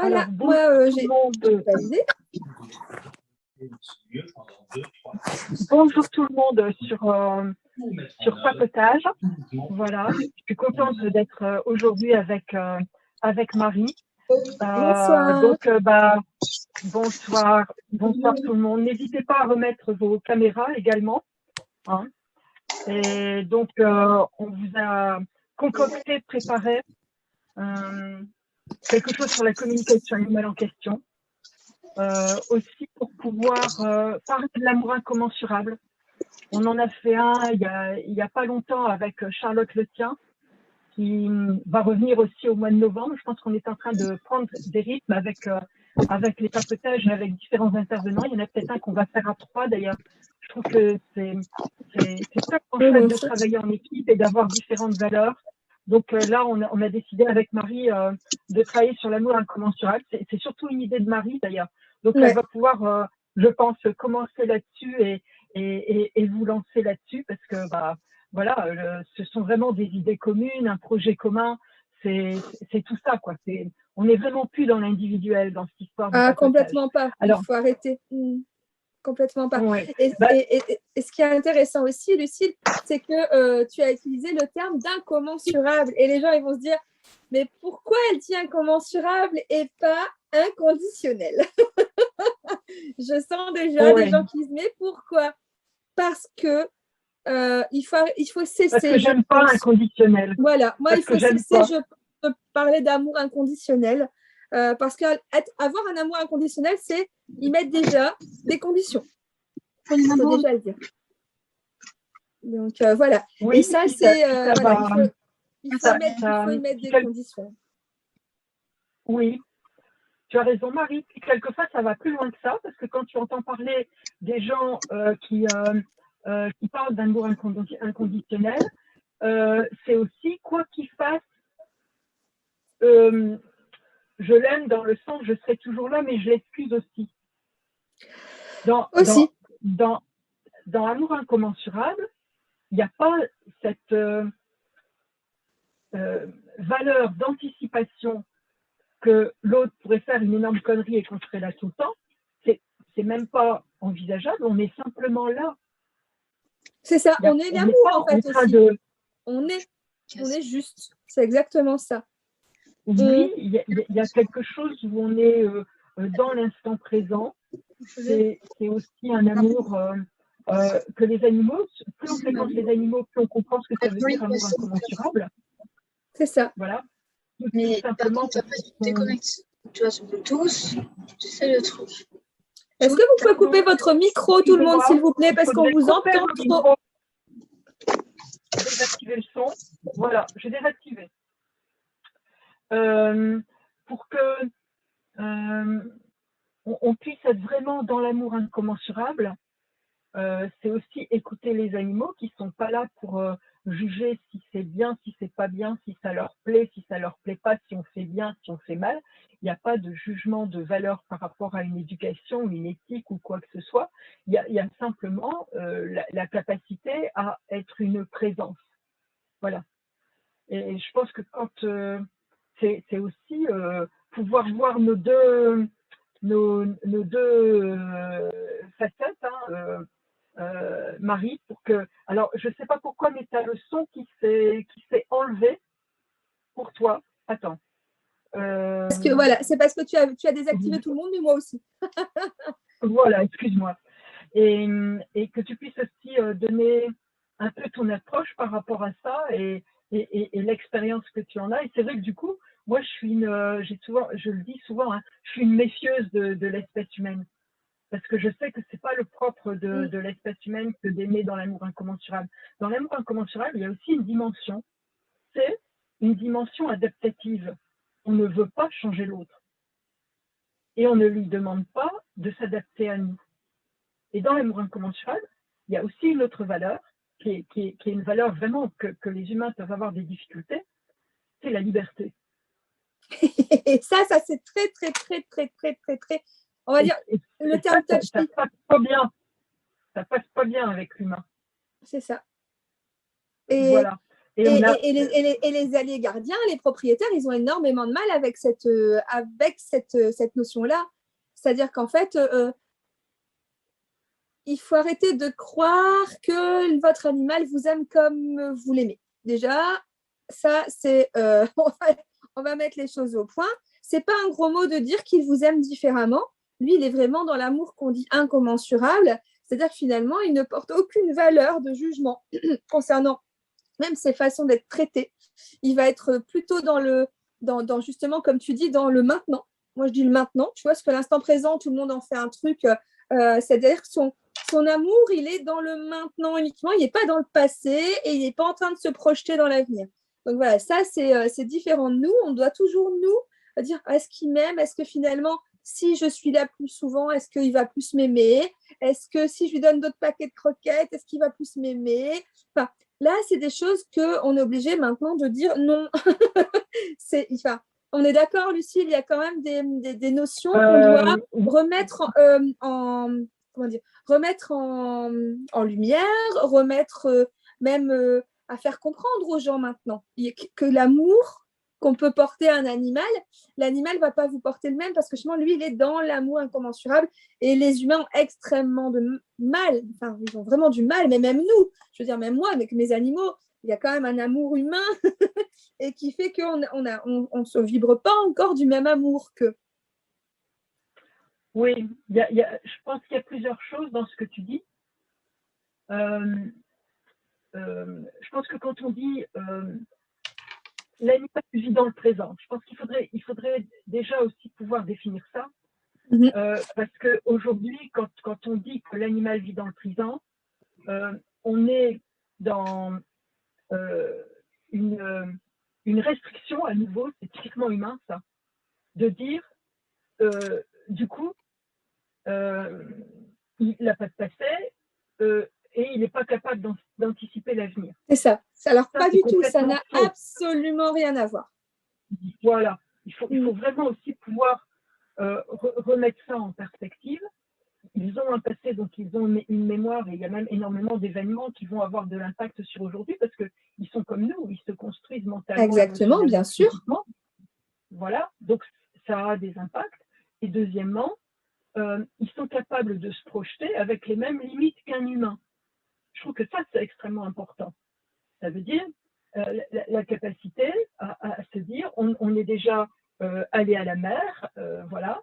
Voilà, bonjour moi, tout le j'ai monde. validé. Bonjour tout le monde sur Papotage. Voilà, je suis contente d'être aujourd'hui avec Marie. Bonsoir. Donc, bonsoir tout le monde. N'hésitez pas à remettre vos caméras également. Hein. Et donc, on vous a concocté, préparé quelque chose sur la communication animale en question. Aussi pour pouvoir parler de l'amour incommensurable. On en a fait un il y a pas longtemps avec Charlotte Letien, qui va revenir aussi au mois de novembre. Je pense qu'on est en train de prendre des rythmes avec les papotages et avec différents intervenants. Il y en a peut-être un qu'on va faire à 3 d'ailleurs. Je trouve que c'est tellement chouette de travailler en équipe et d'avoir différentes valeurs. Donc là, on a décidé avec Marie de travailler sur l'amour incommensurable. C'est surtout une idée de Marie d'ailleurs. Donc elle va pouvoir, je pense, commencer là-dessus et vous lancer là-dessus parce que voilà, ce sont vraiment des idées communes, un projet commun, c'est tout ça, quoi. On n'est vraiment plus dans l'individuel, dans cette histoire de papotage. Complètement pas. Alors, il faut arrêter. Complètement pas. Ouais. Et ce qui est intéressant aussi, Lucille, c'est que tu as utilisé le terme d'incommensurable. Et les gens, ils vont se dire, mais pourquoi elle dit incommensurable et pas inconditionnel? Je sens déjà des gens qui disent, mais pourquoi? Parce que il faut cesser. Parce que j'aime pas inconditionnel. Voilà, moi, il faut cesser. Je peux parler d'amour inconditionnel parce qu'avoir un amour inconditionnel, c'est y mettre déjà des conditions. Il faut déjà le dire. Donc voilà. Oui, et ça, c'est voilà, il faut y mettre des conditions. Oui. Tu as raison, Marie. Puis quelquefois, ça va plus loin que ça, parce que quand tu entends parler des gens qui parlent d'amour inconditionnel, c'est aussi, quoi qu'il fasse, je l'aime dans le sens, je serai toujours là, mais je l'excuse aussi. Dans Amour incommensurable, il n'y a pas cette valeur d'anticipation que l'autre pourrait faire une énorme connerie et qu'on serait là tout le temps. C'est même pas envisageable, on est simplement là. C'est ça, on est l'amour en fait aussi. On est juste, c'est exactement ça. Oui, il y a quelque chose où on est dans l'instant présent. C'est aussi un amour que les animaux, plus on fréquente les animaux, plus on comprend ce que ça veut dire amour incommensurable. C'est ça. Voilà. Mais par contre, tu te déconnectes. Tu vois, sur Bluetooth, tu sais le truc. Est-ce que vous pouvez couper votre micro, tout le monde, s'il vous plaît, parce qu'on vous entend trop. Je vais désactiver le son. Voilà, je vais désactiver. Pour que on puisse être vraiment dans l'amour incommensurable, c'est aussi écouter les animaux qui ne sont pas là pour juger si c'est bien, si c'est pas bien, si ça leur plaît, si ça leur plaît pas, si on fait bien, si on fait mal. Il n'y a pas de jugement de valeur par rapport à une éducation ou une éthique ou quoi que ce soit. Il y a simplement la capacité à être une présence. Voilà. Et je pense que quand c'est aussi pouvoir voir nos deux facettes, hein, Marie, pour que. Alors, je ne sais pas pourquoi, mais tu as le son qui s'est enlevé pour toi. Attends. Parce que, voilà, c'est parce que tu as désactivé tout le monde, mais moi aussi. Voilà, excuse-moi. Et que tu puisses aussi donner un peu ton approche par rapport à ça et l'expérience que tu en as. Et c'est vrai que du coup, moi, je le dis souvent, hein, je suis une méfieuse de l'espèce humaine. Parce que je sais que ce n'est pas le propre de l'espèce humaine que d'aimer dans l'amour incommensurable. Dans l'amour incommensurable, il y a aussi une dimension. C'est une dimension adaptative. On ne veut pas changer l'autre. Et on ne lui demande pas de s'adapter à nous. Et dans l'amour incommensurable, il y a aussi une autre valeur, qui est une valeur vraiment que les humains peuvent avoir des difficultés, c'est la liberté. Et ça c'est très, très, très, très, très, très, très, on va dire, le terme touchy. Ça passe pas bien. Ça passe pas bien avec l'humain. C'est ça. Et voilà. Et les alliés gardiens, les propriétaires, ils ont énormément de mal avec cette notion-là. C'est-à-dire qu'en fait, il faut arrêter de croire que votre animal vous aime comme vous l'aimez. Déjà, ça, c'est on va mettre les choses au point. C'est pas un gros mot de dire qu'il vous aime différemment. Lui, il est vraiment dans l'amour qu'on dit incommensurable. C'est-à-dire que finalement, il ne porte aucune valeur de jugement concernant même ses façons d'être traités. Il va être plutôt dans justement, comme tu dis, dans le maintenant. Moi, je dis le maintenant, tu vois, parce que l'instant présent, tout le monde en fait un truc. C'est-à-dire que son amour, il est dans le maintenant uniquement, il n'est pas dans le passé et il n'est pas en train de se projeter dans l'avenir. Donc voilà, ça, c'est différent de nous. On doit toujours, nous, dire, est-ce qu'il m'aime? Est-ce que finalement, si je suis là plus souvent, est-ce qu'il va plus m'aimer? Est-ce que si je lui donne d'autres paquets de croquettes, est-ce qu'il va plus m'aimer? Enfin, là, c'est des choses qu'on est obligé maintenant de dire non. On est d'accord, Lucie, il y a quand même des notions qu'on doit remettre remettre en lumière, remettre même à faire comprendre aux gens maintenant que l'amour qu'on peut porter à un animal, l'animal ne va pas vous porter le même parce que justement, lui, il est dans l'amour incommensurable et les humains ont extrêmement de mal, enfin, ils ont vraiment du mal, mais même nous, je veux dire, même moi, avec mes animaux, il y a quand même un amour humain et qui fait qu'on ne se vibre pas encore du même amour qu'eux. Oui, je pense qu'il y a plusieurs choses dans ce que tu dis. Je pense que quand on dit l'animal vit dans le présent, je pense qu'il faudrait déjà aussi pouvoir définir ça. Parce qu'aujourd'hui, quand on dit que l'animal vit dans le présent, on est dans une restriction à nouveau, c'est typiquement humain ça, de dire du coup, il n'a pas de passé et il n'est pas capable d'anticiper l'avenir. C'est ça. Alors, pas du tout, ça n'a absolument rien à voir. Voilà, il faut vraiment aussi pouvoir remettre ça en perspective. Ils ont un passé, donc ils ont une mémoire, et il y a même énormément d'événements qui vont avoir de l'impact sur aujourd'hui parce qu'ils sont comme nous, ils se construisent mentalement. Exactement, bien sûr. Voilà, donc ça a des impacts. Et deuxièmement, ils sont capables de se projeter avec les mêmes limites qu'un humain. Je trouve que ça, c'est extrêmement important. Ça veut dire la capacité à se dire, on est déjà allé à la mer, voilà,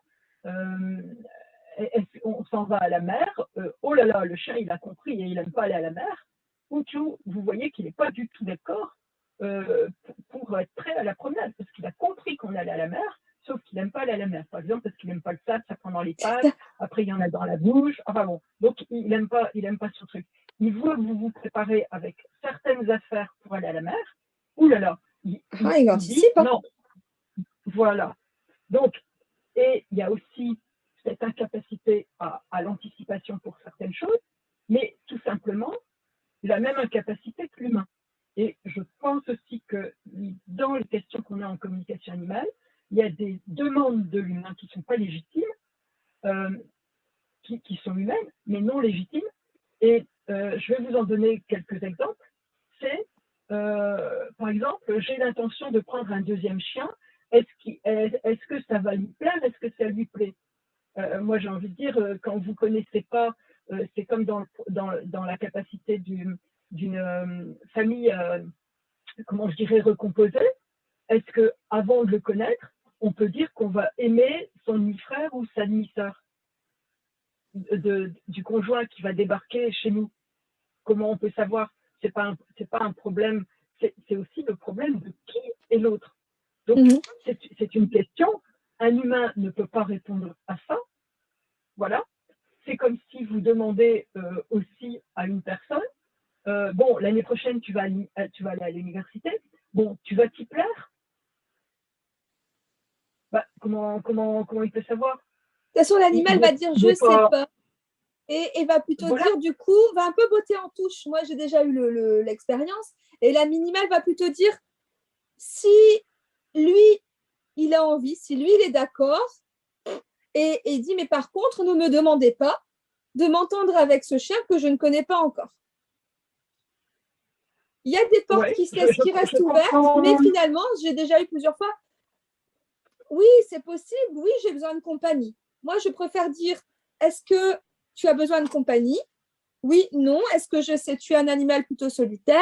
on s'en va à la mer, oh là là, le chien, il a compris et il n'aime pas aller à la mer, ou vous voyez qu'il n'est pas du tout d'accord pour être prêt à la promenade, parce qu'il a compris qu'on allait à la mer, sauf qu'il n'aime pas aller à la mer, par exemple, parce qu'il n'aime pas le sable, ça prend dans les pattes, après il y en a dans la bouche, enfin bon, donc il n'aime pas ce truc. Il veut vous préparer avec certaines affaires pour aller à la mer, ouh là là, il anticipe. Non, voilà. Donc, et il y a aussi cette incapacité à l'anticipation pour certaines choses, mais tout simplement la même incapacité que l'humain. Et je pense aussi que dans les questions qu'on a en communication animale, il y a des demandes de l'humain qui ne sont pas légitimes, qui sont humaines, mais non légitimes. Et je vais vous en donner quelques exemples. C'est, par exemple, j'ai l'intention de prendre un deuxième chien. Est-ce que ça va lui plaire? Est-ce que ça lui plaît? Moi, j'ai envie de dire, quand vous ne connaissez pas, c'est comme dans la capacité d'une famille, comment je dirais, recomposée. Est-ce qu'avant de le connaître, on peut dire qu'on va aimer son demi-frère ou sa demi-sœur du conjoint qui va débarquer chez nous? Comment on peut savoir? C'est pas un problème, c'est aussi le problème de qui est l'autre. Donc, c'est une question. Un humain ne peut pas répondre à ça. Voilà. C'est comme si vous demandez aussi à une personne, bon, l'année prochaine, tu vas aller à l'université. Bon, tu vas t'y plaire? Bah, comment il peut savoir? De toute façon, l'animal va dire je ne sais pas. Et va plutôt dire, du coup, va un peu botter en touche. Moi, j'ai déjà eu l'expérience. Et la minimale va plutôt dire, si lui, il a envie, si lui, il est d'accord, et il dit, mais par contre, ne me demandez pas de m'entendre avec ce chien que je ne connais pas encore. Il y a des portes Ouais, qui restent ouvertes, mais finalement, j'ai déjà eu plusieurs fois. Oui, c'est possible. Oui, j'ai besoin de compagnie. Moi, je préfère dire, est-ce que tu as besoin de compagnie? Oui, non. Est-ce que je sais, tu es un animal plutôt solitaire?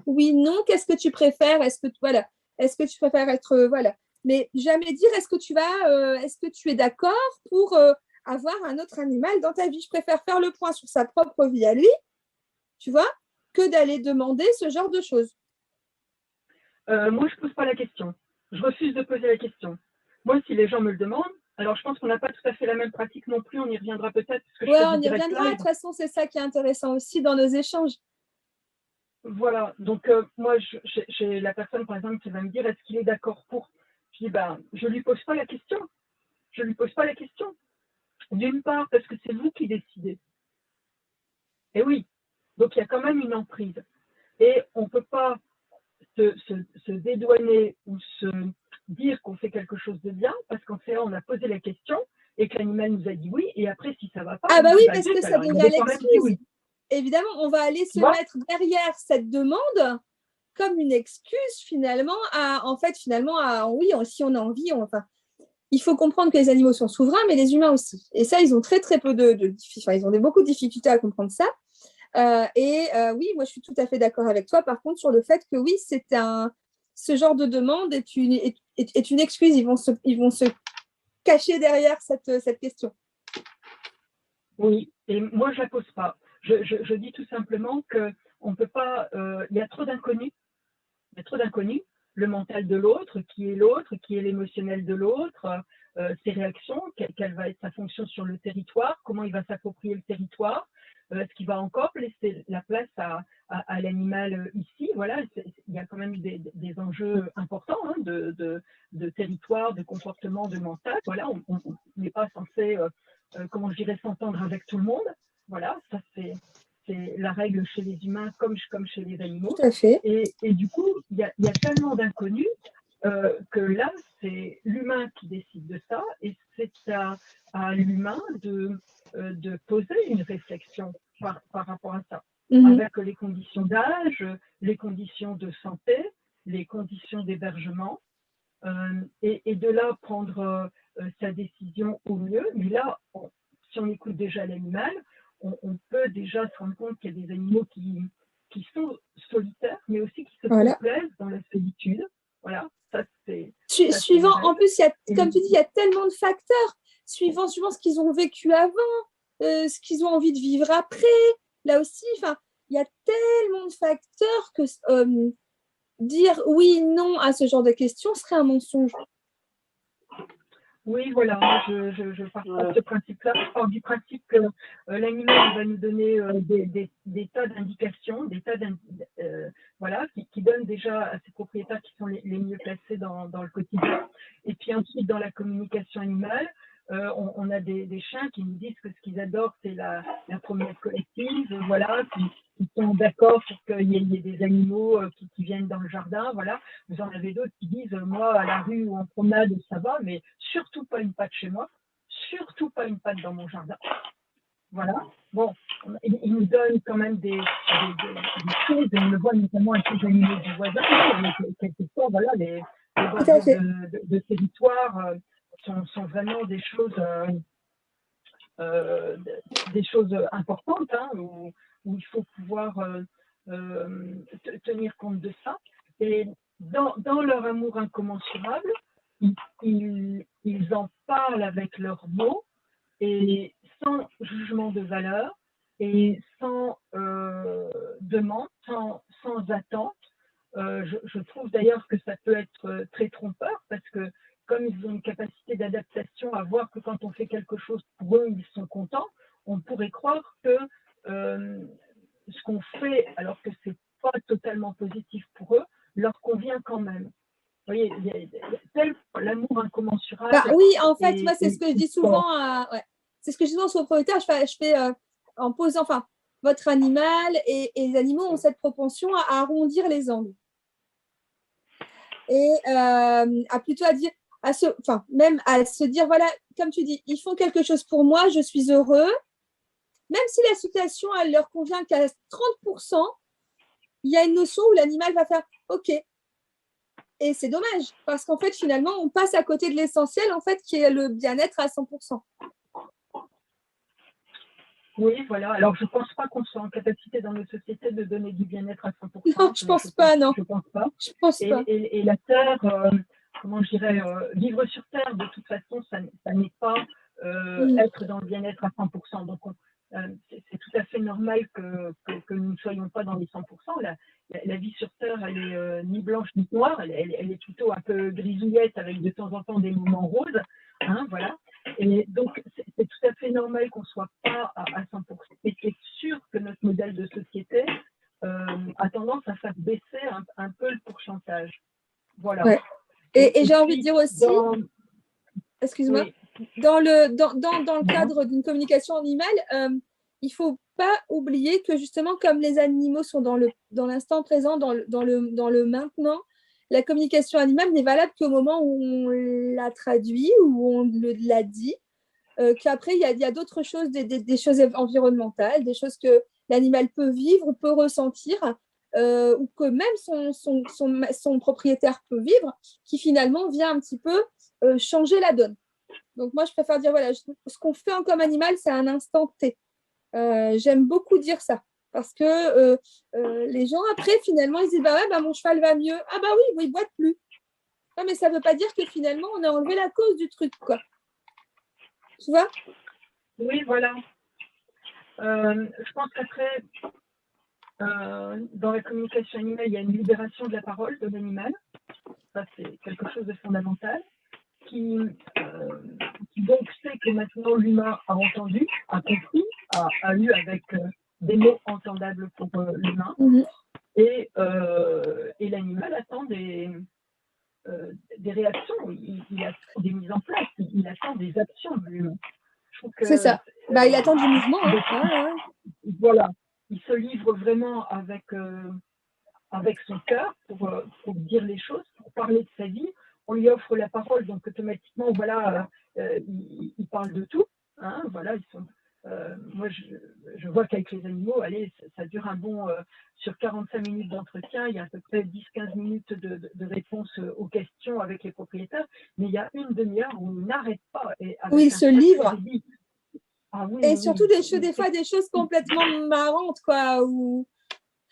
Oui, non. Qu'est-ce que tu préfères? Voilà. Est-ce que tu préfères être, voilà. Mais jamais dire, est-ce que tu es d'accord pour avoir un autre animal dans ta vie? Je préfère faire le point sur sa propre vie à lui, tu vois, que d'aller demander ce genre de choses. Moi, je ne pose pas la question. Je refuse de poser la question. Moi, si les gens me le demandent, alors je pense qu'on n'a pas tout à fait la même pratique non plus, on y reviendra peut-être, parce que je Ouais, fais on du y direct reviendra. De live. toute façon, c'est ça qui est intéressant aussi dans nos échanges. Voilà, donc moi, j'ai la personne, par exemple, qui va me dire, est-ce qu'il est d'accord pour? Je dis, ben, je ne lui pose pas la question. Je ne lui pose pas la question. D'une part, parce que c'est vous qui décidez. Et oui, donc il y a quand même une emprise. Et on ne peut pas se dédouaner ou se dire qu'on fait quelque chose de bien parce qu'en fait, on a posé la question et que l'animal nous a dit oui. Et après, si ça ne va pas, Ah on bah dit, oui, bah, parce zut, que ça alors il devient avait quand même dit l'excuse. oui. Évidemment, on va aller se Tu vois? mettre derrière cette demande comme une excuse finalement oui, si on a envie, enfin, il faut comprendre que les animaux sont souverains, mais les humains aussi. Et ça, ils ont très très peu enfin, ils ont beaucoup de difficultés à comprendre ça. Oui, moi je suis tout à fait d'accord avec toi. Par contre, sur le fait que oui, ce genre de demande est une excuse. Ils vont se cacher derrière cette question. Oui, et moi, je ne la pose pas. Je dis tout simplement qu'on ne peut pas. Il y a trop d'inconnus. Il y a trop d'inconnus. Le mental de l'autre, qui est l'émotionnel de l'autre, ses réactions, quelle va être sa fonction sur le territoire, comment il va s'approprier le territoire, est-ce qu'il va encore laisser la place à l'animal ici. Voilà, il y a quand même des enjeux importants hein, de territoire, de comportement, de mental. Voilà, on n'est pas censé, comment je dirais, s'entendre avec tout le monde. Voilà, ça c'est la règle chez les humains comme chez les animaux. Tout à fait. Et du coup, il y a tellement d'inconnus que là, c'est l'humain qui décide de ça et c'est à l'humain de poser une réflexion par rapport à ça, avec les conditions d'âge, les conditions de santé, les conditions d'hébergement, et de là prendre sa décision au mieux. Mais là, si on écoute déjà l'animal, on peut déjà se rendre compte qu'il y a des animaux qui sont solitaires, mais aussi qui se complaisent dans la solitude. Voilà, ça c'est. Suivant, en plus, comme tu dis, il y a tellement de facteurs. Suivant ce qu'ils ont vécu avant, ce qu'ils ont envie de vivre après. Là aussi, il y a tellement de facteurs que dire oui, non à ce genre de questions serait un mensonge. Oui, voilà, moi je pars de ce principe-là. Je pars du principe que l'animal va nous donner des tas d'indications, voilà, qui donnent déjà à ses propriétaires qui sont les mieux placés dans le quotidien. Et puis ensuite, dans la communication animale, on a des chiens qui nous disent que ce qu'ils adorent, c'est la promenade collective, voilà, qui sont d'accord pour qu'il y ait des animaux qui viennent dans le jardin, voilà. Vous en avez d'autres qui disent, moi, à la rue ou en promenade, ça va, mais surtout pas une patte chez moi, surtout pas une patte dans mon jardin. Voilà. Bon, ils nous donnent quand même des choses, et on le voit notamment avec les animaux du voisin, quelquefois, voilà, les bordures de territoire sont vraiment des choses importantes, hein, où il faut pouvoir tenir compte de ça. Et dans leur amour incommensurable, ils en parlent avec leurs mots et sans jugement de valeur et sans demande, sans attente. Je trouve d'ailleurs que ça peut être très trompeur parce que comme ils ont une capacité d'adaptation à voir que quand on fait quelque chose pour eux, ils sont contents, on pourrait croire que ce qu'on fait, alors que ce n'est pas totalement positif pour eux, leur convient quand même. Vous voyez, il y a l'amour incommensurable. Oui, en fait, moi, c'est ce que je dis souvent. C'est ce que je dis souvent aux propriétaires. Je fais en posant, votre animal et les animaux ont cette propension à arrondir les angles. Et à plutôt à dire, même à se dire, voilà, comme tu dis, ils font quelque chose pour moi, je suis heureux. Même si la situation, elle leur convient qu'à 30%, il y a une notion où l'animal va faire OK. Et c'est dommage, parce qu'en fait, finalement, on passe à côté de l'essentiel, en fait, qui est le bien-être à 100%. Oui, voilà. Alors, je ne pense pas qu'on soit en capacité dans nos sociétés de donner du bien-être à 100%. Non, je pense pas, non. Je pense pas. Je pense pas. Et la Terre, comment je dirais, vivre sur Terre, de toute façon, ça n'est pas être dans le bien-être à 100%. Donc, c'est tout à fait normal que nous ne soyons pas dans les 100%. La vie sur Terre, elle est ni blanche ni noire. Elle est plutôt un peu grisouillette avec de temps en temps des moments roses. Hein, voilà. Et donc, c'est tout à fait normal qu'on ne soit pas à 100%. Et c'est sûr que notre modèle de société a tendance à faire baisser un peu le pourcentage. Voilà. Ouais. Et j'ai envie de dire aussi, excuse-moi, oui. Dans le cadre d'une communication animale, il ne faut pas oublier que justement, comme les animaux sont dans l'instant présent, dans le maintenant, la communication animale n'est valable qu'au moment où on la traduit, où on la dit, qu'après, il y a d'autres choses, des choses environnementales, des choses que l'animal peut vivre, peut ressentir, ou que même son propriétaire peut vivre, qui finalement vient un petit peu changer la donne. Donc moi, je préfère dire, voilà, ce qu'on fait comme animal, c'est un instant T. J'aime beaucoup dire ça. Parce que les gens, après, finalement, ils disent, bah ouais, bah, mon cheval va mieux. Ah bah oui, il boite plus. Non, mais ça ne veut pas dire que finalement, on a enlevé la cause du truc, quoi. Tu vois? Oui, voilà. Je pense qu'après, dans la communication animale, il y a une libération de la parole de l'animal. Ça, c'est quelque chose de fondamental. Qui donc sait que maintenant l'humain a entendu, a compris, a eu avec des mots entendables pour l'humain. Mm-hmm. Et l'animal attend des réactions, il attend des mises en place, il attend des actions de l'humain. C'est ça. Il attend du mouvement. Hein. Voilà. Il se livre vraiment avec son cœur pour dire les choses, pour parler de sa vie. On lui offre la parole, donc automatiquement, voilà, il parle de tout. Hein, voilà, moi, je vois qu'avec les animaux, allez, ça dure un bon, sur 45 minutes d'entretien, il y a à peu près 10-15 minutes de réponse aux questions avec les propriétaires, mais il y a une demi-heure où on n'arrête pas. Où il se livre. Ah, oui, et surtout, des fois, des choses complètement marrantes, quoi, où...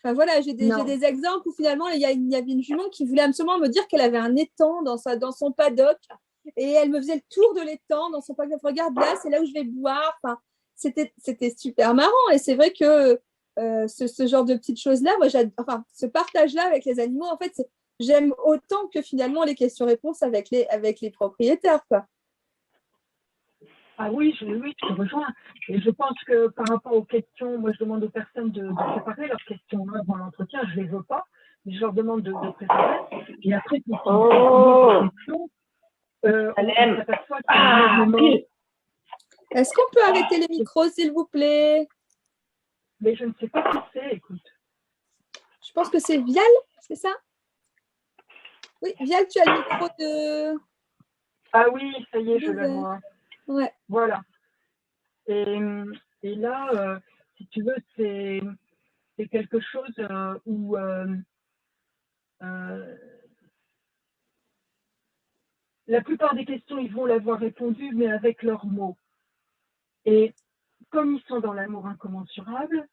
Enfin voilà, j'ai des exemples où finalement il y avait une jument qui voulait absolument me dire qu'elle avait un étang dans son paddock et elle me faisait le tour de l'étang dans son paddock. Regarde là, c'est là où je vais boire. Enfin, c'était super marrant et c'est vrai que ce genre de petites choses-là, moi, ce partage-là avec les animaux, en fait, j'aime autant que finalement les questions-réponses avec les propriétaires, quoi. Ah oui, je te rejoins. Et je pense que par rapport aux questions, moi je demande aux personnes de préparer leurs questions avant l'entretien. Je ne les veux pas, mais je leur demande de préparer. Et après, quand ils questions, on s'aperçoit qu'il Est-ce qu'on peut arrêter les micros, s'il vous plaît? Mais je ne sais pas qui c'est, écoute. Je pense que c'est Vial, c'est ça? Oui, Vial, tu as le micro de... Ah oui, ça y est, je le vois. Ouais. Voilà. Et là, si tu veux, c'est quelque chose où la plupart des questions, ils vont l'avoir répondu, mais avec leurs mots. Et comme ils sont dans l'amour incommensurable,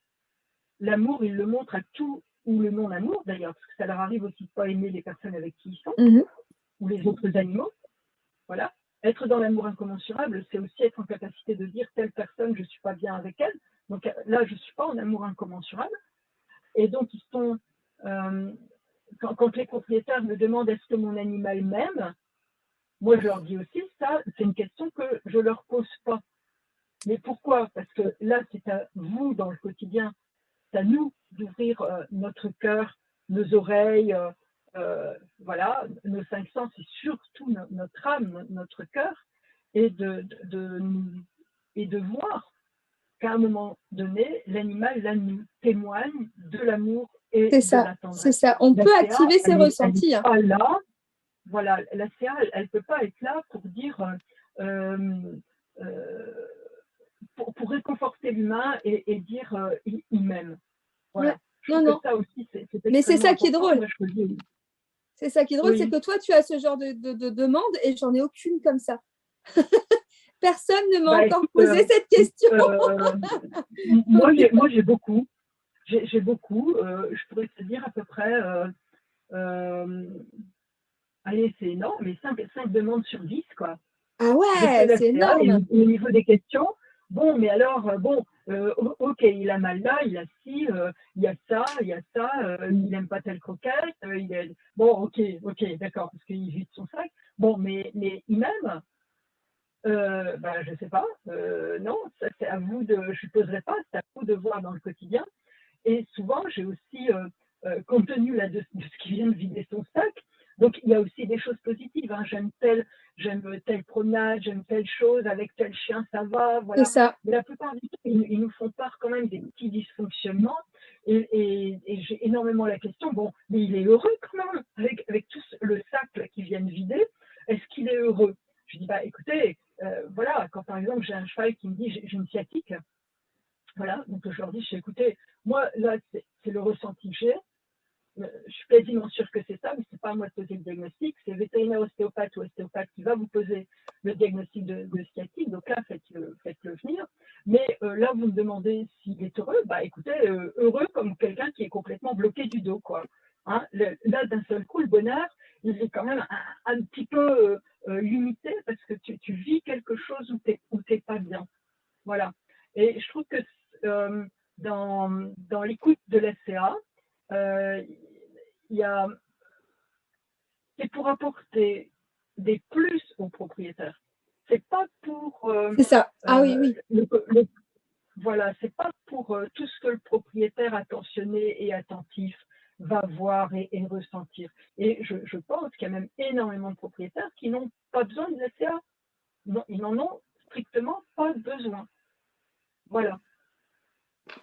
l'amour, ils le montrent à tout, ou le non-amour d'ailleurs, parce que ça leur arrive aussi de ne pas aimer les personnes avec qui ils sont, ou les autres animaux. Voilà. Être dans l'amour incommensurable, c'est aussi être en capacité de dire telle personne, je ne suis pas bien avec elle. Donc là, je ne suis pas en amour incommensurable. Et donc, ils sont, quand les propriétaires me demandent est-ce que mon animal m'aime, moi, je leur dis aussi, ça, c'est une question que je ne leur pose pas. Mais pourquoi? Parce que là, c'est à vous, dans le quotidien, c'est à nous d'ouvrir notre cœur, nos oreilles, voilà, nos 5 sens, et surtout notre âme, notre cœur, et de voir qu'à un moment donné, l'animal, là, nous témoigne de l'amour et de la tendresse. C'est ça, on peut activer ses ressentis. Elle n'est pas là, voilà, la CA, elle ne peut pas être là pour dire, pour réconforter l'humain et dire il m'aime. Voilà. Ouais. Non, non. Ça aussi, c'est Mais c'est ça qui est important. drôle. Moi, je le dis. C'est ça qui est drôle, Oui. c'est que toi, tu as ce genre de demande et j'en ai aucune comme ça. Personne ne m'a encore posé cette question. Moi, j'ai beaucoup. J'ai beaucoup. Je pourrais te dire à peu près, allez, c'est énorme, mais 5 demandes sur 10, quoi. Ah Je fais ouais, la c'est CA et énorme. au niveau des questions, bon, mais alors, ok, il a mal là, il a ci, il y a ça, il n'aime pas telle croquette, bon, ok, d'accord, parce qu'il vide son sac. Bon, mais il m'aime. Bah, je sais pas, non, ça c'est à vous je ne poserai pas, c'est à vous de voir dans le quotidien. Et souvent, j'ai aussi, compte tenu là, de ce qui vient de vider son sac, donc il y a aussi des choses positives. Hein. J'aime telle promenade, j'aime telle chose, avec tel chien, ça va, voilà. C'est ça. Mais la plupart du temps, ils nous font part quand même des petits dysfonctionnements. Et j'ai énormément la question, bon, mais il est heureux quand même, avec tout le sac là, qui vient de vider, est-ce qu'il est heureux? Je dis, bah écoutez, voilà, quand par exemple j'ai un cheval qui me dit j'ai une sciatique, voilà, donc je leur dis, écoutez, moi là c'est le ressenti que j'ai, je suis quasiment sûre que c'est ça, mais c'est pas à moi de poser le diagnostic, c'est le vétérinaire ostéopathe ou ostéopathe qui va vous poser le diagnostic de sciatique, donc là faites-le venir, mais là vous me demandez s'il est heureux, bah écoutez, heureux comme quelqu'un qui est complètement bloqué du dos, quoi. Hein, là d'un seul coup, le bonheur, il est quand même un petit peu limité parce que tu vis quelque chose où t'es pas bien. Voilà. Et je trouve que dans l'écoute de la CA, c'est pour apporter des plus aux propriétaires. C'est pas pour C'est ça. Ah oui, oui. voilà, c'est pas pour tout ce que le propriétaire attentionné et attentif va voir et ressentir. Et je pense qu'il y a même énormément de propriétaires qui n'ont pas besoin de la CA. Non, ils n'en ont strictement pas besoin. Voilà.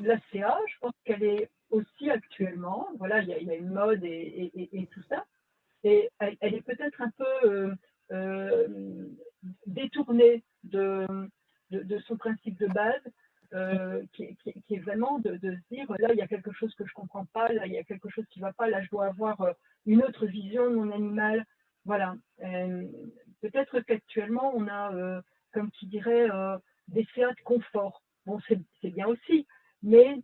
La CA, je pense qu'elle est aussi actuellement, voilà, il y a une mode et tout ça, et elle est peut-être un peu détournée de son principe de base, qui est vraiment de se dire, là, il y a quelque chose que je ne comprends pas, là, il y a quelque chose qui ne va pas, là, je dois avoir une autre vision de mon animal. Voilà. Peut-être qu'actuellement, on a, comme tu dirais, des CA de confort. Bon, c'est bien aussi, mais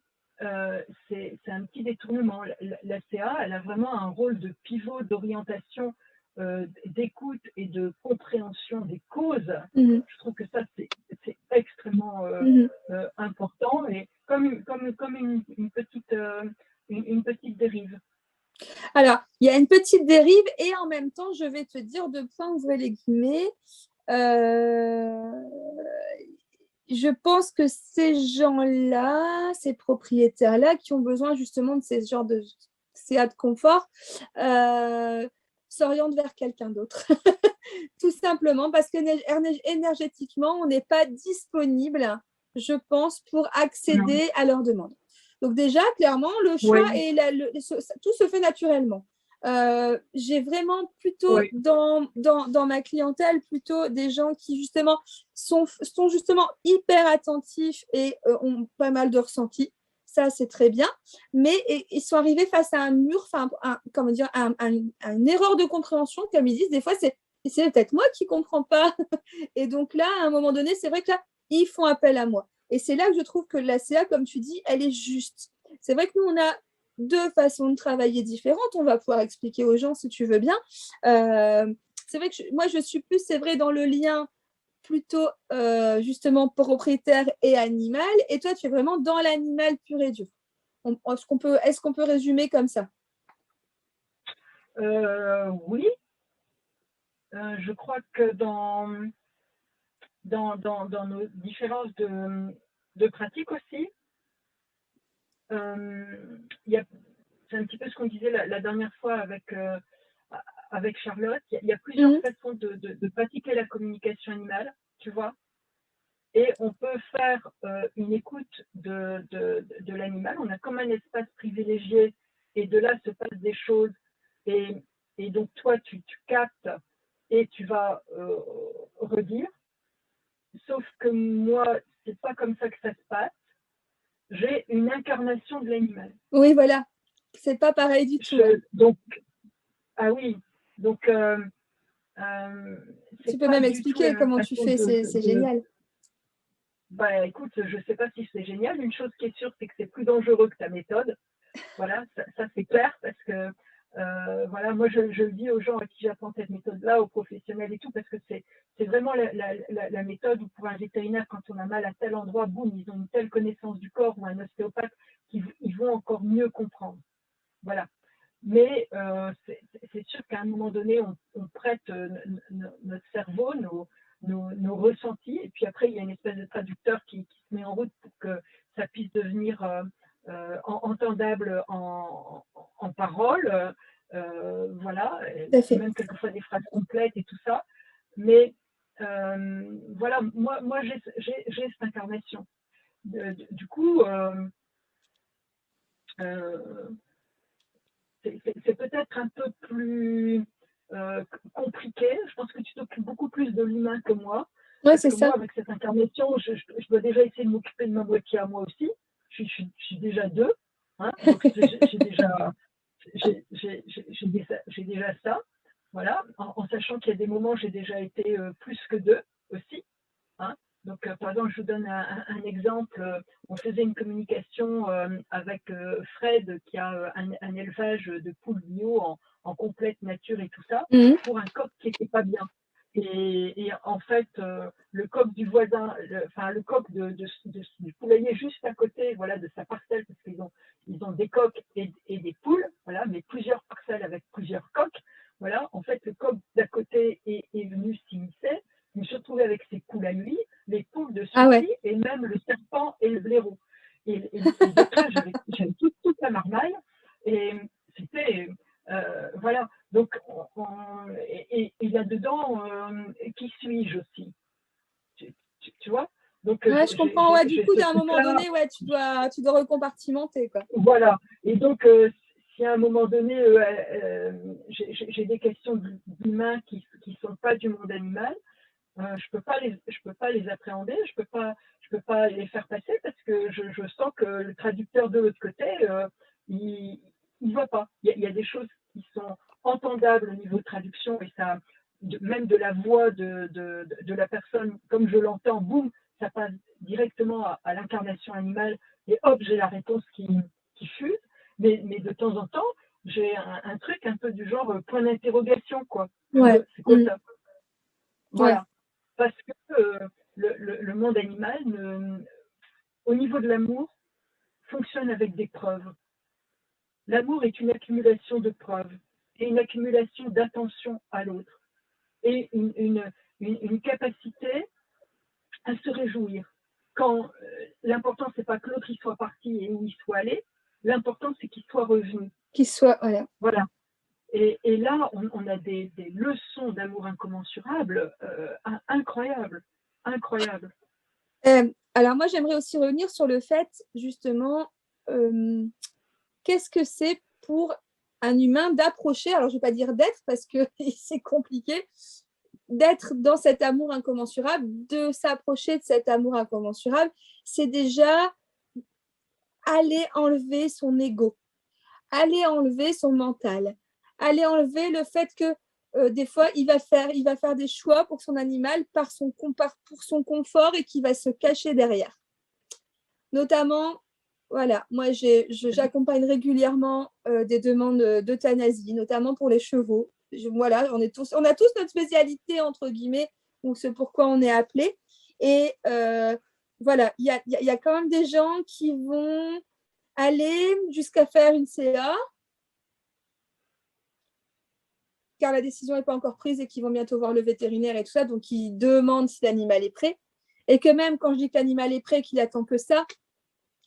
c'est un petit détournement. La CA, elle a vraiment un rôle de pivot d'orientation, d'écoute et de compréhension des causes. Mhm. Je trouve que ça, c'est extrêmement Mhm. important et comme une petite dérive. Alors, il y a une petite dérive et en même temps, je vais te dire deux points, ouvrez les guillemets. Je pense que ces gens-là, ces propriétaires-là qui ont besoin justement de ces genres de CA de confort, s'orientent vers quelqu'un d'autre. Tout simplement parce que énergétiquement, on n'est pas disponible, je pense, pour accéder à leurs demandes. Donc déjà, clairement, le choix et tout se fait naturellement. J'ai vraiment plutôt dans ma clientèle plutôt des gens qui justement sont justement hyper attentifs et ont pas mal de ressentis. Ça, c'est très bien. Mais ils sont arrivés face à un mur, comment dire, une erreur de compréhension, comme ils disent. Des fois, c'est peut-être moi qui ne comprends pas. Et donc là, à un moment donné, c'est vrai que là, ils font appel à moi. Et c'est là que je trouve que la CA, comme tu dis, elle est juste. C'est vrai que nous, on a deux façons de travailler différentes. On va pouvoir expliquer aux gens si tu veux bien. C'est vrai que moi, je suis plus, c'est vrai, dans le lien plutôt justement propriétaire et animal. Et toi, tu es vraiment dans l'animal pur et dur. Est-ce qu'on peut résumer comme ça? Oui. Je crois que dans nos différences de pratiques aussi, c'est un petit peu ce qu'on disait la dernière fois avec Charlotte, il y a plusieurs façons de pratiquer la communication animale, tu vois. Et on peut faire une écoute de l'animal. On a comme un espace privilégié et de là se passent des choses. Et donc toi, tu captes et tu vas redire. Sauf que moi, c'est pas comme ça que ça se passe. j'ai une incarnation de l'animal. Oui, voilà. C'est pas pareil du tout. Donc, ah oui, donc tu peux même expliquer comment tu fais, c'est génial. Bah écoute, je sais pas si c'est génial. Une chose qui est sûre, c'est que c'est plus dangereux que ta méthode. Voilà, ça c'est clair parce que voilà, moi je le dis aux gens à qui j'apprends cette méthode-là, aux professionnels et tout, parce que c'est vraiment la méthode où pour un vétérinaire, quand on a mal à tel endroit, boum, ils ont une telle connaissance du corps, ou un ostéopathe, qu'ils vont encore mieux comprendre. Voilà. Mais c'est sûr qu'à un moment donné, on prête notre cerveau, nos ressentis, et puis après, il y a une espèce de traducteur qui se met en route pour que ça puisse devenir entendable en paroles, voilà, même quelquefois des phrases complètes et tout ça. Mais voilà, moi j'ai cette incarnation. Du coup, c'est peut-être un peu plus compliqué. Je pense que tu t'occupes beaucoup plus de l'humain que moi. Ouais, c'est ça. Moi, avec cette incarnation, je dois déjà essayer de m'occuper de ma moitié à moi aussi. Je suis déjà deux. Hein, donc, j'ai déjà ça. Voilà, en sachant qu'il y a des moments où j'ai déjà été plus que deux aussi. Hein. Donc, par exemple, je vous donne un exemple. On faisait une communication avec Fred, qui a un élevage de poules bio en complète nature et tout ça, pour un coq qui n'était pas bien. Et en fait, le coq du voisin, le coq du poulailler juste à côté, voilà, de sa parcelle, parce qu'ils ont des coqs et des poules, voilà, mais plusieurs parcelles avec plusieurs coqs. Voilà, en fait, le coq d'à côté est venu s'immiscer. Je me suis retrouvée avec ses poules à lui, les poules de celui-ci, et même le serpent et le blaireau. Et donc là, j'avais toute la marmaille. Et c'était, voilà. Donc, et là-dedans, qui suis-je aussi? Tu vois? Donc, ouais, je comprends. Ouais, du coup, à un moment donné, ouais, tu dois recompartimenter, quoi. Voilà. Et donc, si à un moment donné, j'ai des questions d'humains qui ne sont pas du monde animal, je peux pas les appréhender, je peux pas les faire passer parce que je sens que le traducteur de l'autre côté, il voit pas. Il y a des choses qui sont entendables au niveau de traduction et ça, même de la voix de la personne, comme je l'entends, boum, ça passe directement à l'incarnation animale et hop, j'ai la réponse qui fuse. Mais de temps en temps, j'ai un truc un peu du genre point d'interrogation, quoi. Ouais. C'est quoi ça? Voilà. Ouais. Parce que le monde animal, au niveau de l'amour, fonctionne avec des preuves. L'amour est une accumulation de preuves et une accumulation d'attention à l'autre et une capacité à se réjouir. Quand l'important, c'est pas que l'autre il soit parti et où il soit allé, l'important, c'est qu'il soit revenu. Qu'il soit, voilà. Voilà. Et là, on a des leçons d'amour incommensurable, incroyables. Incroyable. Alors moi, j'aimerais aussi revenir sur le fait, justement, qu'est-ce que c'est pour un humain d'approcher, alors je ne vais pas dire d'être parce que c'est compliqué, d'être dans cet amour incommensurable, de s'approcher de cet amour incommensurable, c'est déjà aller enlever son ego, aller enlever son mental, aller enlever le fait que des fois, il va faire des choix pour son animal pour son confort et qui va se cacher derrière. Notamment, voilà, moi, j'accompagne régulièrement des demandes d'euthanasie, notamment pour les chevaux. Voilà, on a tous notre spécialité, entre guillemets, ou ce pourquoi on est appelé. Et voilà, il y a quand même des gens qui vont aller jusqu'à faire une CA, car la décision n'est pas encore prise et qu'ils vont bientôt voir le vétérinaire et tout ça, donc ils demandent si l'animal est prêt. Et que même quand je dis que l'animal est prêt, qu'il attend que ça,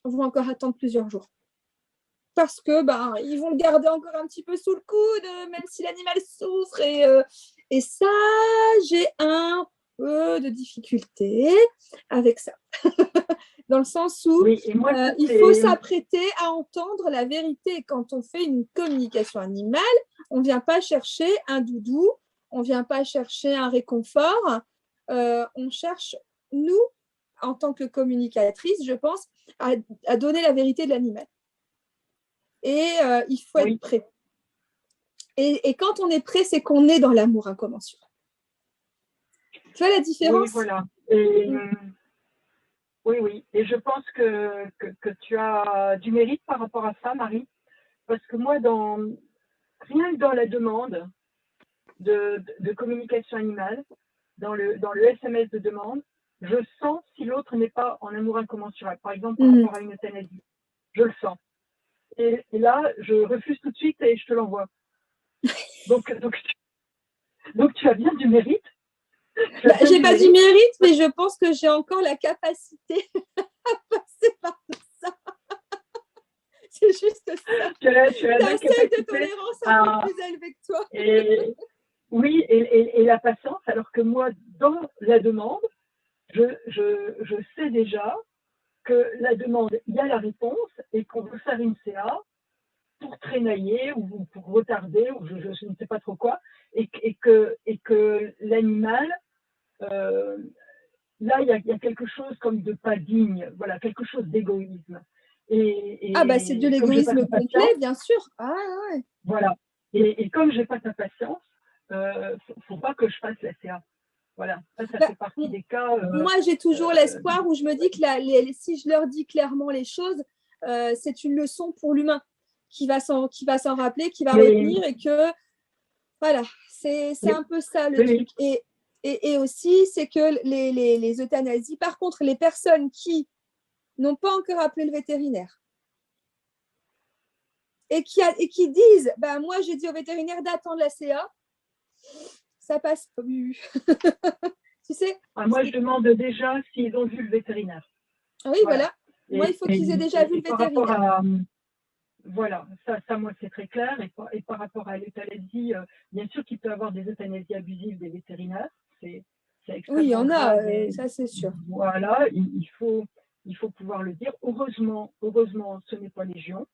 on va encore attendre plusieurs jours. Parce que ils vont le garder encore un petit peu sous le coude, même si l'animal souffre. Et ça, j'ai un peu de difficulté avec ça. Dans le sens où il faut s'apprêter à entendre la vérité. Quand on fait une communication animale, on ne vient pas chercher un doudou, on ne vient pas chercher un réconfort, on cherche, nous, en tant que communicatrice, je pense, à donner la vérité de l'animal. Et il faut être prêt. Et quand on est prêt, c'est qu'on est dans l'amour incommensurable. Tu vois la différence? Oui, voilà. Et, oui. Et je pense que tu as du mérite par rapport à ça, Marie. Parce que moi, rien que dans la demande de communication animale, dans le SMS de demande, je sens si l'autre n'est pas en amour incommensurable. Par exemple, par rapport à une euthanasie. Je le sens. Et là, je refuse tout de suite et je te l'envoie. Donc, tu as bien du mérite. J'ai pas du mérite, mais je pense que j'ai encore la capacité à passer par tout ça. C'est juste ça. Tu as un seuil de tolérance un peu plus élevé que toi. Oui, et la patience, alors que moi, dans la demande, je sais déjà que la demande, il y a la réponse et qu'on veut faire une CA pour traînailler ou pour retarder ou je ne sais pas trop quoi, et que l'animal, là, il y a quelque chose comme de pas digne, voilà, quelque chose d'égoïsme. C'est de l'égoïsme complet, bien sûr. Ah, ouais. Voilà. Et comme je n'ai pas ta patience, faut pas que je fasse la CA. Voilà, ça fait partie des cas. Moi, j'ai toujours l'espoir où je me dis que si je leur dis clairement les choses, c'est une leçon pour l'humain qui va s'en rappeler, qui va retenir et que voilà, c'est un peu ça le truc. Et aussi, c'est que les euthanasies, par contre, les personnes qui n'ont pas encore appelé le vétérinaire et qui disent moi, j'ai dit au vétérinaire d'attendre la CA, ça passe plus. Tu sais, moi, je demande déjà s'ils ont vu le vétérinaire. Oui, voilà. Moi, il faut qu'ils aient déjà vu le vétérinaire. Voilà, ça, moi, c'est très clair. Et par rapport à l'euthanasie, bien sûr qu'il peut y avoir des euthanasies abusives des vétérinaires. C'est extrêmement oui, il y en a, grave, ça c'est sûr. Voilà, il faut pouvoir le dire. Heureusement, ce n'est pas légion.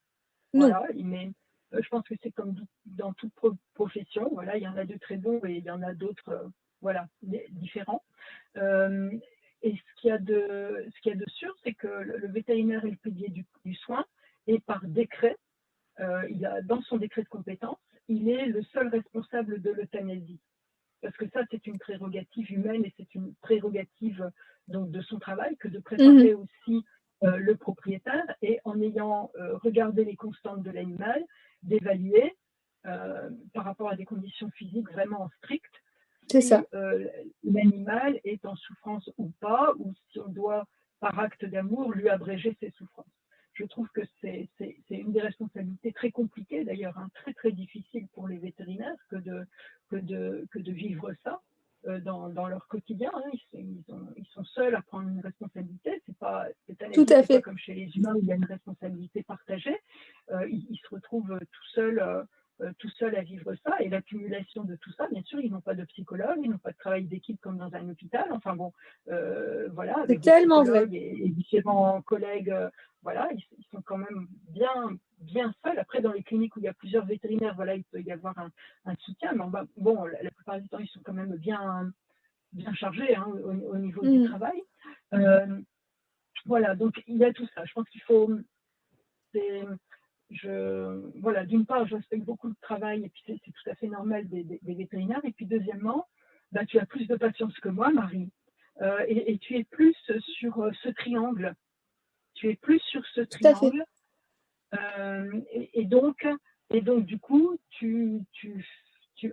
Voilà, mais je pense que c'est comme dans toute profession. Voilà, il y en a de très bons et il y en a d'autres, voilà, différents. Et ce qu'il y a de sûr, c'est que le vétérinaire est le pilier du soin et par décret, dans son décret de compétence, il est le seul responsable de l'euthanasie. Parce que ça, c'est une prérogative humaine et c'est une prérogative donc, de son travail que de préparer aussi le propriétaire et en ayant regardé les constantes de l'animal, d'évaluer par rapport à des conditions physiques vraiment strictes si l'animal est en souffrance ou pas, ou si on doit, par acte d'amour, lui abréger ses souffrances. Je trouve que c'est une des responsabilités très compliquées, d'ailleurs, très très difficile pour les vétérinaires que de vivre ça dans leur quotidien. Ils sont seuls à prendre une responsabilité. C'est pas comme chez les humains où il y a une responsabilité partagée. Ils se retrouvent tout seuls à vivre ça, et l'accumulation de tout ça, bien sûr, ils n'ont pas de psychologue, ils n'ont pas de travail d'équipe comme dans un hôpital, enfin bon, voilà, avec des psychologues et différents collègues, voilà, ils sont quand même bien seuls. Après, dans les cliniques où il y a plusieurs vétérinaires, voilà, il peut y avoir un soutien, mais bon, la plupart du temps, ils sont quand même bien chargés au niveau du travail. Voilà, donc il y a tout ça. Je pense qu'il faut... Voilà, d'une part, je respecte beaucoup le travail et puis c'est tout à fait normal des vétérinaires. Et puis deuxièmement, tu as plus de patience que moi, Marie, et tu es plus sur ce triangle. Tu es plus sur ce triangle. Et donc, du coup, tu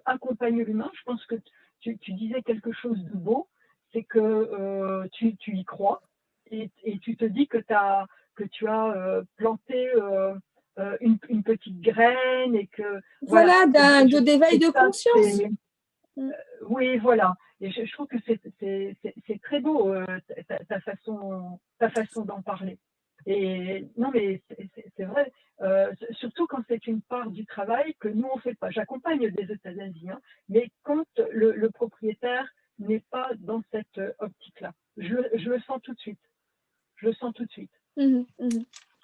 accompagnes l'humain. Je pense que tu disais quelque chose de beau, c'est que tu y crois et tu te dis que tu as planté une petite graine et que d'éveil de conscience. Oui, voilà. Et je trouve que c'est très beau ta façon d'en parler. Et non, mais c'est vrai, surtout quand c'est une part du travail que nous on fait pas. J'accompagne des euthanasies, mais quand le propriétaire n'est pas dans cette optique-là, je le sens tout de suite.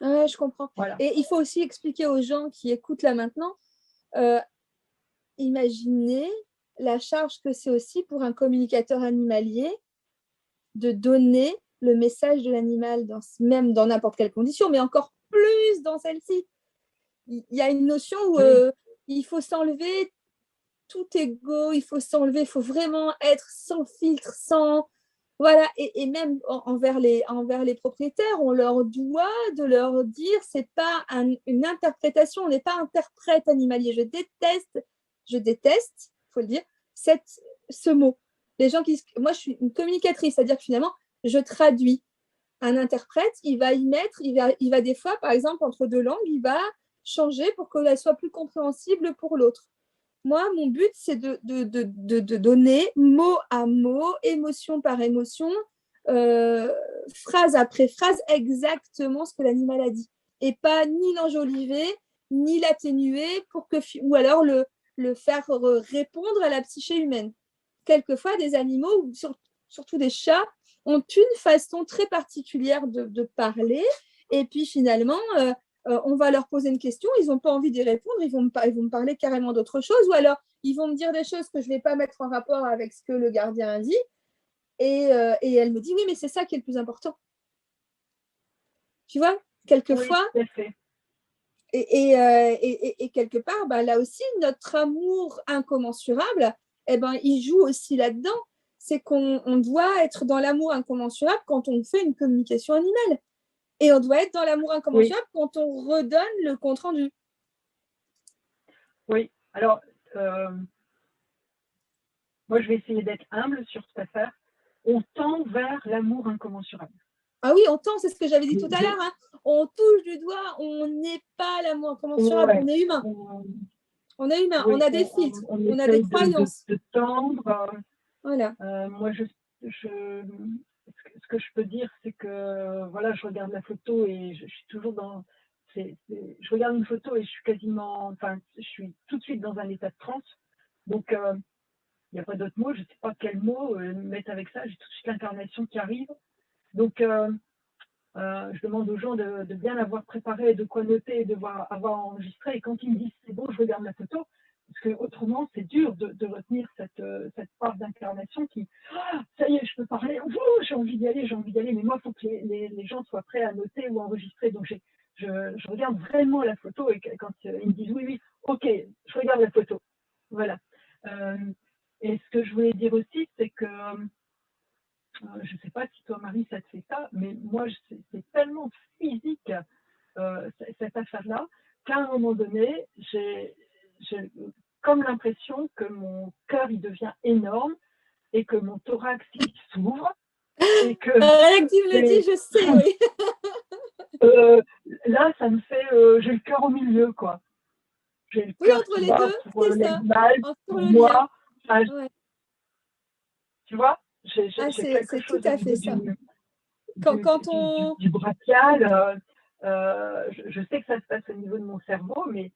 Ouais, je comprends. Voilà. Et il faut aussi expliquer aux gens qui écoutent là maintenant, imaginez la charge que c'est aussi pour un communicateur animalier de donner le message de l'animal, même dans n'importe quelle condition, mais encore plus dans celle-ci. Il y a une notion où il faut s'enlever tout ego, il faut s'enlever, il faut vraiment être sans filtre, sans... Voilà, et même envers les propriétaires, on leur doit de leur dire, c'est pas une interprétation, on n'est pas interprète animalier. Je déteste, il faut le dire, ce mot. Moi, je suis une communicatrice, c'est-à-dire que finalement, je traduis. Un interprète, il va des fois, par exemple, entre deux langues, il va changer pour qu'elle soit plus compréhensible pour l'autre. Moi, mon but, c'est de donner mot à mot, émotion par émotion, phrase après phrase, exactement ce que l'animal a dit. Et pas ni l'enjoliver, ni l'atténuer, ou alors le faire répondre à la psyché humaine. Quelquefois, des animaux, surtout des chats, ont une façon très particulière de parler. Et puis finalement, on va leur poser une question, ils n'ont pas envie d'y répondre, ils vont me parler carrément d'autre chose, ou alors ils vont me dire des choses que je ne vais pas mettre en rapport avec ce que le gardien a dit, et elle me dit, oui, mais c'est ça qui est le plus important. Tu vois, quelquefois, oui, et quelque part, là aussi, notre amour incommensurable, il joue aussi là-dedans. C'est qu'on doit être dans l'amour incommensurable quand on fait une communication animale. Et on doit être dans l'amour incommensurable quand on redonne le compte-rendu. Oui, alors, moi, je vais essayer d'être humble sur cette affaire. On tend vers l'amour incommensurable. Ah oui, on tend, c'est ce que j'avais dit tout à l'heure. Hein. On touche du doigt, on n'est pas l'amour incommensurable, on est humain. On est humain, on a des filtres, on a des croyances. De tendre. Voilà. Moi, ce que je peux dire, c'est que voilà, je regarde la photo et je suis toujours dans. Je regarde une photo et je suis je suis tout de suite dans un état de transe. Donc, il n'y a pas d'autre mot, je ne sais pas quel mot mettre avec ça. J'ai tout de suite l'incarnation qui arrive. Donc, je demande aux gens de bien l'avoir préparé, de quoi noter, de avoir enregistré. Et quand ils me disent c'est bon, je regarde la photo, parce que autrement c'est dur de retenir cette part d'incarnation qui, ça y est, je peux parler, j'ai envie d'y aller, mais moi il faut que les gens soient prêts à noter ou à enregistrer. Donc je regarde vraiment la photo et quand ils me disent oui, ok, je regarde la photo. Voilà. Et ce que je voulais dire aussi, c'est que je ne sais pas si toi, Marie, ça te fait ça, mais moi, c'est tellement physique, cette affaire-là, qu'à un moment donné, j'ai comme l'impression que mon cœur, il devient énorme et que mon thorax, il s'ouvre. Et que rien que tu me le dis, je sais, oui. Là, ça me fait... j'ai le cœur au milieu, quoi. J'ai le oui, cœur entre les deux, pour c'est ça. pour moi. Ouais. Tu vois, j'ai quelque chose tout à fait ça. Du brachial. Je sais que ça se passe au niveau de mon cerveau, mais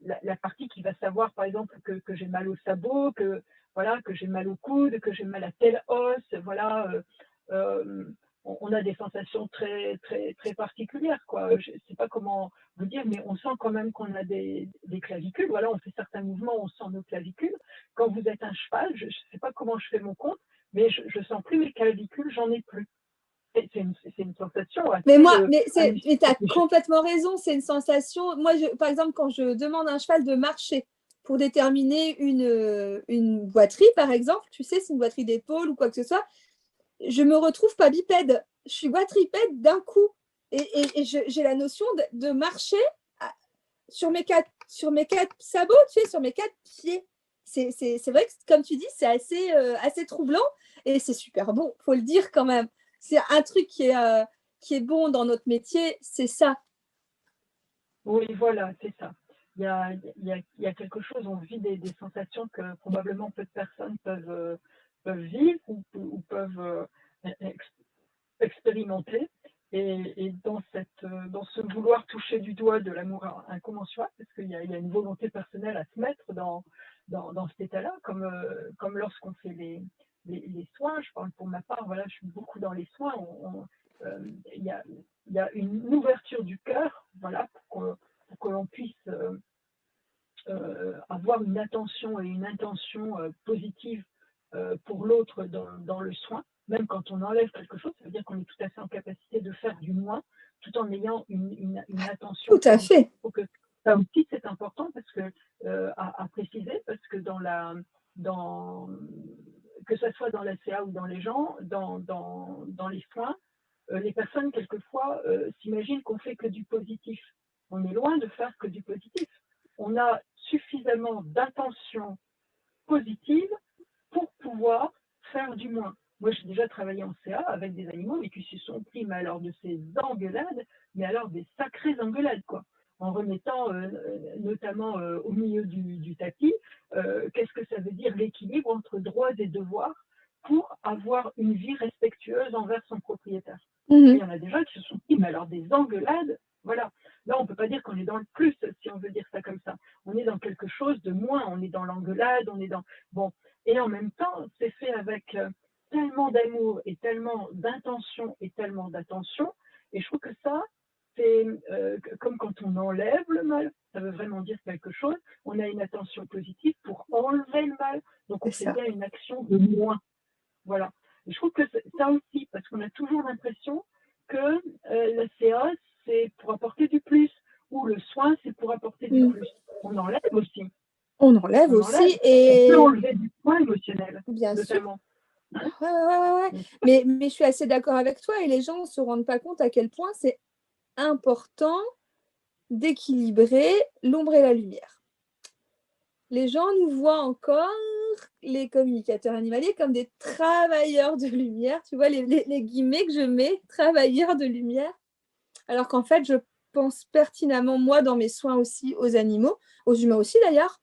la partie qui va savoir, par exemple, que j'ai mal au sabot, que j'ai mal au coude, que j'ai mal à tel os, voilà. On a des sensations très, très, très particulières, quoi. Je ne sais pas comment vous dire, mais on sent quand même qu'on a des clavicules. Voilà, on fait certains mouvements, on sent nos clavicules. Quand vous êtes un cheval, je ne sais pas comment je fais mon compte, mais je sens plus mes clavicules, j'en ai plus. C'est une sensation assez, mais tu as complètement raison, c'est une sensation. Moi, par exemple, quand je demande à un cheval de marcher pour déterminer une boiterie, par exemple, tu sais, c'est une boiterie d'épaule ou quoi que ce soit, je me retrouve pas bipède, je suis quadripède d'un coup. Et j'ai la notion de marcher sur mes quatre sabots, tu sais, sur mes 4 pieds. C'est vrai que, comme tu dis, c'est assez troublant et c'est super bon, faut le dire quand même. C'est un truc qui est bon dans notre métier, c'est ça. Oui, voilà, c'est ça. Il y a quelque chose, on vit des sensations que probablement peu de personnes peuvent vivre ou peuvent expérimenter. Et dans ce vouloir toucher du doigt de l'amour incommensurable, parce qu'il y a une volonté personnelle à se mettre dans cet état-là, comme lorsqu'on fait les soins, je parle pour ma part, voilà, je suis beaucoup dans les soins, il y a une ouverture du cœur, voilà, pour que l'on puisse avoir une attention et une intention positive pour l'autre dans le soin. Même quand on enlève quelque chose, ça veut dire qu'on est tout à fait en capacité de faire du moins, tout en ayant une attention. Tout à fait. Donc, ça aussi, c'est important parce que, à préciser, parce que que ce soit dans la CA ou dans les gens, dans les soins, les personnes, quelquefois, s'imaginent qu'on fait que du positif. On est loin de faire que du positif. On a suffisamment d'intentions positives pour pouvoir faire du moins. Moi, j'ai déjà travaillé en CA avec des animaux mais qui se sont pris, mais alors de ces engueulades, mais alors des sacrées engueulades, quoi. En remettant notamment au milieu du tapis, qu'est-ce que ça veut dire l'équilibre entre droits et devoirs pour avoir une vie respectueuse envers son propriétaire. Il y en a déjà qui se sont pris, mais alors des engueulades, voilà. Là, on ne peut pas dire qu'on est dans le plus, si on veut dire ça comme ça. On est dans quelque chose de moins, on est dans l'engueulade, on est dans... Bon, et en même temps, c'est fait avec tellement d'amour et tellement d'intention et tellement d'attention. Et je trouve que ça, c'est comme quand on enlève le mal, ça veut vraiment dire quelque chose. On a une attention positive pour enlever le mal. Donc, on fait bien une action de moins. Voilà. Et je trouve que ça aussi, parce qu'on a toujours l'impression que la CA, c'est pour apporter du plus, ou le soin, c'est pour apporter du plus. On enlève aussi. On enlève aussi. Et... On peut enlever du soin émotionnel, bien notamment. Sûr. Ouais. Mais je suis assez d'accord avec toi, et les gens ne se rendent pas compte à quel point c'est important d'équilibrer l'ombre et la lumière. Les gens nous voient encore, les communicateurs animaliers, comme des travailleurs de lumière. Tu vois les guillemets que je mets, travailleurs de lumière. Alors qu'en fait, je pense pertinemment, moi, dans mes soins aussi aux animaux, aux humains aussi d'ailleurs,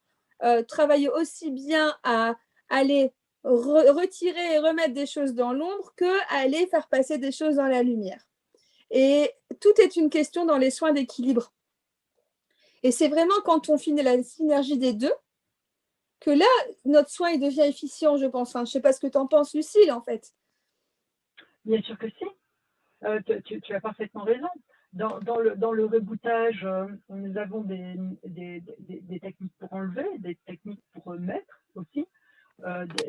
travailler aussi bien à aller retirer et remettre des choses dans l'ombre que à aller faire passer des choses dans la lumière. Et tout est une question dans les soins d'équilibre. Et c'est vraiment quand on finit la synergie des deux que là, notre soin il devient efficient, je pense. Enfin, je ne sais pas ce que tu en penses, Lucille, en fait. Bien sûr que si. Tu as parfaitement raison. Dans le reboutage, nous avons des techniques pour enlever, des techniques pour mettre aussi,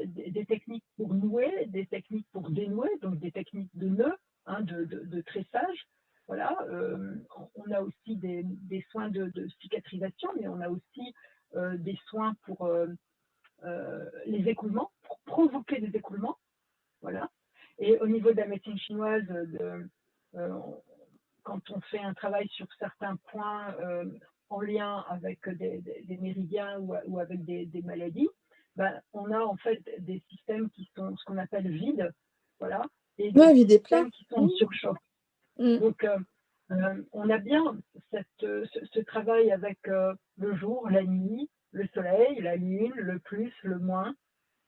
des techniques pour nouer, des techniques pour dénouer, donc des techniques de nœud, hein, de tressage. Voilà. On a aussi des soins de cicatrisation, mais on a aussi des soins pour les écoulements, pour provoquer des écoulements. Voilà. Et au niveau de la médecine chinoise, quand on fait un travail sur certains points en lien avec des méridiens ou avec des maladies, ben, on a en fait des systèmes qui sont ce qu'on appelle vides, voilà, et des systèmes qui sont en surchauffe. Donc, on a bien ce travail avec le jour, la nuit, le soleil, la lune, le plus, le moins,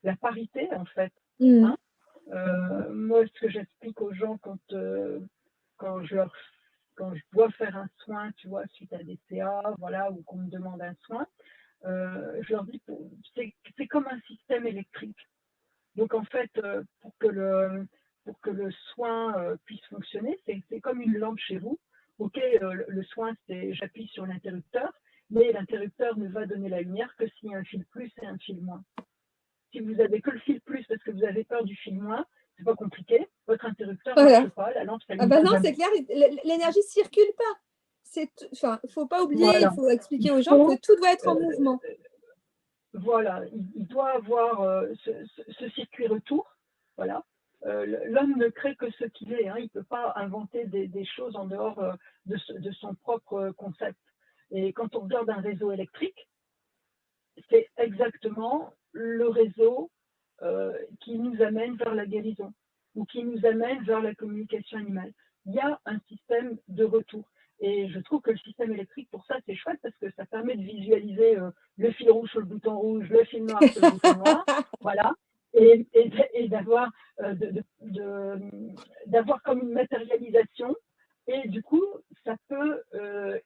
la parité en fait. Hein. Moi, ce que j'explique aux gens quand je dois faire un soin, tu vois, suite à des CA, voilà, ou qu'on me demande un soin, je leur dis, c'est comme un système électrique. Donc, en fait, pour que le soin puisse fonctionner, c'est comme une lampe chez vous. OK, le soin, c'est j'appuie sur l'interrupteur, mais l'interrupteur ne va donner la lumière que s'il y a un fil plus et un fil moins. Si vous avez que le fil plus parce que vous avez peur du fil moins, c'est pas compliqué. Votre interrupteur ne marche pas, la lampe s'allume. Ah bah non, c'est clair, l'énergie circule pas. Enfin, il faut pas oublier, voilà. Il faut expliquer aux gens que tout doit être en mouvement. Voilà, il doit avoir ce circuit retour. Voilà. L'homme ne crée que ce qu'il est. Hein. Il ne peut pas inventer des choses en dehors de son propre concept. Et quand on regarde un réseau électrique, c'est exactement le réseau qui nous amène vers la guérison ou qui nous amène vers la communication animale. Il y a un système de retour. Et je trouve que le système électrique, pour ça, c'est chouette parce que ça permet de visualiser le fil rouge sur le bouton rouge, le fil noir sur le bouton noir, voilà, et d'avoir d'avoir comme une matérialisation. Et du coup, ça peut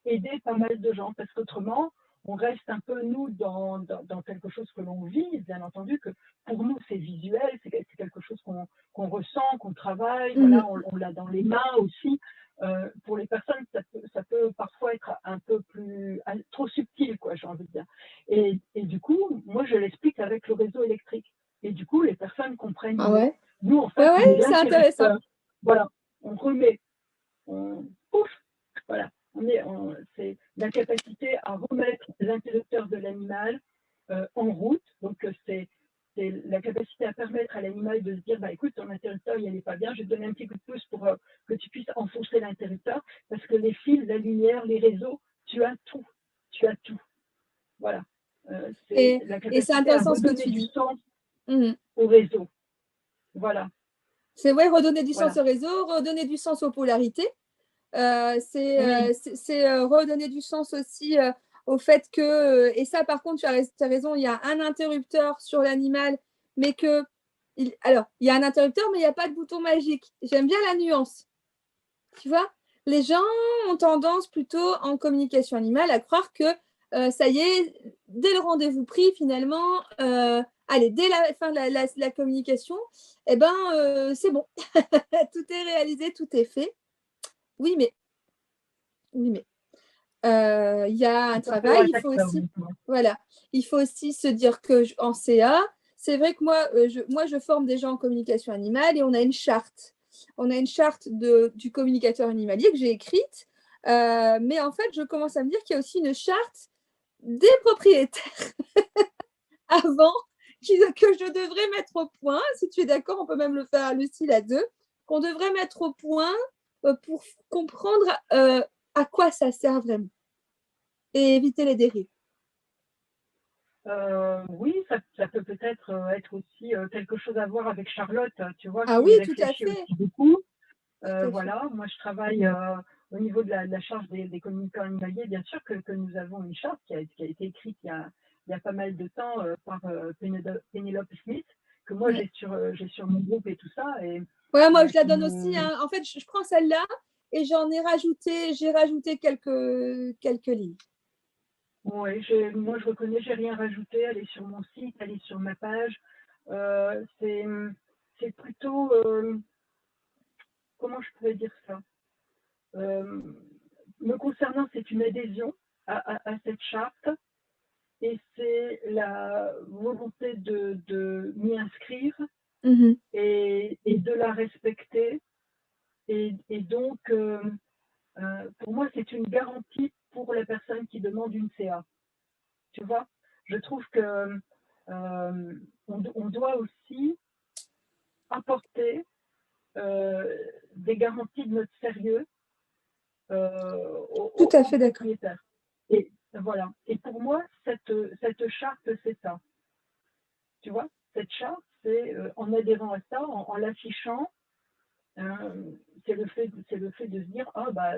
aider pas mal de gens parce qu'autrement, on reste un peu, nous, dans quelque chose que l'on vit, bien entendu, que pour nous, c'est visuel, c'est quelque chose qu'on ressent, qu'on travaille, voilà, on l'a dans les mains aussi. Pour les personnes, ça peut parfois être un peu trop subtil, quoi, j'ai envie de dire. Et du coup, moi, je l'explique avec le réseau électrique. Et du coup, les personnes comprennent Ah mieux. ouais. Nous, en fait, Ouais, on est c'est intéressant. l'interrupteur. Voilà, on remet, ouf, voilà. C'est la capacité à remettre l'interrupteur de l'animal en route. Donc, c'est la capacité à permettre à l'animal de se dire, bah, écoute, ton interrupteur, il n'est pas bien, je vais te donner un petit coup de pouce pour que tu puisses enfoncer l'interrupteur, parce que les fils, la lumière, les réseaux, tu as tout. Tu as tout. Voilà. C'est la Et c'est capacité à intéressant ce que redonner tu du dis. sens Mhm. au réseau. Voilà. C'est ouais, redonner du Voilà. sens au réseau, redonner du sens aux polarités. C'est Oui. redonner du sens aussi au fait que, et ça par contre, tu as raison, il y a un interrupteur sur l'animal, mais que, alors, il y a un interrupteur, mais il n'y a pas de bouton magique. J'aime bien la nuance. Tu vois, les gens ont tendance plutôt en communication animale à croire que ça y est, dès le rendez-vous pris, finalement, allez, dès la fin de la communication, eh ben, c'est bon. Tout est réalisé, tout est fait. Oui, mais il y a un travail, il faut aussi, voilà, il faut aussi se dire que en CA, c'est vrai que moi, je forme des gens en communication animale et on a une charte. On a une charte du communicateur animalier que j'ai écrite, mais en fait, je commence à me dire qu'il y a aussi une charte des propriétaires avant que je devrais mettre au point. Si tu es d'accord, on peut même le faire à Lucille à deux, qu'on devrait mettre au point pour comprendre à quoi ça sert vraiment et éviter les dérives. Oui, ça peut peut-être être aussi quelque chose à voir avec Charlotte, tu vois, Ah qui oui, y tout à réfléchit fait. aussi beaucoup. Tout à fait. Voilà, moi je travaille au niveau de la charge des communicants animaliers. Bien sûr que nous avons une charte qui a été écrite il y a pas mal de temps par Penelope Smith, que moi Ouais. j'ai sur mon groupe et tout ça. Et, Ouais, moi je la donne aussi. Hein. En fait, je prends celle-là et j'ai rajouté quelques lignes. Oui, moi je reconnais, j'ai rien rajouté. Elle est sur mon site, elle est sur ma page. C'est plutôt, comment je pourrais dire ça? Me concernant, c'est une adhésion à cette charte et c'est la volonté de m'y inscrire Mm-hmm. et de la respecter. Et donc, pour moi, c'est une garantie pour la personne qui demande une CA. Tu vois, je trouve que on doit aussi apporter des garanties de notre sérieux Tout à aux fait d'accord. propriétaires. Et voilà. Et pour moi, cette charte, c'est ça. Tu vois, cette charte, c'est en adhérant à ça, en l'affichant, c'est le fait de se dire, ah bah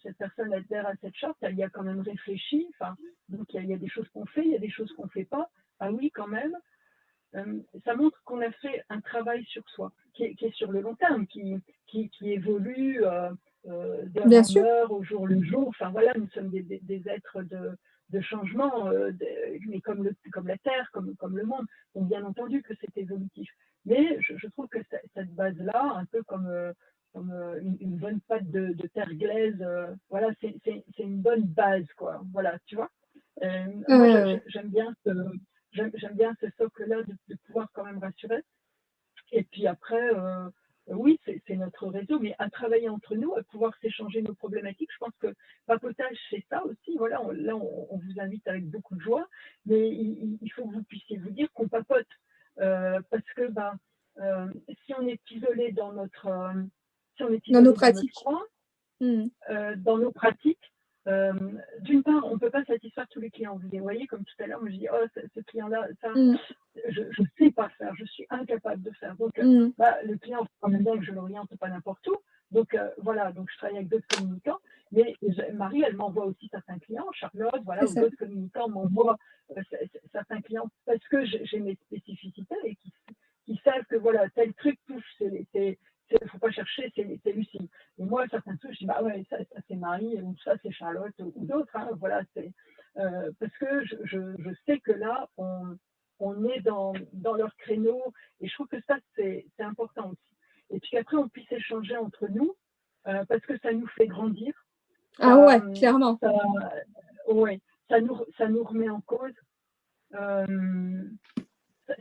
cette personne adhère à cette charte, elle y a quand même réfléchi. Enfin, donc il y a des choses qu'on fait, il y a des choses qu'on ne fait pas. Ah oui, quand même. Ça montre qu'on a fait un travail sur soi, qui est sur le long terme, qui évolue d'heure Bien en sûr. heure, au jour le jour. Enfin voilà, nous sommes des êtres de changement, mais comme la Terre, comme le monde. Donc bien entendu que c'est évolutif. Mais je trouve que cette base-là, un peu comme une bonne pâte de terre glaise, voilà, c'est une bonne base, quoi. Voilà, tu vois. Moi, j'aime bien ce socle-là de pouvoir quand même rassurer. Et puis après, oui, c'est notre réseau, mais à travailler entre nous, à pouvoir s'échanger nos problématiques. Je pense que Papotage, c'est ça aussi. Voilà, là, on vous invite avec beaucoup de joie, mais il faut que vous puissiez vous dire qu'on papote. Parce que si on est isolé dans notre, Dans nos pratiques. coin, dans nos pratiques, d'une part, on ne peut pas satisfaire tous les clients. Vous voyez, comme tout à l'heure, moi je dis, oh, ce client-là, ça, je ne sais pas faire, je suis incapable de faire. Donc, le client, quand même bien que je l'oriente pas n'importe où. Donc, voilà, donc je travaille avec d'autres communicants. Mais Marie, elle m'envoie aussi certains clients, Charlotte, voilà, ou d'autres communicants m'envoient certains clients parce que j'ai mes spécificités et qui savent que, voilà, tel truc touche, il ne faut pas chercher, c'est Lucie. Et moi, certains trucs, je dis, bah ouais, ça c'est Marie, ou ça c'est Charlotte, ou d'autres. Hein, voilà, parce que je sais que là, on est dans leur créneau, et je trouve que ça, c'est important aussi. Et puis qu'après, on puisse échanger entre nous, parce que ça nous fait grandir. Ah ouais, clairement. Ouais, ça nous remet en cause.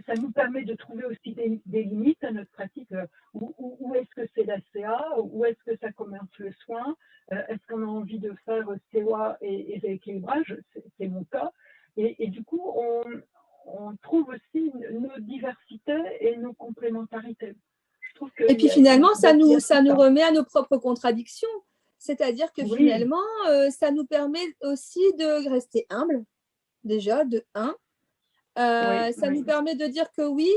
ça nous permet de trouver aussi des limites à notre pratique. Où est-ce que c'est la CA? Où est-ce que ça commence le soin? Est-ce qu'on a envie de faire COA et rééquilibrage? C'est mon cas. Et du coup, on trouve aussi nos diversités et nos complémentarités. Je trouve que et puis finalement, ça nous remet à nos propres contradictions. C'est-à-dire que finalement, ça nous permet aussi de rester humble, déjà, de un. Ça nous permet de dire que oui,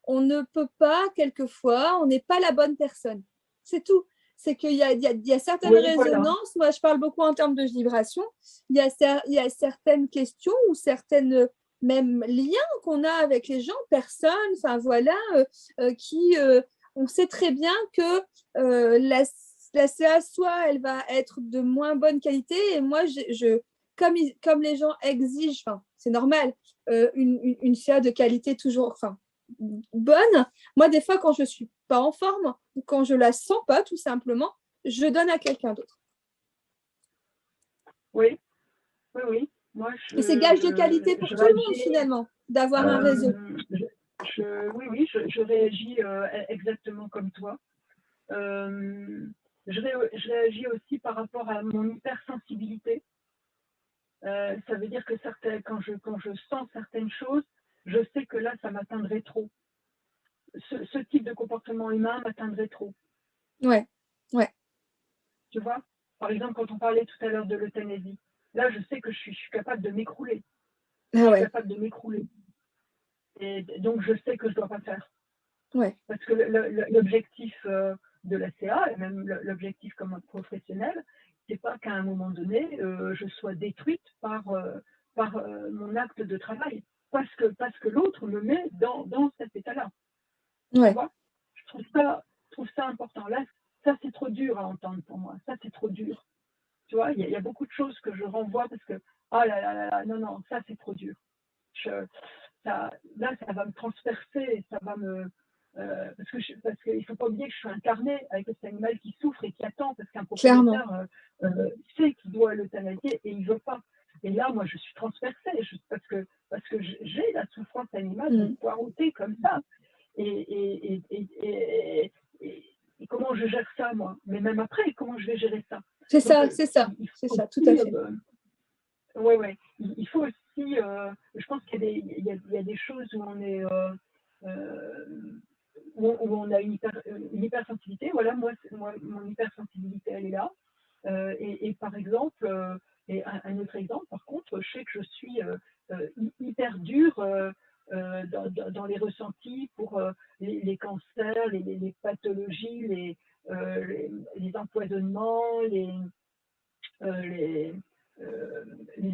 on ne peut pas, quelquefois, on n'est pas la bonne personne. C'est tout. C'est qu'il y a certaines résonances. Voilà. Moi, je parle beaucoup en termes de vibration. Il y a certaines questions ou certaines même liens qu'on a avec les gens, personnes, enfin voilà, on sait très bien que la CA, soit elle va être de moins bonne qualité, et moi, comme les gens exigent, c'est normal, une CA de qualité toujours bonne. Moi, des fois, quand je ne suis pas en forme, ou quand je ne la sens pas, tout simplement, je donne à quelqu'un d'autre. Oui. Moi, et c'est gage de qualité pour tout le monde, finalement, d'avoir un réseau. Je réagis exactement comme toi. Je réagis aussi par rapport à mon hypersensibilité. Ça veut dire que quand je sens certaines choses, je sais que là, ça m'atteindrait trop. Ce type de comportement humain m'atteindrait trop. Ouais. Tu vois? Par exemple, quand on parlait tout à l'heure de l'euthanasie, là, je sais que je suis capable de m'écrouler. Je suis capable de m'écrouler. Et donc, je sais que je ne dois pas faire. Ouais. Parce que l'objectif de la CA, et même l'objectif comme un professionnel, c'est pas qu'à un moment donné, je sois détruite par mon acte de travail. Parce que l'autre me met dans cet état-là. Ouais. Tu vois? Je trouve ça important. Là, ça, c'est trop dur à entendre pour moi. Ça, c'est trop dur. Tu vois, il y a beaucoup de choses que je renvoie parce que, ah là là là, non, ça, c'est trop dur. Ça va me transpercer, ça va me... parce qu'il ne faut pas oublier que je suis incarnée avec cet animal qui souffre et qui attend, parce qu'un propriétaire sait qu'il doit l'euthanasier et il ne veut pas. Et là, moi, je suis transpercée parce que j'ai la souffrance animale de poireauter comme ça. Et comment je gère ça, moi? Mais même après, comment je vais gérer ça? C'est ça, tout à fait. Oui. Il faut aussi, je pense qu'il y a des choses où on est, où on a une hypersensibilité. Voilà, moi, mon hypersensibilité, elle est là. Et par exemple, et un autre exemple, par contre, je sais que je suis hyper dure dans les ressentis pour les cancers, les pathologies, les empoisonnements, les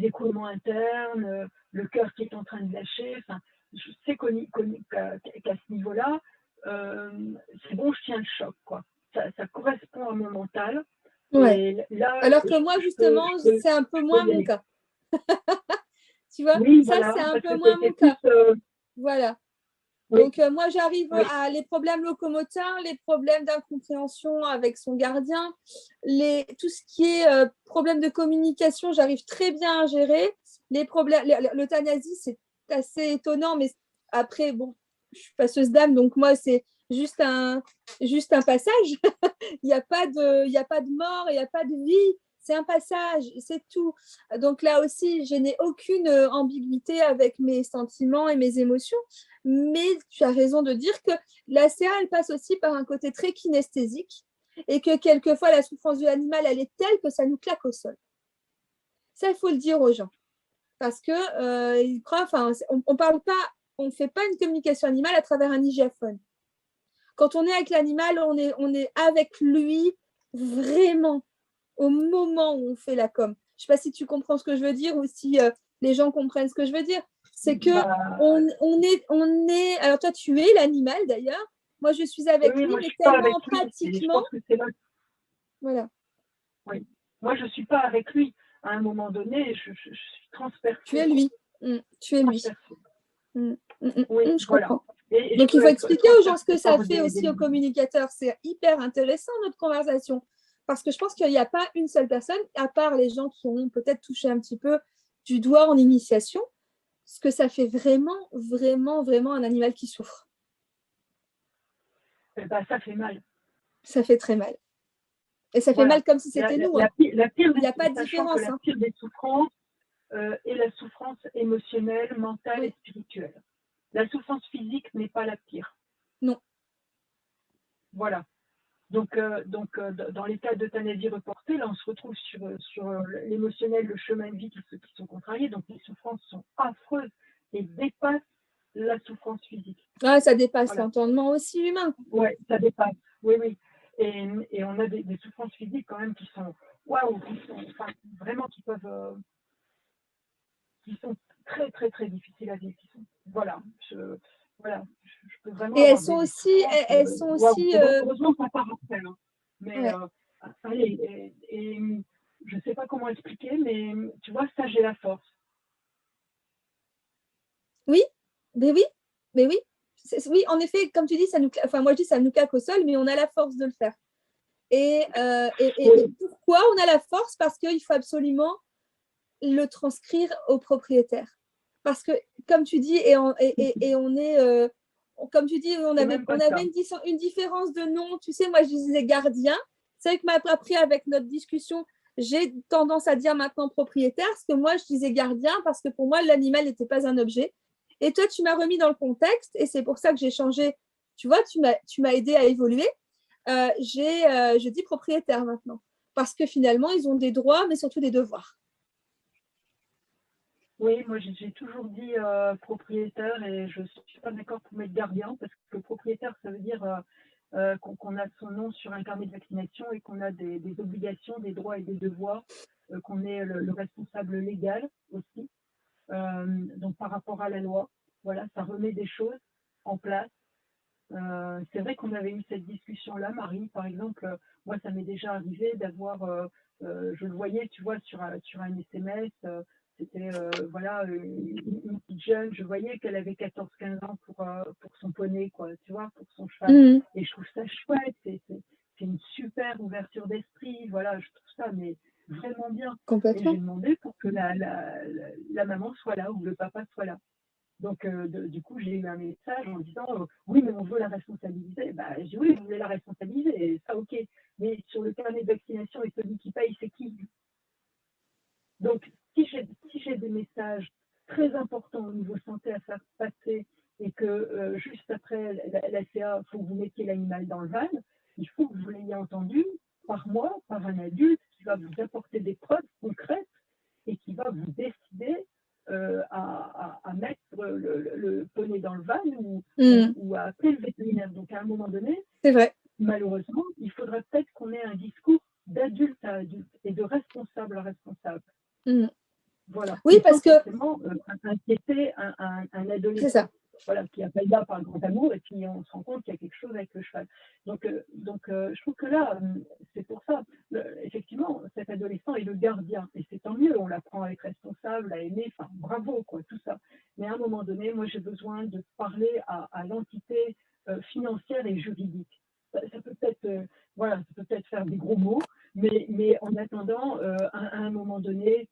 écoulements internes, le cœur qui est en train de lâcher. Enfin, je sais qu'à ce niveau-là, c'est bon, je tiens le choc, quoi. Ça correspond à mon mental. Ouais. Là, alors que moi, justement, c'est un peu moins mon cas. Tu vois, oui, ça, voilà, c'est un peu moins mon cas. Voilà. Oui. Donc, moi, j'arrive à les problèmes locomoteurs, les problèmes d'incompréhension avec son gardien, tout ce qui est problème de communication, j'arrive très bien à gérer. Les problèmes, l'euthanasie, c'est assez étonnant, mais après, bon, je suis passeuse d'âme, donc moi, c'est juste un passage. Il n'y a pas de mort, il n'y a pas de vie. C'est un passage, c'est tout. Donc là aussi, je n'ai aucune ambiguïté avec mes sentiments et mes émotions. Mais tu as raison de dire que la CA, elle passe aussi par un côté très kinesthésique et que quelquefois, la souffrance de l'animal, elle est telle que ça nous claque au sol. Ça, il faut le dire aux gens. Parce que ils croient, on parle pas, on ne fait pas une communication animale à travers un hygiaphone. Quand on est avec l'animal, on est avec lui vraiment au moment où on fait la com. Je ne sais pas si tu comprends ce que je veux dire ou si les gens comprennent ce que je veux dire. C'est que on est. Alors toi, tu es l'animal d'ailleurs. Moi, je suis avec lui, mais tellement pratiquement. Voilà. Oui. Moi, je ne suis pas avec lui. À un moment donné, je suis transpercée. Tu es lui. Tu es lui. Oui, je comprends. Et donc, il faut expliquer aux gens ce que ça fait aussi aux communicateurs. C'est hyper intéressant, notre conversation. Parce que je pense qu'il n'y a pas une seule personne, à part les gens qui ont peut-être touché un petit peu du doigt en initiation, ce que ça fait vraiment, vraiment, vraiment un animal qui souffre. Ça fait mal. Ça fait très mal. Et ça fait mal comme si c'était nous. Il n'y a pas de différence. La pire des souffrances est la souffrance émotionnelle, mentale et spirituelle. La souffrance physique n'est pas la pire. Non. Voilà. Donc, dans les cas d'euthanasie reportée, là, on se retrouve sur l'émotionnel, le chemin de vie qui sont contrariés. Donc, les souffrances sont affreuses et dépassent la souffrance physique. Ah, ça dépasse l'entendement aussi humain. Oui, ça dépasse. Oui. Et on a des souffrances physiques quand même qui sont waouh, vraiment qui peuvent, qui sont très très très difficiles à vivre. Je peux vraiment. Et elles sont aussi, heureusement ça part après. Hein. Mais allez, et je ne sais pas comment expliquer, mais tu vois, ça j'ai la force. Oui, mais oui. Oui, en effet, comme tu dis, moi je dis ça nous claque au sol, mais on a la force de le faire. Et pourquoi on a la force? Parce qu'il faut absolument le transcrire au propriétaire. Parce que, comme tu dis, on est, comme tu dis, on avait une différence de nom. Tu sais, moi je disais gardien. C'est vrai que m'a appris avec notre discussion, j'ai tendance à dire maintenant propriétaire, parce que moi je disais gardien, parce que pour moi l'animal n'était pas un objet. Et toi, tu m'as remis dans le contexte, et c'est pour ça que j'ai changé. Tu vois, tu m'as aidé à évoluer. Je dis propriétaire maintenant. Parce que finalement, ils ont des droits, mais surtout des devoirs. Oui, moi j'ai toujours dit propriétaire et je ne suis pas d'accord pour mettre gardien parce que propriétaire, ça veut dire qu'on a son nom sur un carnet de vaccination et qu'on a des obligations, des droits et des devoirs, qu'on est le responsable légal aussi. Donc par rapport à la loi, voilà, ça remet des choses en place. C'est vrai qu'on avait eu cette discussion-là, Marie, par exemple, moi ça m'est déjà arrivé d'avoir, je le voyais, tu vois, sur un SMS, c'était une petite jeune, je voyais qu'elle avait 14-15 ans pour son poney, quoi, tu vois, pour son cheval. Mmh. Et je trouve ça chouette, c'est une super ouverture d'esprit, voilà, je trouve ça mais vraiment bien. Complètement. Et j'ai demandé pour que la maman soit là ou le papa soit là. Donc, du coup, j'ai eu un message en disant oui, mais on veut la responsabiliser. J'ai dit oui, vous voulez la responsabiliser, et ça, ok. Mais sur le carnet de vaccination, et celui qui paye, c'est qui? Donc, si j'ai des messages très importants au niveau santé à faire passer et que juste après la CA, il faut que vous mettiez l'animal dans le van, il faut que vous l'ayez entendu par moi, par un adulte qui va vous apporter des preuves concrètes et qui va vous décider à mettre le poney dans le van ou à appeler le vétérinaire. Donc, à un moment donné, c'est vrai. Malheureusement, il faudrait peut-être qu'on ait un discours d'adulte à adulte et de responsable à responsable. Mmh. Voilà. Oui, parce que inquiéter un adolescent. C'est ça. Voilà, qui appelle là par le grand amour et puis on se rend compte qu'il y a quelque chose avec le cheval. Donc, je trouve que là, c'est pour ça, effectivement, cet adolescent est le gardien et c'est tant mieux, on l'apprend à être responsable, à aimer, enfin bravo, quoi, tout ça. Mais à un moment donné, moi j'ai besoin de parler à l'entité financière et juridique. Ça peut peut-être, ça peut peut-être faire des gros mots, mais en attendant, à un moment donné,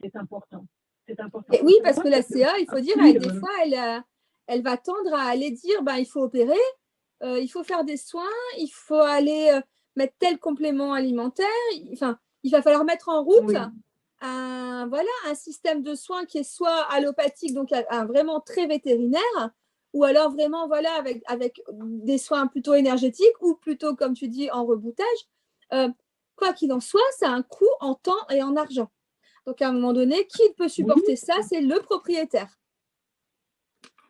c'est important. C'est important. Et oui, parce que la CA, il faut dire, des fois, elle va tendre à aller dire, il faut opérer, il faut faire des soins, il faut aller mettre tel complément alimentaire. Enfin, il va falloir mettre en route un système de soins qui est soit allopathique, donc vraiment très vétérinaire, ou alors vraiment avec des soins plutôt énergétiques ou plutôt, comme tu dis, en reboutage. Quoi qu'il en soit, ça a un coût en temps et en argent. Donc, à un moment donné, qui peut supporter ça? C'est le propriétaire.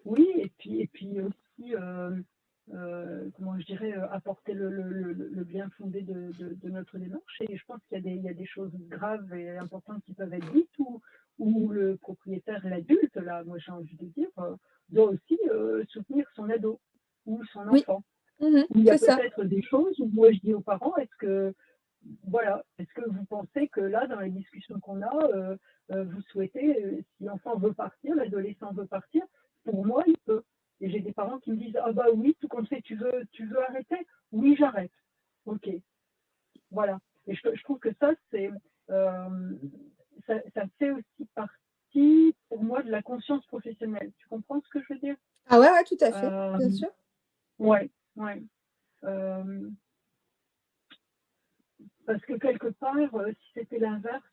Oui, et puis aussi, comment je dirais, apporter le bien fondé de notre démarche. Et je pense qu'il y a des choses graves et importantes qui peuvent être dites où le propriétaire, l'adulte, là, moi j'ai envie de dire, doit aussi soutenir son ado ou son enfant. Mmh, il y a peut-être des choses où moi je dis aux parents, est-ce que vous pensez que là, dans les discussions qu'on a, vous souhaitez, si l'enfant veut partir, l'adolescent veut partir, pour moi, il peut. Et j'ai des parents qui me disent, ah bah oui, tout compte fait, tu veux arrêter? Oui, j'arrête. Ok. Voilà. Et je trouve que ça, ça fait aussi partie à fait, bien sûr. Ouais. Parce que quelque part, si c'était l'inverse,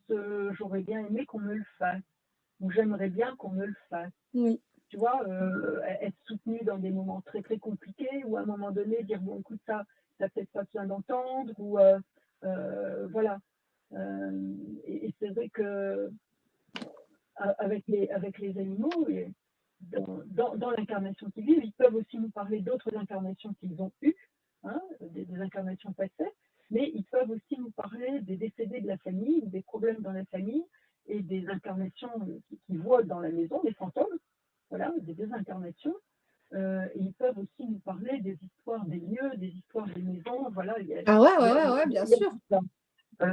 j'aurais bien aimé qu'on me le fasse, ou j'aimerais bien qu'on me le fasse. Oui. Tu vois, être soutenu dans des moments très très compliqués, ou à un moment donné dire bon écoute ça, t'as peut-être pas besoin d'entendre, ou voilà. Et c'est vrai que avec les animaux, et dans l'incarnation qu'ils vivent, ils peuvent aussi nous parler d'autres incarnations qu'ils ont eues, hein, des incarnations passées, mais ils peuvent aussi nous parler des décédés de la famille, des problèmes dans la famille, et des incarnations qu'ils voient dans la maison, des fantômes, voilà, des désincarnations. Et ils peuvent aussi nous parler des histoires des lieux, des histoires des maisons, voilà. Ah ouais, bien sûr.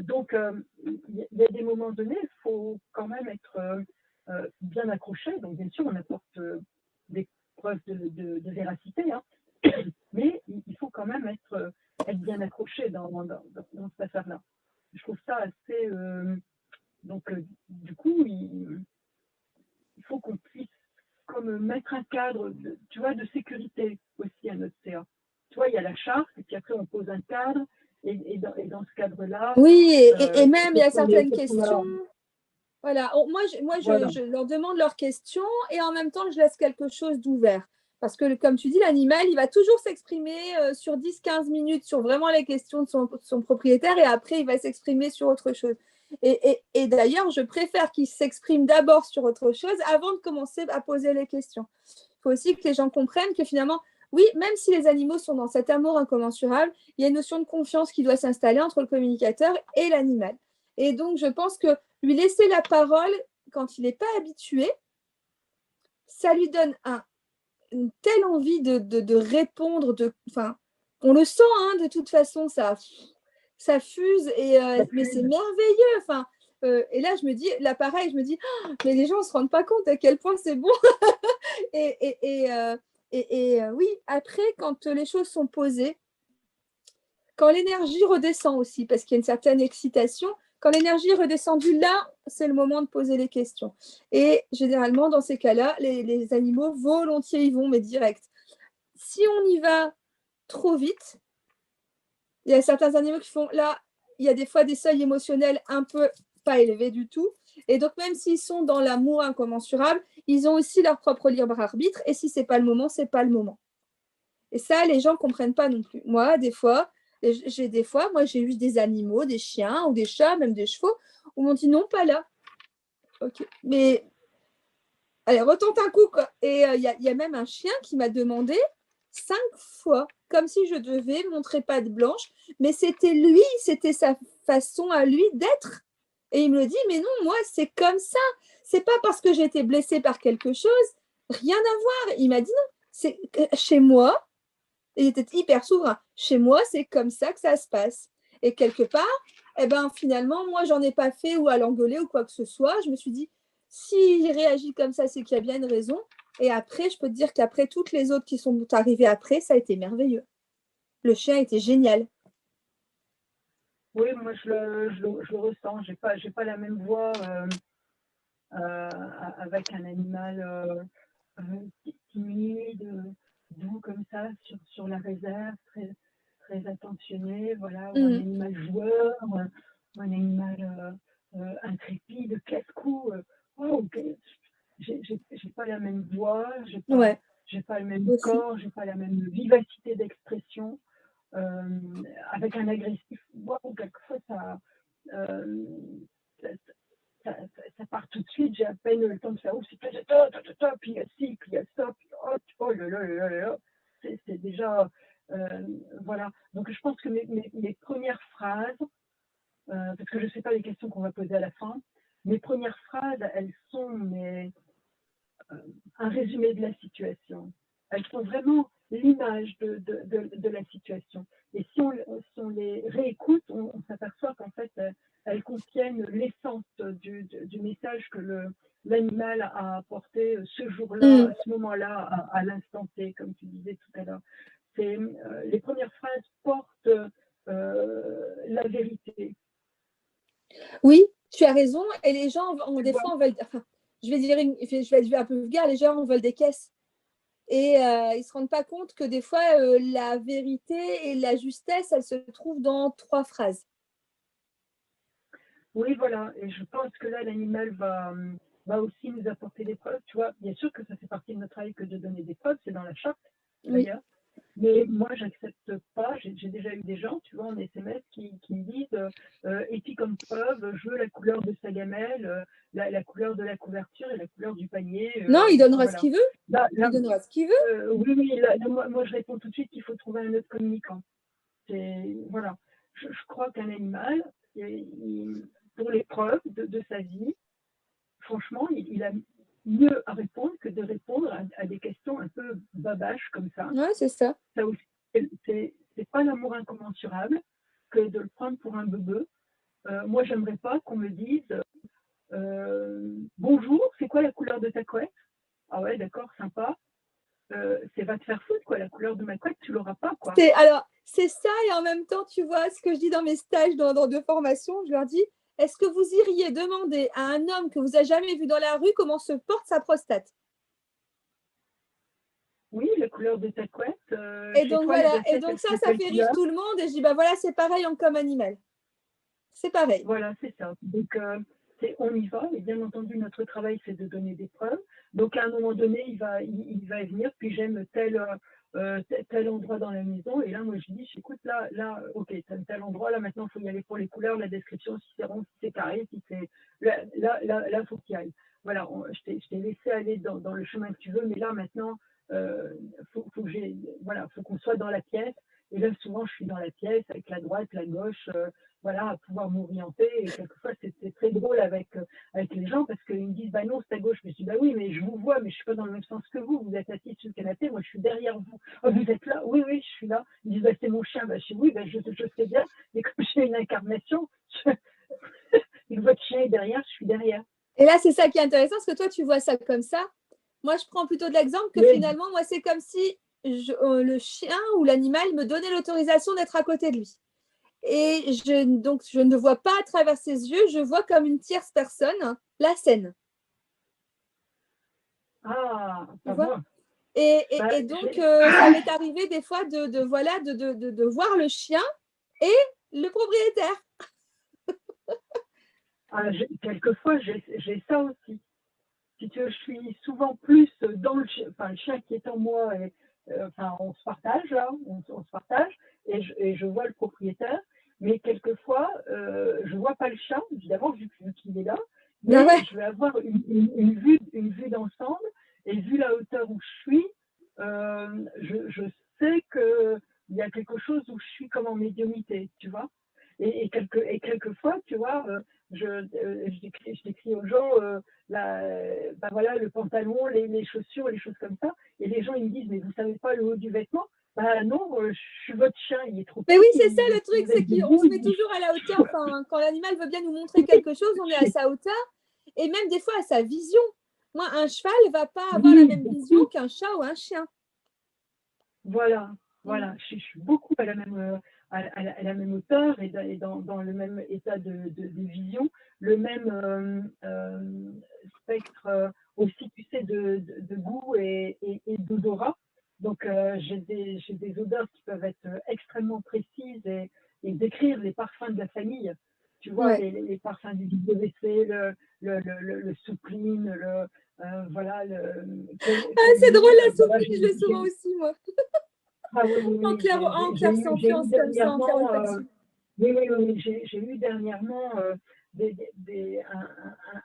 Donc, il y a des moments donnés, il faut quand même être bien accroché. Donc, bien sûr, on apporte des preuves de véracité, hein. Mais il faut quand même être bien accroché dans cette affaire-là. Je trouve ça assez... donc, du coup, il faut qu'on puisse comme mettre un cadre, tu vois, de sécurité aussi à notre CA. Tu vois, il y a la charte, et puis après, on pose un cadre. Et dans ce cadre-là... Oui, et même, il y a certaines questions. Voilà. Moi, voilà. je leur demande leurs questions et en même temps, je laisse quelque chose d'ouvert. Parce que, comme tu dis, l'animal, il va toujours s'exprimer sur 10-15 minutes sur vraiment les questions de son propriétaire et après, il va s'exprimer sur autre chose. Et d'ailleurs, je préfère qu'il s'exprime d'abord sur autre chose avant de commencer à poser les questions. Il faut aussi que les gens comprennent que finalement, oui, même si les animaux sont dans cet amour incommensurable, il y a une notion de confiance qui doit s'installer entre le communicateur et l'animal. Et donc, je pense que lui laisser la parole quand il n'est pas habitué, ça lui donne une telle envie de répondre. On le sent, hein, de toute façon, ça fuse, mais c'est merveilleux. Et là, je me dis, là, pareil, je me dis, oh, mais les gens ne se rendent pas compte à quel point c'est bon. Oui, après, quand les choses sont posées, quand l'énergie redescend aussi, parce qu'il y a une certaine excitation, quand l'énergie est redescendue, là, c'est le moment de poser les questions. Et généralement, dans ces cas-là, les animaux, volontiers, y vont, mais direct. Si on y va trop vite, il y a certains animaux qui font, là, il y a des fois des seuils émotionnels un peu pas élevés du tout. Et donc, même s'ils sont dans l'amour incommensurable, ils ont aussi leur propre libre arbitre. Et si ce n'est pas le moment, ce n'est pas le moment. Et ça, les gens ne comprennent pas non plus. Moi, des fois, j'ai eu des animaux, des chiens ou des chats, même des chevaux, où on m'ont dit non, pas là. Ok, mais allez, retente un coup, quoi. Et il y a même un chien qui m'a demandé 5 fois, comme si je devais montrer patte blanche, mais c'était lui, c'était sa façon à lui d'être. Et il me dit, mais non, moi, c'est comme ça. C'est pas parce que j'ai été blessée par quelque chose, rien à voir. Il m'a dit non, c'est chez moi. Il était hyper souverain. Chez moi, c'est comme ça que ça se passe. Et quelque part, finalement, moi, j'en ai pas fait ou à l'engueuler ou quoi que ce soit. Je me suis dit, s'il réagit comme ça, c'est qu'il y a bien une raison. Et après, je peux te dire qu'après, toutes les autres qui sont arrivées après, ça a été merveilleux. Le chien était génial. Oui, moi, je le ressens. J'ai pas la même voix avec un animal timide, doux comme ça, sur la réserve, très, très attentionné, voilà, ou un animal joueur, ou un animal intrépide, casse-cou. J'ai pas la même voix, j'ai pas le même corps, j'ai pas la même vivacité d'expression. Avec un agressif, quelquefois ça part tout de suite, j'ai à peine le temps de faire puis il y a ci, puis il y a ça, puis oh là là là là, c'est déjà voilà. Donc je pense que mes premières phrases, parce que je ne sais pas les questions qu'on va poser à la fin, mes premières phrases, elles sont un résumé de la situation. Elles sont vraiment l'image de la situation. Et si on les réécoute, on s'aperçoit qu'en fait, elles contiennent l'essence du message que l'animal a apporté ce jour-là, à ce moment-là, à l'instant T, comme tu disais tout à l'heure. Les premières phrases portent la vérité. Oui, tu as raison. Et les gens, des fois, on veut... Enfin, je vais dire un peu vulgaire, les gens veulent des caisses. Et ils ne se rendent pas compte que des fois, la vérité et la justesse, elles se trouvent dans 3 phrases. Oui, voilà. Et je pense que là, l'animal va aussi nous apporter des preuves. Tu vois, bien sûr que ça fait partie de notre travail que de donner des preuves, c'est dans la charte, Oui. d'ailleurs. Mais moi, j'accepte pas. J'ai déjà eu des gens, tu vois, en SMS qui me disent et puis comme preuve, je veux la couleur de sa gamelle, la couleur de la couverture et la couleur du panier. Non, il donnera ce Voilà. qu'il veut. Là, Il donnera ce qu'il veut. oui, là, moi, je réponds tout de suite qu'il faut trouver un autre communicant. Voilà. Je crois qu'un animal, pour les preuves de sa vie, franchement, il a mieux à répondre que de répondre à des questions un peu babaches comme ça. Ouais, c'est ça. Ça aussi, c'est pas l'amour incommensurable que de le prendre pour un bebeu. Moi, j'aimerais pas qu'on me dise bonjour, c'est quoi la couleur de ta couette? Ah ouais, d'accord, sympa. C'est va te faire foutre, quoi. La couleur de ma couette, tu l'auras pas, quoi. Alors, c'est ça, et en même temps, tu vois, ce que je dis dans mes stages dans 2 formations, je leur dis, est-ce que vous iriez demander à un homme que vous n'avez jamais vu dans la rue comment se porte sa prostate? Oui, la couleur de ta couette. Et Chez donc, toi, les voilà. Et assiettes, donc, elles ça sont quelle fait rire couleur? tout le monde. Et je dis, bah voilà, c'est pareil comme animal. C'est pareil. Voilà, c'est ça. Donc, on y va. Et bien entendu, notre travail, c'est de donner des preuves. Donc, à un moment donné, il va venir. Puis, j'aime tel endroit dans la maison. Et là, moi, je dis, écoute, là, ok, tel endroit. Là, maintenant, il faut y aller pour les couleurs, la description, si c'est rond, si c'est carré, si c'est... Là, faut qu'il y aille. Voilà, je t'ai laissé aller dans le chemin que tu veux. Mais là, maintenant, faut qu'on soit dans la pièce. Et là, souvent, je suis dans la pièce avec la droite, la gauche, voilà, à pouvoir m'orienter. Et quelquefois, c'est très drôle avec les gens parce qu'ils me disent, bah non, c'est à gauche. Je me dis, bah oui, mais je vous vois, mais je suis pas dans le même sens que vous. Vous êtes assis sur le canapé, moi, je suis derrière vous. Oh, vous êtes là? Oui, je suis là. Ils disent, bah c'est mon chien. Bah, je dis, oui, bah, je sais bien. Mais comme j'ai une incarnation, et que votre chien est derrière, je suis derrière. Et là, c'est ça qui est intéressant, parce que toi, tu vois ça comme ça. Moi, je prends plutôt de l'exemple que finalement, moi, c'est comme si le chien ou l'animal me donnait l'autorisation d'être à côté de lui. Et donc, je ne vois pas à travers ses yeux, je vois comme une tierce personne la scène. Ah, Tu pas vois? moi. Et donc, ça m'est arrivé des fois de voir le chien et le propriétaire. Quelquefois, j'ai ça aussi. Si tu veux, je suis souvent plus dans le chien qui est en moi. On se partage là, on se partage, et je vois le propriétaire. Mais quelquefois, je vois pas le chat, évidemment, vu qu'il est là. Mais je vais avoir une vue d'ensemble, et vu la hauteur où je suis, je sais qu'il y a quelque chose où je suis comme en médiumnité, tu vois. Et quelquefois, tu vois, je décris aux gens voilà, le pantalon, les chaussures, les choses comme ça. Et les gens, ils me disent, mais vous savez pas le haut du vêtement? Bah non, je suis votre chien, il est trop petit. Mais oui, c'est ça le truc, c'est qu'on se met toujours à la hauteur. Enfin, quand l'animal veut bien nous montrer quelque chose, on est à sa hauteur. Et même des fois à sa vision. Moi, un cheval ne va pas avoir la même vision qu'un chat ou un chien. Voilà. Je suis beaucoup à la même hauteur et dans le même état de vision, le même spectre aussi, tu sais, de goût et d'odorat. Donc, j'ai des odeurs qui peuvent être extrêmement précises et décrire les parfums de la famille. Tu vois, les parfums du WC, le soupline, voilà. C'est drôle, la soupline, je l'ai souvent aussi, moi. Ah oui. En clair-sentience, comme ça, en clair-olfaction. Oui, j'ai eu dernièrement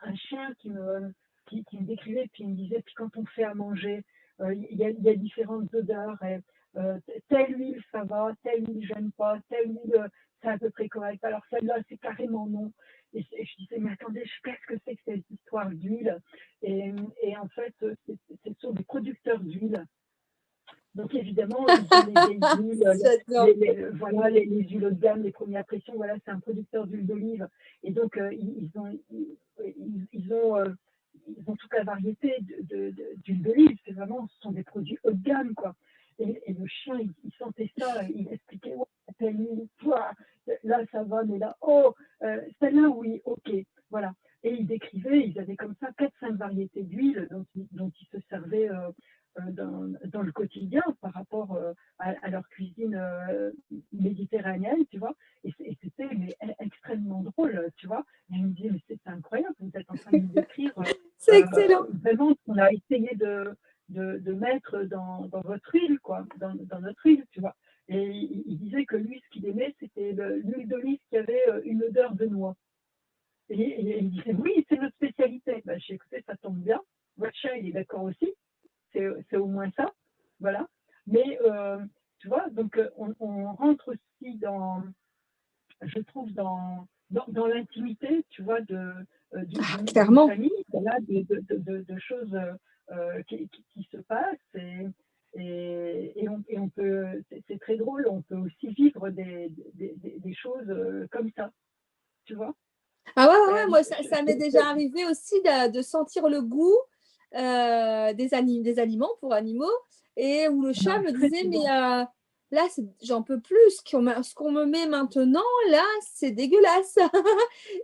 un chien qui me décrivait, puis il me disait, puis quand on fait à manger, il y a différentes odeurs, et, telle huile ça va, telle huile j'aime pas, telle huile c'est à peu près correct, alors celle-là c'est carrément non. Et je disais, mais attendez, qu'est-ce que c'est que cette histoire d'huile? Et en fait, ce sont des producteurs d'huile. Donc évidemment, ils ont les huiles, voilà, les huiles haut de gamme, les premières pressions, voilà, c'est un producteur d'huile d'olive. Et donc ils ont toute la variété d'huile d'olive. C'est vraiment, ce sont des produits haut de gamme, quoi. Et le chien, il sentait ça, il expliquait, ouais, telle huile, là ça va, mais là, oh, celle-là, oui, ok, voilà. Et ils décrivaient, ils avaient comme ça 4-5 variétés d'huile dont ils se servaient dans quotidien par rapport à leur cuisine méditerranéenne, tu vois. Et c'était extrêmement drôle, tu vois. Et elle me dit, mais c'est incroyable, vous êtes en train de nous décrire C'est excellent. vraiment ce qu'on a essayé de mettre dans votre huile, quoi, dans notre huile, tu vois. Et il disait que lui, ce qu'il aimait, c'était l'huile d'olive qui avait une odeur de noix. Et il disait, oui, c'est notre spécialité. Ben, j'ai écouté, ça tombe bien. Votre chat, il est d'accord aussi. C'est au moins ça. Voilà. Mais, tu vois, donc on rentre aussi je trouve, dans l'intimité, tu vois, d'une Clairement. famille, voilà, de choses qui se passent. Et on peut, c'est très drôle, on peut aussi vivre des choses comme ça, tu vois. Ah ouais, moi, ça m'est déjà arrivé aussi de sentir le goût des aliments pour animaux, et où le chat me disait, mais là, j'en peux plus, ce qu'on me met maintenant, là, c'est dégueulasse.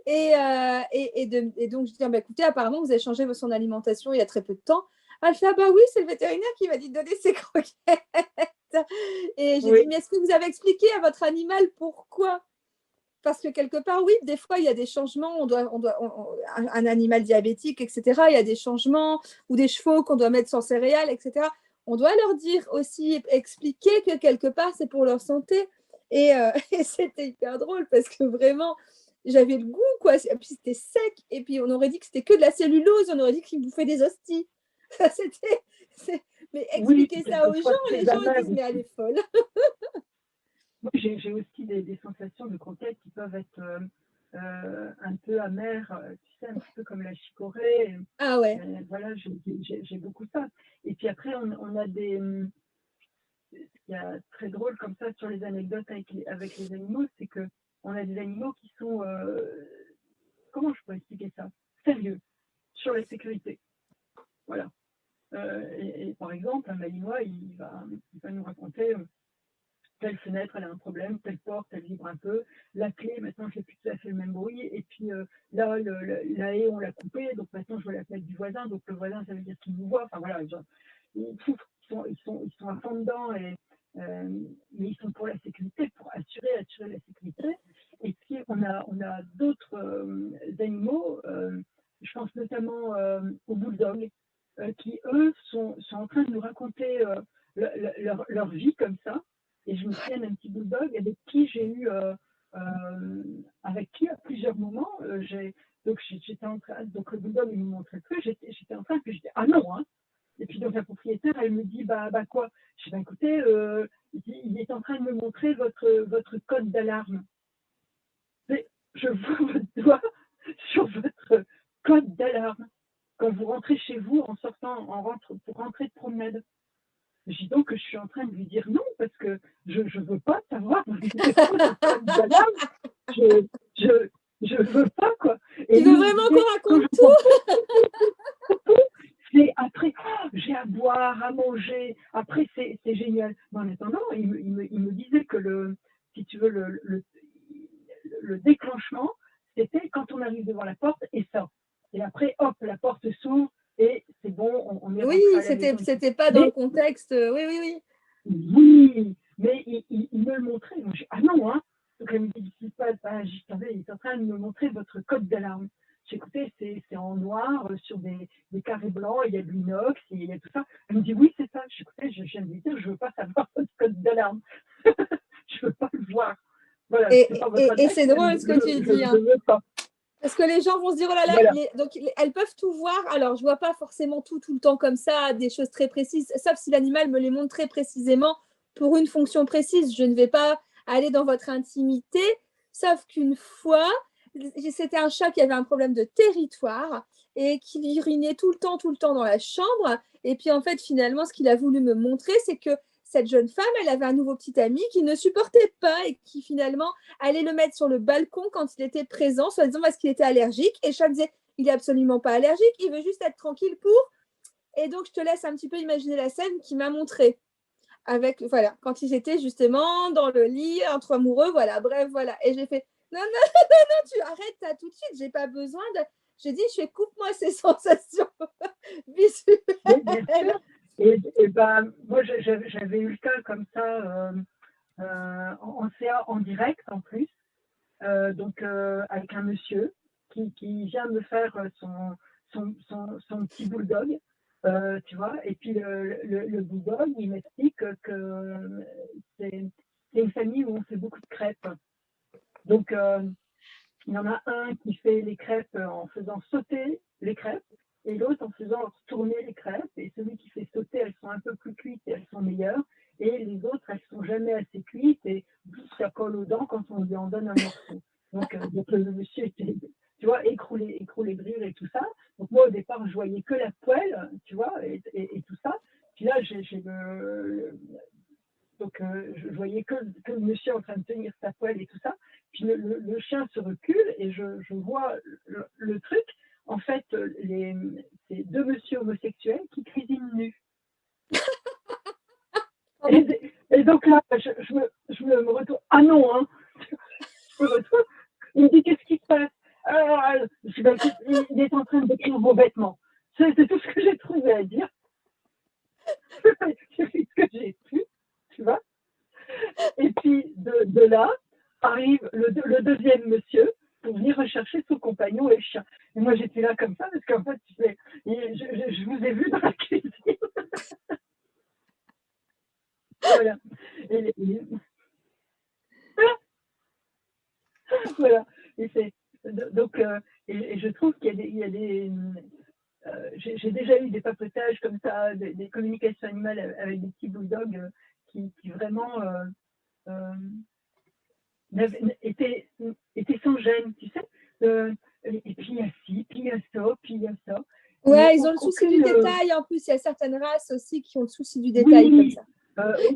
Et donc, je dis, bah, écoutez, apparemment, vous avez changé son alimentation il y a très peu de temps. Elle fait, ah bah oui, c'est le vétérinaire qui m'a dit de donner ses croquettes. Et j'ai dit, mais est-ce que vous avez expliqué à votre animal pourquoi? Parce que quelque part, oui, des fois, il y a des changements. Un animal diabétique, etc., il y a des changements, ou des chevaux qu'on doit mettre sans céréales, etc. On doit leur dire aussi, expliquer que quelque part, c'est pour leur santé. Et c'était hyper drôle parce que vraiment, j'avais le goût, quoi. Et puis c'était sec. Et puis on aurait dit que c'était que de la cellulose. On aurait dit qu'ils bouffaient des hosties. Ça, mais expliquer ça aux gens, les gens ils disent, mais elle est folle. Moi, j'ai aussi des sensations de croquettes qui peuvent être un peu amères, tu sais, un petit peu comme la chicorée. Ah ouais. Voilà, j'ai beaucoup ça. Et puis après, on a ce qui est très drôle comme ça sur les anecdotes avec les animaux, c'est qu'on a des animaux qui sont, comment je pourrais expliquer ça? Sérieux, sur la sécurité. Voilà. Et par exemple, un Malinois, il va nous raconter telle fenêtre, elle a un problème, telle porte, elle vibre un peu, la clé, maintenant, je ne fais plus tout à fait le même bruit, et puis là, la haie, on l'a coupée, donc maintenant, je vois la fenêtre du voisin, donc le voisin, ça veut dire qu'il nous voit, enfin voilà, ils sont à fond dedans, mais ils sont pour la sécurité, pour assurer la sécurité. Et puis, on a d'autres animaux, je pense notamment aux bulldogs, qui, eux, sont en train de nous raconter leur vie comme ça. Et je me souviens d'un petit bulldog avec qui j'ai eu, avec qui à plusieurs moments, donc j'étais en train, donc le bulldog il me montrait que j'étais en train, puis j'étais ah non hein. Et puis donc la propriétaire elle me dit bah quoi. Je dis bah écoutez, il est en train de me montrer votre code d'alarme. Je vois votre doigt sur votre code d'alarme quand vous rentrez chez vous en sortant, pour rentrer de promenade. Je dis donc que je suis en train de lui dire non parce que je ne veux pas savoir. Je veux pas quoi. Et tu veux vraiment qu'on raconte tout? C'est après, j'ai à boire, à manger. Après, c'est génial. Mais en attendant, il me disait que si tu veux, le déclenchement, c'était quand on arrive devant la porte et ça. Et après, hop, la porte s'ouvre. Et c'est bon, on est rentré à la maison. C'était pas dans le contexte. Oui. Oui, mais il me le montrait. Moi, ah non, hein. Donc elle me dit, il est en train de me montrer votre code d'alarme. J'ai écouté, c'est en noir, sur des carrés blancs, il y a de l'inox, il y a tout ça. Elle me dit, oui, c'est ça. J'ai écouté, je viens de lui dire, je ne veux pas savoir votre code d'alarme. Je ne veux pas le voir. Voilà, et c'est drôle ce que tu dis. Je veux pas. Parce que les gens vont se dire, oh là là, voilà. Donc elles peuvent tout voir. Alors, je ne vois pas forcément tout le temps comme ça, des choses très précises, sauf si l'animal me les montre très précisément pour une fonction précise. Je ne vais pas aller dans votre intimité, sauf qu'une fois, c'était un chat qui avait un problème de territoire et qui urinait tout le temps dans la chambre. Et puis, en fait, finalement, ce qu'il a voulu me montrer, c'est que cette jeune femme, elle avait un nouveau petit ami qui ne supportait pas et qui finalement allait le mettre sur le balcon quand il était présent, soi-disant parce qu'il était allergique. Et Chat disait, il n'est absolument pas allergique, il veut juste être tranquille pour. Et donc, je te laisse un petit peu imaginer la scène qu'il m'a montrée. Avec, voilà, quand ils étaient justement dans le lit, entre amoureux, voilà, bref, voilà. Et j'ai fait, non, tu arrêtes ça tout de suite, j'ai pas besoin de... J'ai dit, coupe-moi ces sensations visuelles. Et ben, moi, j'avais eu le cas comme ça en CA en direct en plus, donc avec un monsieur qui vient me faire son petit bulldog, tu vois, et puis le bulldog, il m'explique que c'est une famille où on fait beaucoup de crêpes. Donc, il y en a un qui fait les crêpes en faisant sauter les crêpes et l'autre en faisant tourner les crêpes. Et celui qui fait sauter, elles sont un peu plus cuites et elles sont meilleures. Et les autres, elles sont jamais assez cuites et ça colle aux dents quand on lui en donne un morceau. Donc le monsieur était, tu vois, écroulé brûlures et tout ça. Donc moi, au départ, je voyais que la poêle, tu vois, et tout ça. Puis là, donc, je voyais que le monsieur en train de tenir sa poêle et tout ça. Puis le chien se recule et je vois le truc. En fait, c'est deux messieurs homosexuels qui cuisinent nus. Et donc là, je me retourne. Ah non, hein. Je me retourne. Il me dit, qu'est-ce qui se passe? Il est en train d'écrire vos vêtements. C'est tout ce que j'ai trouvé à dire. J'ai fait ce que j'ai pu, tu vois. Et puis, de là, arrive le deuxième monsieur pour venir rechercher son compagnon et le chien. Et moi, j'étais là comme ça, parce qu'en fait, je vous ai vu dans la cuisine. Voilà. Voilà. Donc, et je trouve qu'il y a des j'ai déjà eu des papotages comme ça, des communications animales avec des petits bulldogs qui vraiment était sans gêne, tu sais. Et puis il y a ci, puis il y a ça, puis il y a ça. Ouais, ils ont le souci du détail. En plus, il y a certaines races aussi qui ont le souci du détail oui, comme ça.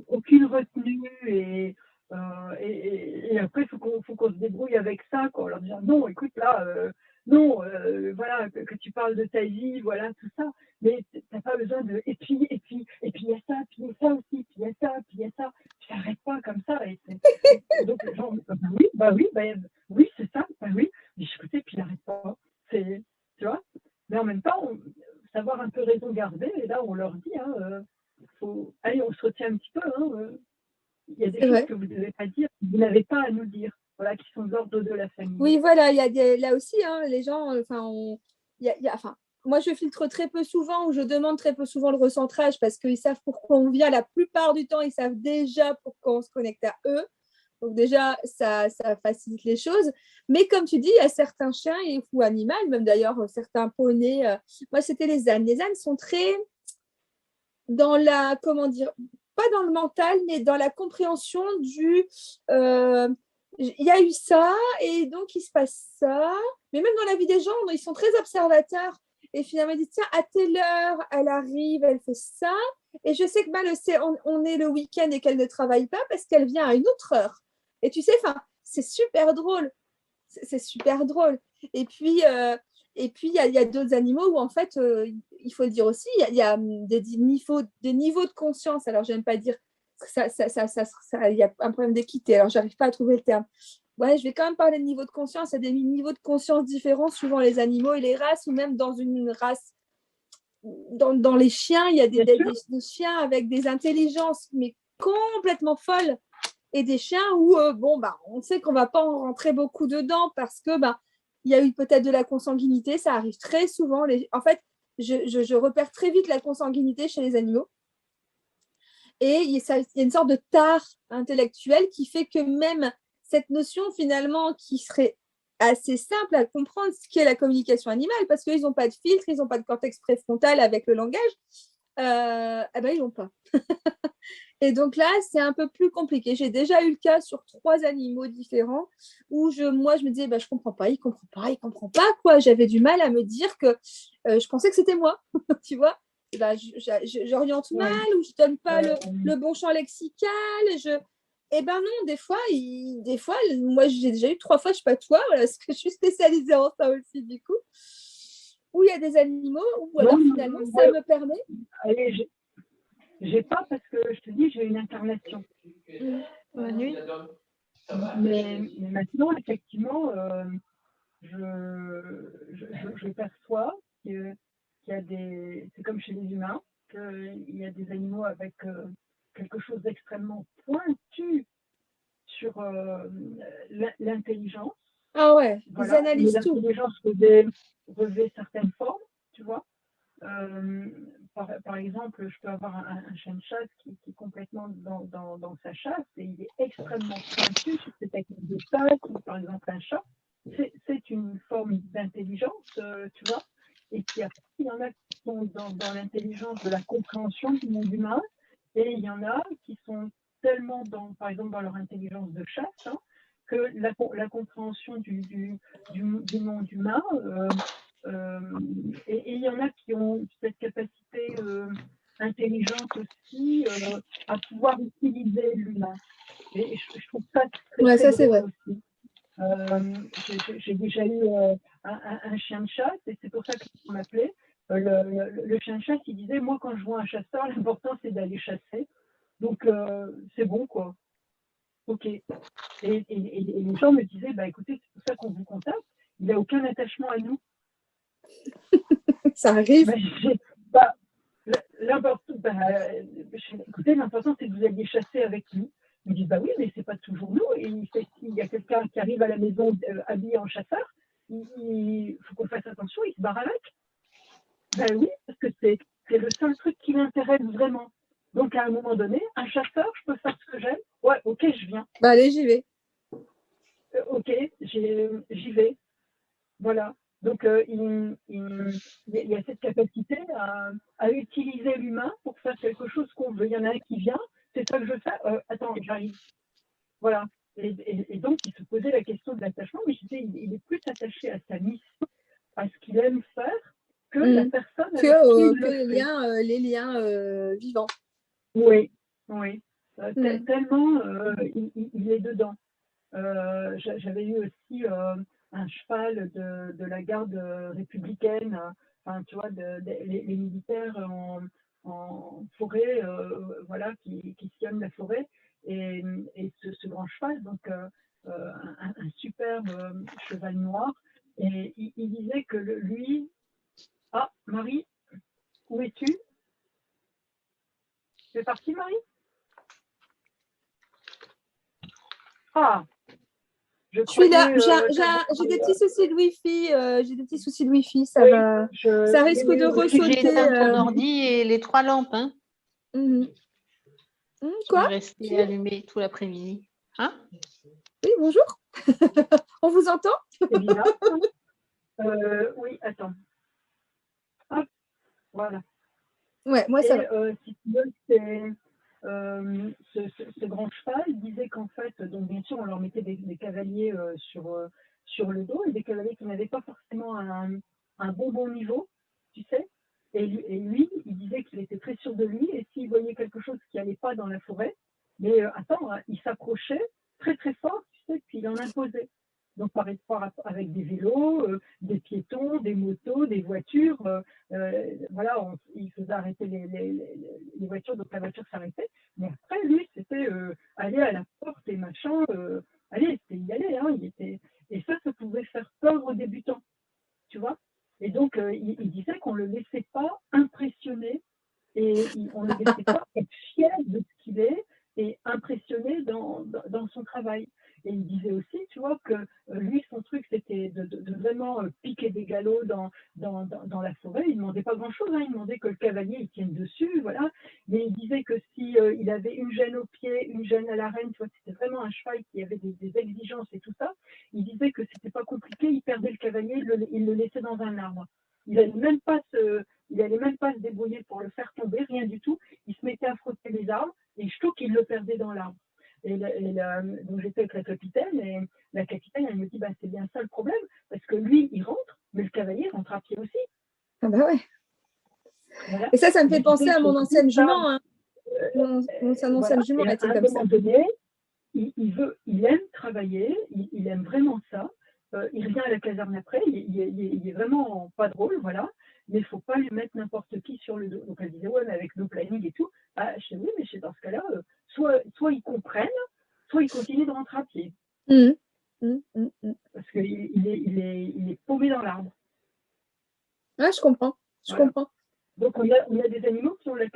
Aucune retenue et après, il faut qu'on se débrouille avec ça, quoi. Alors dire non, écoute là, non, voilà, que tu parles de ta vie, voilà, tout ça, mais t'as pas besoin de et puis il y a ça, puis il y a ça aussi, puis il y a ça, puis il y a ça. Tu n'arrêtes pas comme ça. Et donc les gens, oui, c'est ça, bah oui. Mais écoutez, puis il n'arrête pas. Tu vois. Mais en même temps, savoir un peu raison garder. Et là, on leur dit, hein, allez, on se retient un petit peu. Hein, il y a des choses que vous ne devez pas dire, vous n'avez pas à nous dire, voilà, qui sont de l'ordre de la famille. Oui, voilà, il y a là aussi, hein, les gens, moi, je filtre très peu souvent ou je demande très peu souvent le recentrage parce qu'ils savent pourquoi on vient. La plupart du temps, ils savent déjà pourquoi on se connecte à eux. Donc déjà, ça facilite les choses. Mais comme tu dis, il y a certains chiens ou animaux, même d'ailleurs certains poneys. Moi, c'était les ânes. Les ânes sont très dans la, comment dire, pas dans le mental, mais dans la compréhension du il y a eu ça et donc il se passe ça. Mais même dans la vie des gens, ils sont très observateurs. Et finalement, ils disent tiens, à telle heure, elle arrive, elle fait ça. Et je sais que on est le week-end et qu'elle ne travaille pas parce qu'elle vient à une autre heure. Et tu sais, c'est super drôle. C'est super drôle. Et puis, il y a d'autres animaux où, en fait, il faut le dire aussi, il y a des niveaux de conscience. Alors, j'aime pas dire il y a un problème d'équité. Alors, j'arrive pas à trouver le terme. Ouais, je vais quand même parler de niveau de conscience. Il y a des niveaux de conscience différents suivant les animaux et les races, ou même dans une race. Dans les chiens, il y a des chiens avec des intelligences, mais complètement folles. Et des chiens où, on sait qu'on ne va pas en rentrer beaucoup dedans parce que il y a eu peut-être de la consanguinité. Ça arrive très souvent. En fait, je repère très vite la consanguinité chez les animaux. Et il y a une sorte de tare intellectuelle qui fait que même cette notion, finalement, qui serait assez simple à comprendre, ce qu'est la communication animale, parce qu'ils n'ont pas de filtre, ils n'ont pas de cortex préfrontal avec le langage, ils n'ont pas. Et donc là, c'est un peu plus compliqué. J'ai déjà eu le cas sur 3 animaux différents où moi, je me disais, je comprends pas, il comprend pas, quoi. J'avais du mal à me dire que je pensais que c'était moi, tu vois. J'oriente mal ou je donne pas le bon champ lexical. Non, des fois, moi, j'ai déjà eu 3 fois, je sais pas toi, voilà, parce que je suis spécialisée en ça aussi, du coup, où il y a des animaux où alors finalement, ça me permet. Allez, j'ai pas parce que je te dis, j'ai une incarnation la nuit. Mais maintenant, effectivement, je perçois qu'il y a des. C'est comme chez les humains, qu'il y a des animaux avec quelque chose d'extrêmement pointu sur l'intelligence. Ah ouais, ils Voilà. Mais analysent tout. l'intelligence revêt certaines formes, tu vois. Par exemple, je peux avoir un chien de chasse qui est complètement dans sa chasse et il est extrêmement pointu sur ses techniques de chasse, ou par exemple un chat. C'est une forme d'intelligence, tu vois. Et puis après, il y en a qui sont dans l'intelligence de la compréhension du monde humain et il y en a qui sont tellement, par exemple, dans leur intelligence de chasse, hein, que la compréhension du monde humain et il y en a qui ont cette capacité intelligente aussi à pouvoir utiliser l'humain. Et je trouve ça Ouais, très ça c'est vrai. drôle aussi. J'ai déjà eu un chien de chasse et c'est pour ça que on m'appelait. Le chien de chasse, il disait, moi quand je vois un chasseur, l'important c'est d'aller chasser. Donc c'est bon quoi. Ok. Et les gens me disaient, bah écoutez, c'est pour ça qu'on vous contacte. Il n'a aucun attachement à nous. Ça arrive. Bah, l'important, écoutez, l'important c'est que vous alliez chasser avec nous. Ils me disent, bah oui, mais c'est pas toujours nous. Et s'il y a quelqu'un qui arrive à la maison habillé en chasseur, il faut qu'on fasse attention, il se barre avec. Ben oui, parce que c'est le seul truc qui m'intéresse vraiment. Donc à un moment donné, un chasseur, je peux faire ce que j'aime. Ouais, ok, je viens. Bah allez, j'y vais. Ok, j'y vais. Voilà. Donc, il y a cette capacité à utiliser l'humain pour faire quelque chose qu'on veut. Il y en a un qui vient, c'est ça que je fais. Attends, j'arrive. Voilà. Et donc, il se posait la question de l'attachement, mais je disais, il est plus attaché à sa mission, à ce qu'il aime faire, que la personne avec qui il le fait. Les liens vivants. Oui, oui. Tellement il est dedans. J'avais eu aussi un cheval de la garde républicaine, enfin, tu vois, les militaires en forêt, voilà, qui sillonnent la forêt. Et ce grand cheval, donc un superbe cheval noir, et il disait que lui, ah, Marie, où es-tu? Tu es partie, Marie? Ah, je Je suis là. croyais. J'ai des petits soucis de Wi-Fi. J'ai des petits soucis de Wi-Fi. Ça va. Ça risque de ressauter. J'ai éteint ton ordi et les 3 lampes. Hein. Quoi? Je vais rester allumée tout l'après-midi. Hein? Oui, bonjour. On vous entend? C'est bizarre. Oui, attends. Hop, voilà. Ouais, moi ça va. Si tu veux, c'est ce grand cheval disait qu'en fait, donc bien sûr, on leur mettait des cavaliers sur le dos et des cavaliers qui n'avaient pas forcément un bon niveau, tu sais. Et lui, il disait qu'il était très sûr de lui et s'il voyait quelque chose qui n'allait pas dans la forêt, mais attends, hein, il s'approchait très très fort, tu sais, puis il en imposait. Donc, par rapport avec des vélos, des piétons, des motos, des voitures, voilà, il faisait arrêter les voitures, donc la voiture s'arrêtait. Mais après, lui, c'était aller à la porte et machin. Allez, c'était y aller. Hein, et ça pouvait faire peur aux débutants, tu vois. Et donc, il disait qu'on ne le laissait pas impressionner et on ne le laissait pas être fier de ce qu'il est et impressionné dans son travail. Et il disait aussi, tu vois, que lui, son truc, c'était de vraiment piquer des galops dans la forêt. Il ne demandait pas grand-chose, hein. Il demandait que le cavalier il tienne dessus, voilà. Mais il disait que si il avait une gêne au pied, une gêne à l'arène, tu vois, c'était vraiment un cheval qui avait des exigences et tout ça. Il disait que c'était pas compliqué, il perdait le cavalier, il le laissait dans un arbre. Il n'allait même pas se débrouiller pour le faire tomber, rien du tout. Il se mettait à frotter les arbres et je trouve qu'il le perdait dans l'arbre. Donc j'étais avec la capitaine et la capitaine, elle me dit, bah, c'est bien ça le problème, parce que lui, il rentre, mais le cavalier rentre à pied aussi. Ah bah ouais. Voilà. Et ça me fait penser à mon ancienne jument. Hein. Mon ancienne voilà. jument était à un comme ça. moment donné, il aime travailler, il aime vraiment ça. Il revient à la caserne après, il est vraiment pas drôle, voilà. Mais il ne faut pas lui mettre n'importe qui sur le dos. Donc elle disait, ouais, mais avec nos plannings et tout, ah, je dis oui, mais dans ce cas-là, soit ils comprennent, soit ils continuent de rentrer à pied. Parce qu'il est paumé dans l'arbre. Ouais, je comprends. Voilà. Donc on a des animaux qui ont la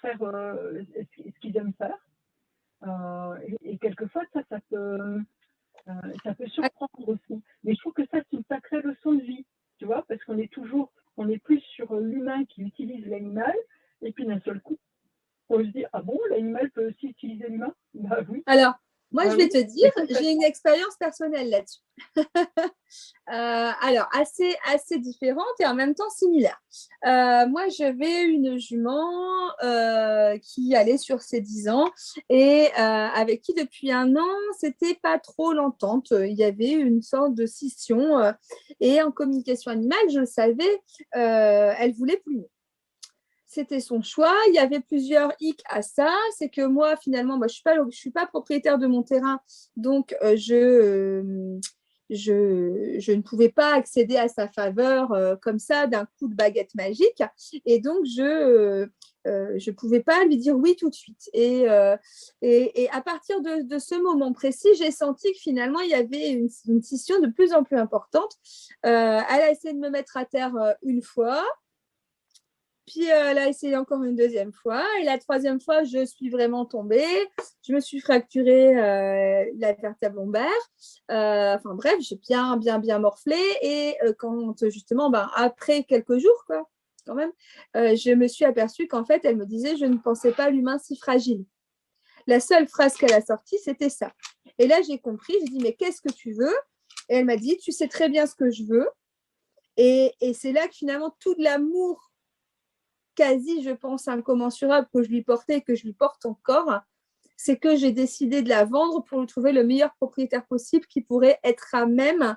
faire ce qu'ils aiment faire. Et quelquefois, ça peut surprendre aussi. Mais je trouve que ça, c'est une sacrée leçon de vie, tu vois, parce qu'on est plus sur l'humain qui utilise l'animal, et puis d'un seul coup, on se dit, ah bon, l'animal peut aussi utiliser l'humain? Bah oui. Alors, moi, je vais Oui, te dire, j'ai une expérience personnelle là-dessus. Alors, assez différente et en même temps similaire. Moi, j'avais une jument qui allait sur ses 10 ans et avec qui, depuis un an, c'était pas trop l'entente. Il y avait une sorte de scission et en communication animale, je le savais, elle voulait plus. C'était son choix. Il y avait plusieurs hicks à ça. C'est que moi, finalement, je suis pas propriétaire de mon terrain, donc je ne pouvais pas accéder à sa faveur comme ça d'un coup de baguette magique. Et donc, je pouvais pas lui dire oui tout de suite. Et à partir de ce moment précis, j'ai senti que finalement, il y avait une scission de plus en plus importante. Elle a essayé de me mettre à terre une fois. Puis elle a essayé encore une deuxième fois. Et la troisième fois, je suis vraiment tombée. Je me suis fracturé la vertèbre lombaire. Enfin bref, j'ai bien morflé. Et quand justement, après quelques jours, quoi, quand même, je me suis aperçue qu'en fait, elle me disait, je ne pensais pas l'humain si fragile. La seule phrase qu'elle a sortie, c'était ça. Et là, j'ai compris. J'ai dit, mais qu'est-ce que tu veux? Et elle m'a dit, tu sais très bien ce que je veux. Et c'est là que finalement, tout de l'amour quasi, je pense, incommensurable que je lui portais et que je lui porte encore, c'est que j'ai décidé de la vendre pour lui trouver le meilleur propriétaire possible qui pourrait être à même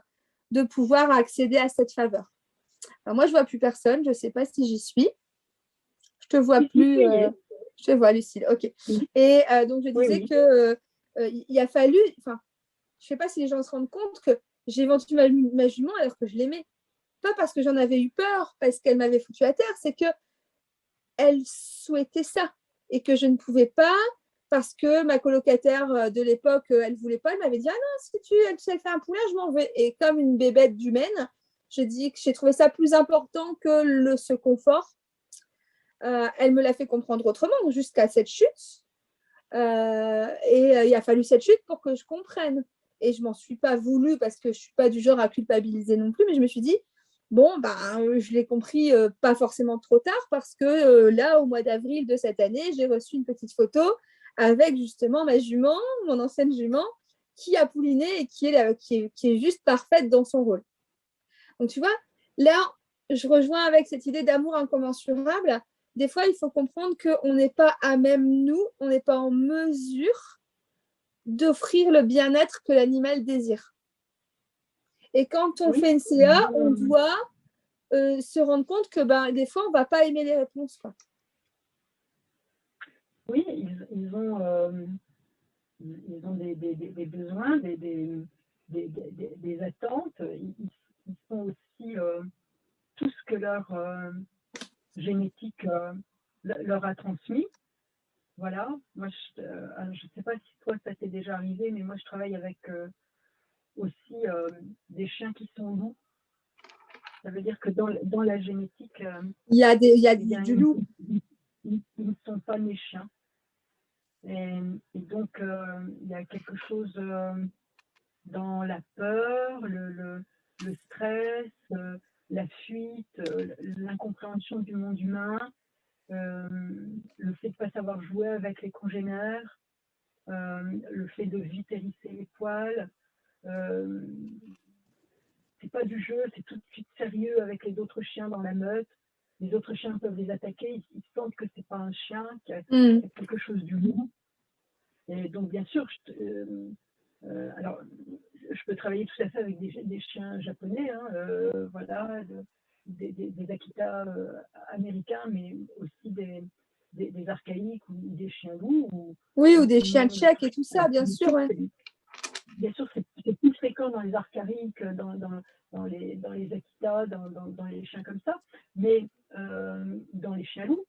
de pouvoir accéder à cette faveur. Alors moi, je ne vois plus personne, je ne sais pas si j'y suis. Je te vois plus. Je te vois, Lucille. OK. Et donc, je disais que il a fallu, enfin, je ne sais pas si les gens se rendent compte que j'ai vendu ma jument alors que je l'aimais. Pas parce que j'en avais eu peur, parce qu'elle m'avait foutu à terre, c'est que elle souhaitait ça et que je ne pouvais pas parce que ma colocataire de l'époque, elle ne voulait pas. Elle m'avait dit, ah non, si elle fait un poulet, je m'en vais. Et comme une bébête d'humaine, j'ai dit que j'ai trouvé ça plus important que ce confort. Elle me l'a fait comprendre autrement jusqu'à cette chute. Et il a fallu cette chute pour que je comprenne. Et je m'en suis pas voulu parce que je suis pas du genre à culpabiliser non plus, mais je me suis dit, bon, je l'ai compris pas forcément trop tard parce que là, au mois d'avril de cette année, j'ai reçu une petite photo avec justement ma jument, mon ancienne jument, qui a pouliné et qui est juste parfaite dans son rôle. Donc, tu vois, là, je rejoins avec cette idée d'amour incommensurable. Des fois, il faut comprendre qu'on n'est pas à même nous, on n'est pas en mesure d'offrir le bien-être que l'animal désire. Et quand on fait une CA, on doit se rendre compte que des fois, on ne va pas aimer les réponses. Quoi. Oui, ils ont des besoins, des attentes. Ils sont aussi tout ce que leur génétique leur a transmis. Voilà. Moi, je ne sais pas si toi, ça t'est déjà arrivé, mais moi, je travaille avec aussi des chiens qui sont loups. Ça veut dire que dans la génétique, il y a du loup. Ils ne sont pas nés chiens. Et donc, il y a quelque chose dans la peur, le stress, la fuite, l'incompréhension du monde humain, le fait de ne pas savoir jouer avec les congénères, le fait de vite hérisser les poils. C'est pas du jeu, c'est tout de suite sérieux avec les autres chiens dans la meute. Les autres chiens peuvent les attaquer, ils sentent que c'est pas un chien, qu'il y a quelque chose du loup. Et donc, bien sûr, alors, je peux travailler tout à fait avec des chiens japonais, hein, voilà, des Akita américains, mais aussi des archaïques ou des chiens loups. Ou des chiens tchèques et tout ça, bien sûr. Ouais. Bien sûr, c'est plus fréquent dans les archaïques, dans les Akita, dans les chiens comme ça, mais dans les chiens loups.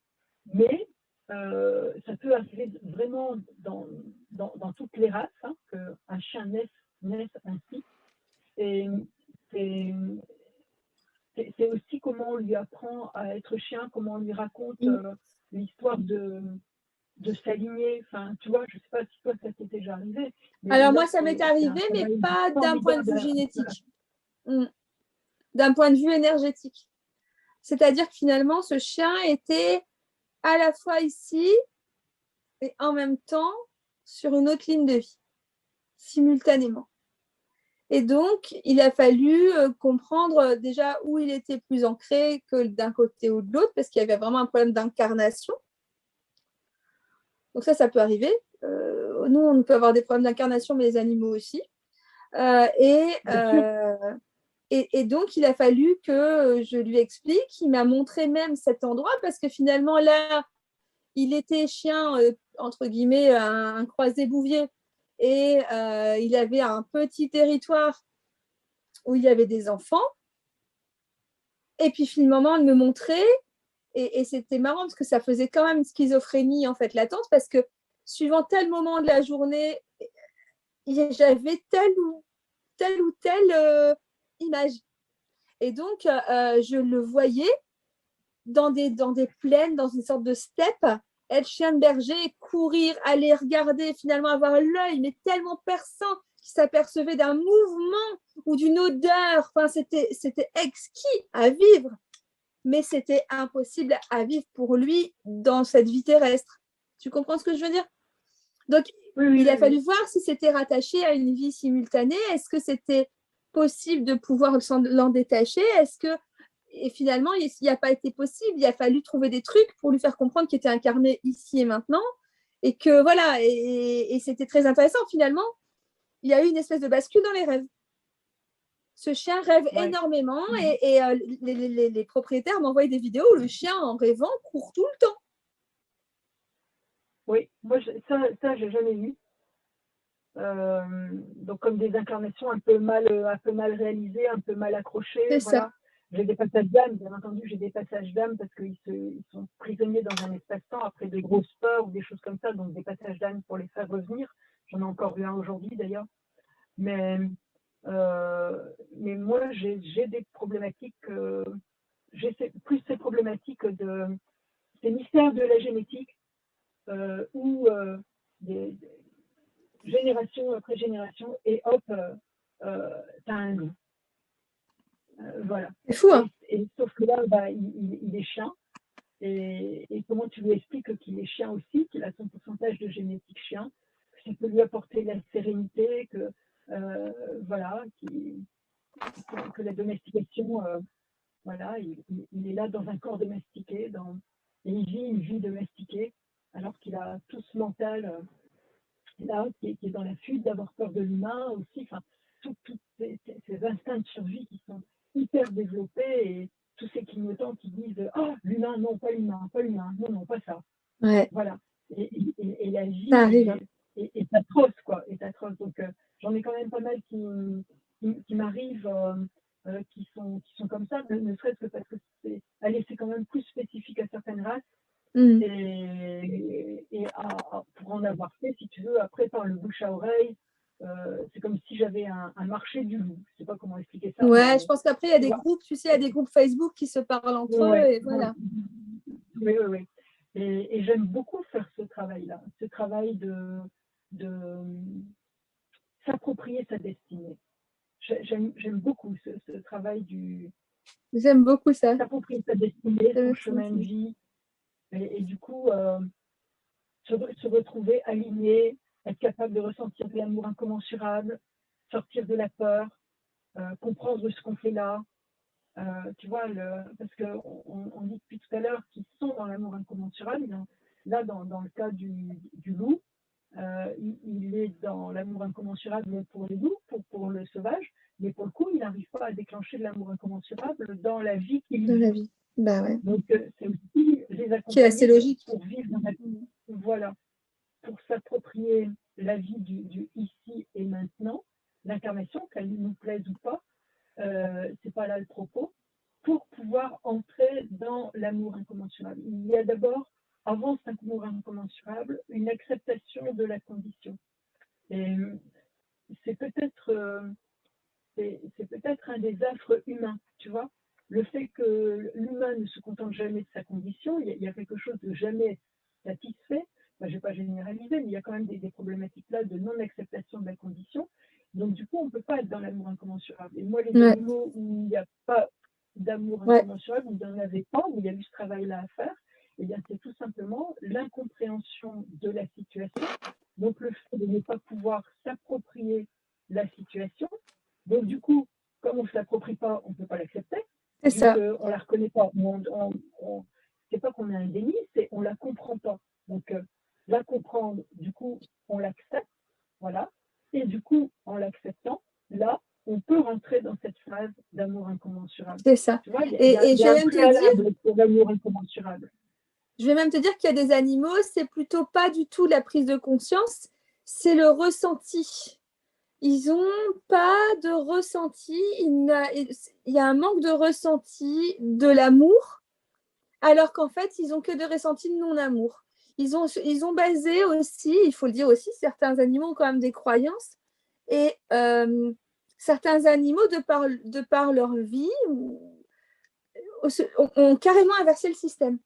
Mais ça peut arriver vraiment dans toutes les races, hein, qu'un chien naisse ainsi. Et c'est aussi comment on lui apprend à être chien, comment on lui raconte l'histoire de s'aligner. Enfin, tu vois, je ne sais pas si toi, ça t'est déjà arrivé. Alors moi, ça m'est arrivé, mais pas d'un point de vue génétique. D'un point de vue énergétique. C'est-à-dire que finalement, ce chien était à la fois ici et en même temps sur une autre ligne de vie, simultanément. Et donc, il a fallu comprendre déjà où il était plus ancré que d'un côté ou de l'autre, parce qu'il y avait vraiment un problème d'incarnation. Donc ça peut arriver. Nous, on peut avoir des problèmes d'incarnation, mais les animaux aussi. Et donc, il a fallu que je lui explique. Il m'a montré même cet endroit, parce que finalement, là, il était chien, entre guillemets, un croisé bouvier. Et il avait un petit territoire où il y avait des enfants. Et puis finalement, elle me montrait, et c'était marrant parce que ça faisait quand même une schizophrénie en fait latente, parce que suivant tel moment de la journée, j'avais telle ou telle image. Et donc, je le voyais dans des plaines, dans une sorte de steppe, être chien de berger, courir, aller regarder, finalement avoir l'œil, mais tellement perçant qu'il s'apercevait d'un mouvement ou d'une odeur. Enfin, c'était exquis à vivre, mais c'était impossible à vivre pour lui dans cette vie terrestre. Tu comprends ce que je veux dire? Donc, il a fallu voir si c'était rattaché à une vie simultanée. Est-ce que c'était possible de pouvoir l'en détacher? Est-ce que et finalement, il n'y a pas été possible. Il a fallu trouver des trucs pour lui faire comprendre qu'il était incarné ici et maintenant. Et que voilà, et c'était très intéressant. Finalement, il y a eu une espèce de bascule dans les rêves. Ce chien rêve énormément et les propriétaires m'envoient des vidéos où le chien, en rêvant, court tout le temps. Oui, moi, ça j'ai jamais eu. Donc, comme des incarnations un peu mal réalisées, un peu mal accrochées. C'est voilà. ça. J'ai des passages d'âme, bien entendu, j'ai des passages d'âme parce qu'ils sont prisonniers dans un espace-temps après de grosses peurs ou des choses comme ça, donc des passages d'âme pour les faire revenir. J'en ai encore eu un aujourd'hui d'ailleurs. Mais moi, j'ai des problématiques, plus ces problématiques ces mystères de la génétique où génération après génération, et hop, t'as un loup. Voilà. C'est fou, hein? Et sauf que là, il est chien. Et comment tu lui expliques qu'il est chien aussi, qu'il a son pourcentage de génétique chien, que ça peut lui apporter la sérénité, que voilà, que la domestication, voilà, il est là dans un corps domestiqué, et il vit une vie domestiquée, alors qu'il a tout ce mental là qui est dans la fuite, d'avoir peur de l'humain aussi, enfin, tous ces instincts de survie qui sont hyper développés, et tous ces clignotants qui disent « Ah, l'humain, non, pas l'humain, non, non, pas ça. » Ouais. Voilà. Et la vie ça arrive. est atroce, quoi, est atroce. Donc, j'en ai quand même pas mal qui m'arrivent, qui sont comme ça, ne serait-ce que parce que c'est quand même plus spécifique à certaines races. Et pour en avoir fait, si tu veux, après par le bouche à oreille, c'est comme si j'avais un marché du loup. Je ne sais pas comment expliquer ça. Ouais, je pense qu'après, il y a des groupes, tu sais, il y a des groupes Facebook qui se parlent entre eux, et voilà. Oui. Et j'aime beaucoup faire ce travail-là, ce travail de s'approprier sa destinée. J'aime beaucoup ce travail J'aime beaucoup ça. s'approprier sa destinée, son chemin de vie, et du coup, se retrouver aligné, être capable de ressentir de l'amour incommensurable, sortir de la peur, comprendre ce qu'on fait là. Tu vois, parce qu'on dit depuis tout à l'heure qu'ils sont dans l'amour incommensurable. Là, dans le cas du loup, il est dans l'amour incommensurable pour les loups, pour le sauvage, mais pour le coup, il n'arrive pas à déclencher de l'amour incommensurable dans la vie qu'il vit. Dans la vie. Bah ouais. Donc, c'est aussi les accompagner qui est assez logique. pour vivre dans la vie. Voilà. Pour s'approprier la vie du ici et maintenant, l'incarnation, qu'elle nous plaise ou pas, c'est pas là le propos, pour pouvoir entrer dans l'amour incommensurable. Il y a d'abord, avant cet amour incommensurable, une acceptation de la condition. Et c'est peut-être un des affres humains, tu vois. le fait que l'humain ne se contente jamais de sa condition, il y a quelque chose de jamais satisfait. Je ne vais pas généraliser, mais il y a quand même des problématiques là de non-acceptation de la condition. Donc, du coup, on ne peut pas être dans l'amour incommensurable. Et moi, les animaux où il n'y a pas d'amour incommensurable, où il n'y en avait pas, où il y a eu ce travail-là à faire, eh bien, c'est tout simplement l'incompréhension de la situation. Donc, le fait de ne pas pouvoir s'approprier la situation. Donc, du coup, comme on ne s'approprie pas, on ne peut pas l'accepter. C'est ça. On ne la reconnaît pas. C'est pas qu'on a un déni, c'est on ne la comprend pas. Donc, la comprendre, du coup, on l'accepte. Voilà. Et du coup, en l'acceptant, là, on peut rentrer dans cette phase d'amour incommensurable. C'est ça. Tu vois, Et je vais même te dire, pour l'amour incommensurable. je vais même te dire qu'il y a des animaux, c'est plutôt pas du tout la prise de conscience, c'est le ressenti. Ils n'ont pas de ressenti, il y a un manque de ressenti de l'amour, alors qu'en fait, ils n'ont que de ressenti de non-amour. Ils ont basé aussi, il faut le dire aussi, certains animaux ont quand même des croyances, et certains animaux, de par leur vie, ont carrément inversé le système.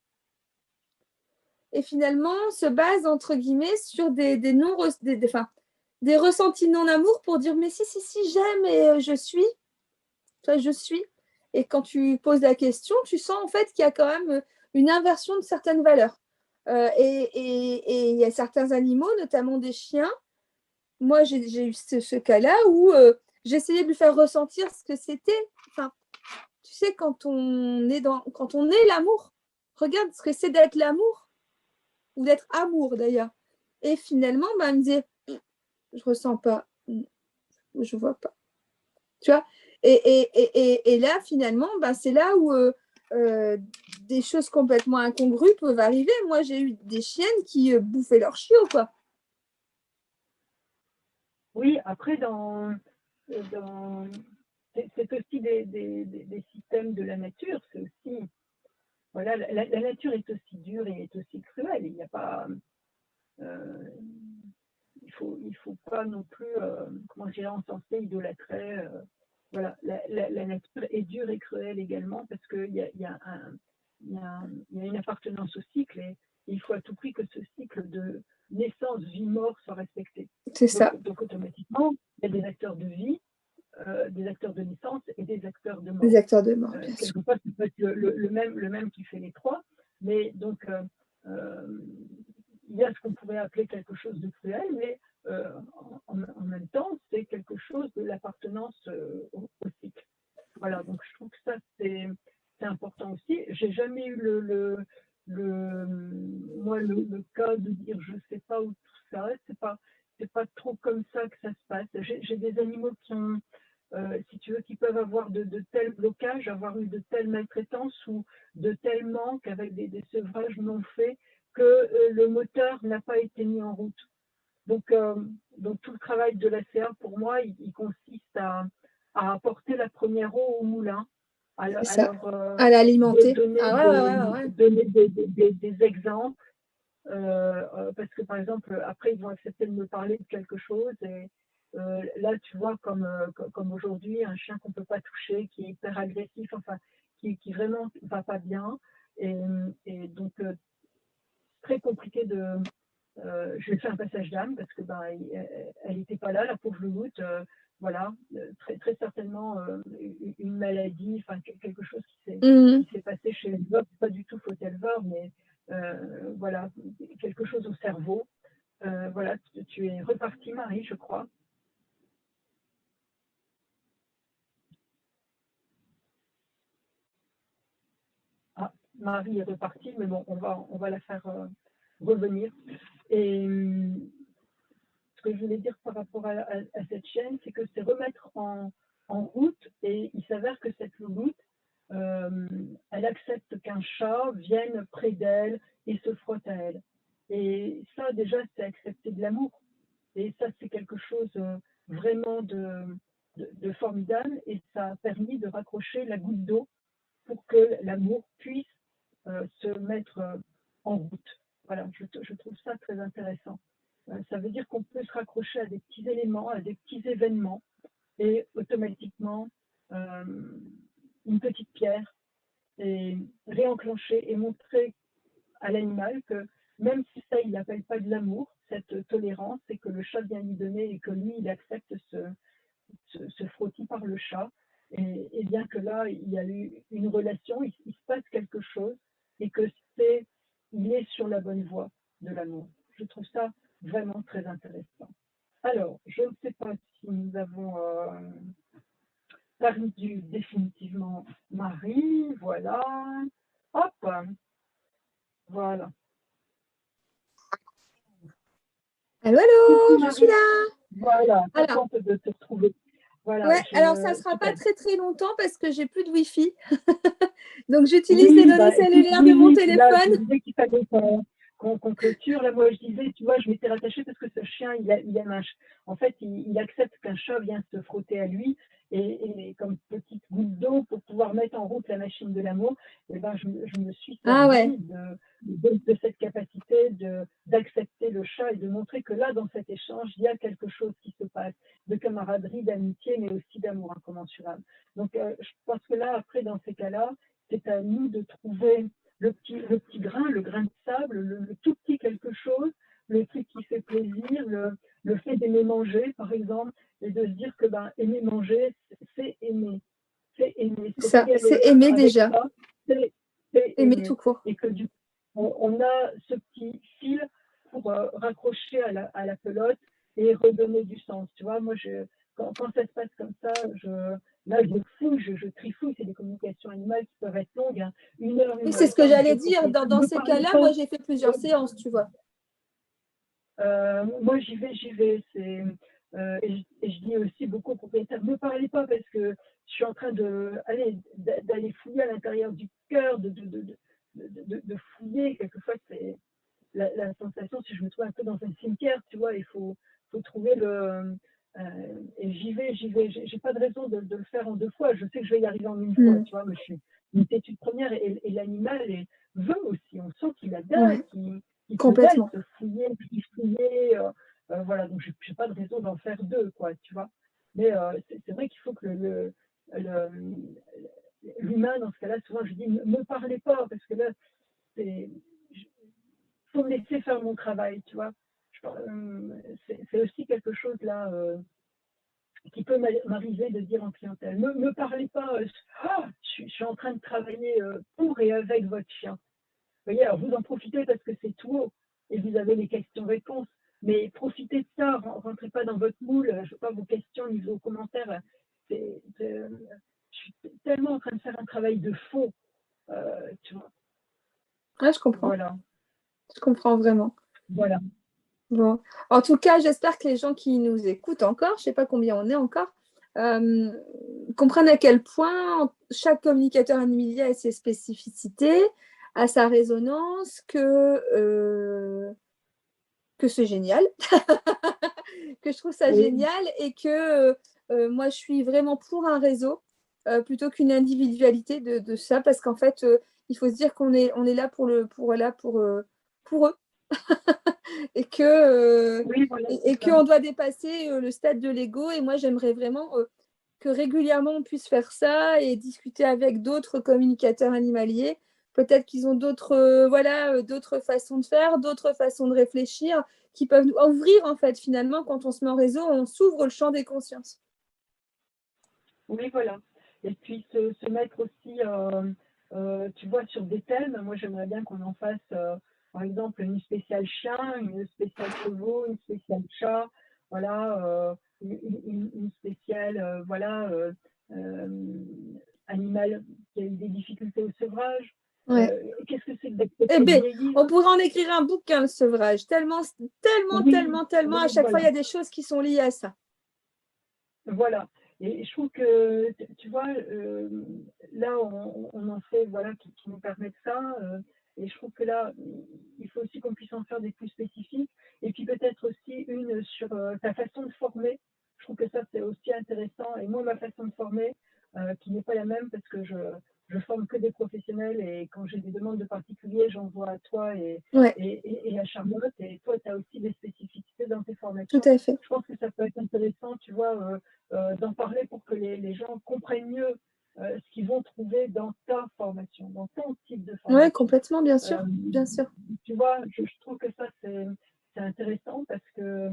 Et finalement, se basent, entre guillemets, sur des ressentis non-amour pour dire, mais si, j'aime et je suis. Toi, je suis. Et quand tu poses la question, tu sens en fait qu'il y a quand même une inversion de certaines valeurs. Et il y a certains animaux, notamment des chiens. Moi, j'ai eu ce cas-là où j'essayais de lui faire ressentir ce que c'était. Enfin, tu sais, quand on est l'amour, regarde ce que c'est d'être l'amour, ou d'être amour d'ailleurs. Et finalement, elle me disait, je ressens pas, je vois pas. Tu vois, et là, finalement, c'est là où des choses complètement incongrues peuvent arriver. Moi, j'ai eu des chiennes qui bouffaient leurs chiots, quoi. Oui, après, c'est aussi des systèmes de la nature. C'est aussi, voilà, la nature est aussi dure et est aussi cruelle. Il n'y a pas, il faut pas non plus, comment dire, encenser, idolâtrer. Voilà, la nature est dure et cruelle également parce qu'il y a une appartenance au cycle et il faut à tout prix que ce cycle de naissance, vie, mort soit respecté. C'est ça. Donc automatiquement, il y a des acteurs de vie, des acteurs de naissance et des acteurs de mort. Des acteurs de mort, bien sûr. Quelquefois, ça peut être le même qui fait les trois, mais donc il y a ce qu'on pourrait appeler quelque chose de cruel, mais en même temps, c'est quelque chose de l'appartenance au cycle. Voilà, donc je trouve que ça, c'est important aussi. J'ai jamais eu le cas de dire je sais pas où tout ça, c'est pas trop comme ça que ça se passe. J'ai des animaux qui ont, si tu veux, qui peuvent avoir de tels blocages, avoir eu de telles maltraitances ou de tels manques avec des sevrages non faits que le moteur n'a pas été mis en route. Donc tout le travail de la CA, pour moi, il consiste à apporter la première eau au moulin, à l'alimenter. Donner des exemples, parce que par exemple, après, ils vont accepter de me parler de quelque chose. Et là, tu vois, comme aujourd'hui, un chien qu'on ne peut pas toucher, qui est hyper agressif, enfin, qui vraiment ne va pas bien. Et donc, très compliqué de... je lui ai fait un passage d'âme parce que elle n'était pas là, la pauvre louloute. Voilà, très, très certainement une maladie, enfin quelque chose qui s'est passé chez l'éleveur, pas du tout faute éleveur, mais voilà, quelque chose au cerveau. Voilà, tu es repartie, Marie, je crois. Ah, Marie est repartie, mais bon, on va la faire revenir. Et ce que je voulais dire par rapport à cette chaîne, c'est que c'est remettre en route, et il s'avère que cette louloute, elle accepte qu'un chat vienne près d'elle et se frotte à elle. Et ça, déjà, c'est accepter de l'amour. Et ça, c'est quelque chose vraiment de formidable, et ça a permis de raccrocher la goutte d'eau pour que l'amour puisse se mettre en route. Voilà, je trouve ça très intéressant. Ça veut dire qu'on peut se raccrocher à des petits éléments, à des petits événements, et automatiquement, une petite pierre et réenclencher et montrer à l'animal que même si ça, il n'appelle pas de l'amour, cette tolérance, et que le chat vient lui donner et que lui, il accepte ce frottis par le chat, et bien que là, il y a eu une relation, il se passe quelque chose, et que il est sur la bonne voie de l'amour. Je trouve ça vraiment très intéressant. Alors, je ne sais pas si nous avons perdu définitivement Marie, voilà. Hop, voilà. Allô, allô, je suis là. Voilà, Alors, contente de te retrouver. Voilà, ouais, alors ça ne sera pas super. très longtemps parce que j'ai plus de Wi-Fi. Donc, j'utilise les Oui, données écoute, cellulaires de mon oui, là, je téléphone. disais qu'il fallait qu'on clôture. Là, moi, je disais, tu vois, je m'étais rattachée parce que ce chien, il aime en fait, il accepte qu'un chat vienne se frotter à lui et comme petite goutte d'eau pour pouvoir mettre en route la machine de l'amour. Et ben, je me suis Ah ouais, servie de cette capacité d'accepter le chat et de montrer que là, dans cet échange, il y a quelque chose qui se passe, de camaraderie, d'amitié, mais aussi d'amour incommensurable. Donc, je pense que là, après, dans ces cas-là, c'est à nous de trouver le petit grain, le grain de sable, le tout petit quelque chose, le truc qui fait plaisir, le fait d'aimer manger, par exemple, et de se dire que aimer manger, c'est aimer. C'est aimer. C'est ce ça, qu'il y a c'est l'honneur aimer avec déjà. ça, c'est Aimer tout aimer. court. Et que du coup, on a ce petit fil pour raccrocher à la pelote et redonner du sens. Tu vois, moi, quand ça se passe comme ça, là, je fouille, je trifouille. C'est des communications animales qui peuvent être longues, hein. 1 heure, Oui, 1 heure c'est et ce que quart. j'allais dire. Dans Ne ces parlez cas-là, pas. moi, j'ai fait plusieurs séances, tu vois. Moi, j'y vais. Et je dis aussi beaucoup aux propriétaires, ne parlez pas parce que je suis en train d'aller fouiller à l'intérieur du cœur, de fouiller. Quelquefois, c'est la sensation, si je me trouve un peu dans un cimetière, tu vois, il faut trouver et j'y vais. J'ai pas de raison de le faire en 2 fois. Je sais que je vais y arriver en 1 fois, tu vois, mais je suis une étude première et l'animal veut aussi. On sent qu'il adore, Ouais, qu'il se laisse complètement. fouiller, puis fouiller. Voilà, donc j'ai pas de raison d'en faire 2, quoi, tu vois. Mais c'est vrai qu'il faut que l'humain, dans ce cas-là, souvent je dis, ne me parlez pas, parce que là, c'est faut me laisser faire mon travail, tu vois. C'est aussi quelque chose là qui peut m'arriver de dire en clientèle. Ne me parlez pas, je suis en train de travailler pour et avec votre chien. Vous voyez, alors vous en profitez parce que c'est tout haut et vous avez les questions-réponses. Mais profitez de ça, rentrez pas dans votre moule, je ne veux pas vos questions ni vos commentaires. Je suis tellement en train de faire un travail de faux, tu vois. Ouais, je comprends. Voilà. Je comprends vraiment. Voilà. Bon. En tout cas, j'espère que les gens qui nous écoutent encore, je ne sais pas combien on est encore, comprennent à quel point chaque communicateur animalier a ses spécificités, a sa résonance, que c'est génial, que je trouve ça Oui. génial et que moi, je suis vraiment pour un réseau plutôt qu'une individualité de ça parce qu'en fait, il faut se dire on est là pour eux et Oui, voilà, c'est ça. qu'on doit dépasser le stade de l'ego. Et moi, j'aimerais vraiment que régulièrement, on puisse faire ça et discuter avec d'autres communicateurs animaliers. Peut-être qu'ils ont d'autres façons de faire, d'autres façons de réfléchir, qui peuvent nous ouvrir, en fait, finalement, quand on se met en réseau, on s'ouvre le champ des consciences. Oui, voilà. Et puis se mettre aussi, tu vois, sur des thèmes. Moi, j'aimerais bien qu'on en fasse, par exemple, une spéciale chien, une spéciale chevaux, une spéciale chat, voilà, une spéciale, animal qui a eu des difficultés au sevrage. Ouais. Qu'est-ce que c'est que Eh d'accepter de bien, vieillir? on pourrait en écrire un bouquin, le sevrage. Tellement, tellement, Oui, tellement, tellement, à oui, chaque fois, il y voilà. a des choses qui sont liées à ça. Voilà. Et je trouve que, tu vois, là, on en fait, voilà, qui nous permettent ça. Et je trouve que là, il faut aussi qu'on puisse en faire des plus spécifiques. Et puis peut-être aussi une sur ta façon de former. Je trouve que ça, c'est aussi intéressant. Et moi, ma façon de former, qui n'est pas la même parce que je forme que des professionnels et quand j'ai des demandes de particuliers, j'envoie à toi Ouais, et à Charlotte. Et toi, tu as aussi des spécificités dans tes tout formations. à fait. Je pense que ça peut être intéressant, tu vois, d'en parler pour que les gens comprennent mieux ce qu'ils vont trouver dans ta formation, dans ton type de Oui, formation. complètement, bien sûr, bien sûr. Tu vois, je trouve que ça, c'est intéressant parce que...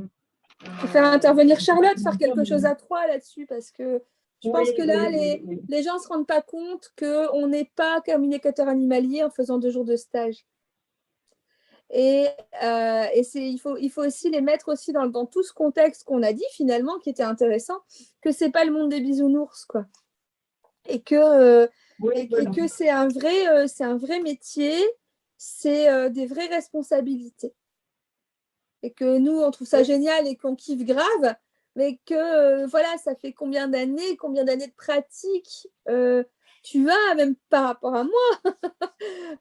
Faut faire intervenir Charlotte, faire quelque chose à trois là-dessus, parce que je pense que là, les gens ne se rendent pas compte qu'on n'est pas communicateur animalier en faisant 2 jours de stage. Et il faut aussi les mettre aussi dans tout ce contexte qu'on a dit finalement, qui était intéressant, que c'est pas le monde des bisounours, quoi. Et que c'est un vrai métier, c'est des vraies responsabilités. Et que nous, on trouve ça génial et qu'on kiffe grave, mais que voilà, ça fait combien d'années de pratique tu as, même par rapport à moi.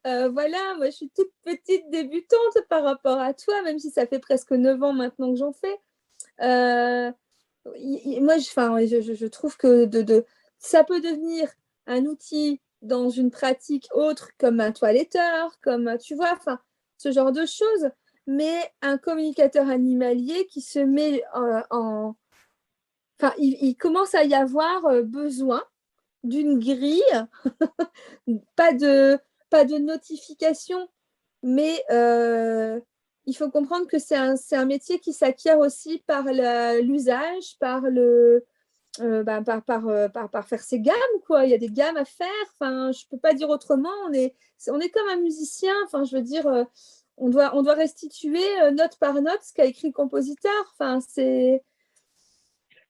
Voilà, moi je suis toute petite débutante par rapport à toi, même si ça fait presque 9 ans maintenant que j'en fais. Moi, je trouve que ça peut devenir un outil dans une pratique autre, comme un toiletteur, comme tu vois, ce genre de choses, mais un communicateur animalier qui se met il commence à y avoir besoin d'une grille, pas de notification, mais il faut comprendre que c'est un métier qui s'acquiert aussi par l'usage, par faire ses gammes, quoi. Il y a des gammes à faire. Enfin, je peux pas dire autrement. On est comme un musicien. Enfin, je veux dire, on doit restituer note par note ce qu'a écrit le compositeur. Enfin, c'est...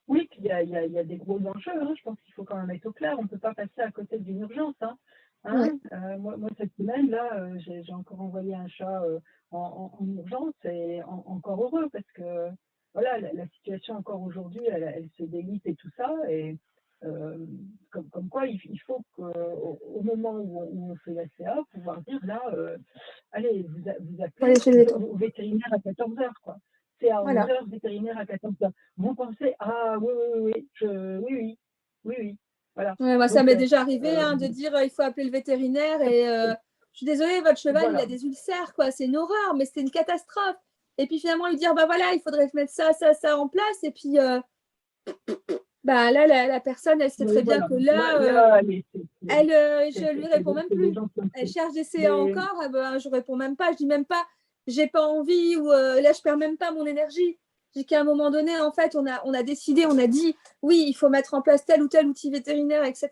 Oui, puis il y a des gros enjeux. Hein. Je pense qu'il faut quand même être au clair. On ne peut pas passer à côté d'une urgence. Hein. Ouais. Moi, cette semaine, là, j'ai encore envoyé un chat en urgence et encore heureux parce que voilà, la situation encore aujourd'hui, elle se délite et tout ça. Et comme quoi, il faut qu'au moment où on fait la CA, pouvoir dire là, allez, vous appelez au vétérinaire à 14h, quoi. C'est à 11h, vétérinaire à 14h. Vous pensez, ah oui. Voilà. Ouais, moi, ça m'est déjà arrivé de dire il faut appeler le vétérinaire et je suis désolée, votre cheval, il a des ulcères, quoi. C'est une horreur, mais c'était une catastrophe. Et puis finalement, lui dire, bah voilà, il faudrait mettre ça en place. Et puis, bah là, la personne, elle sait très bien que là, je lui réponds même plus. Elle cherche des CA encore, je réponds même pas. Je dis même pas, j'ai pas envie ou là, je perds même pas mon énergie. Je dis qu'à un moment donné, en fait, on a décidé, on a dit, oui, il faut mettre en place tel ou tel outil vétérinaire, etc.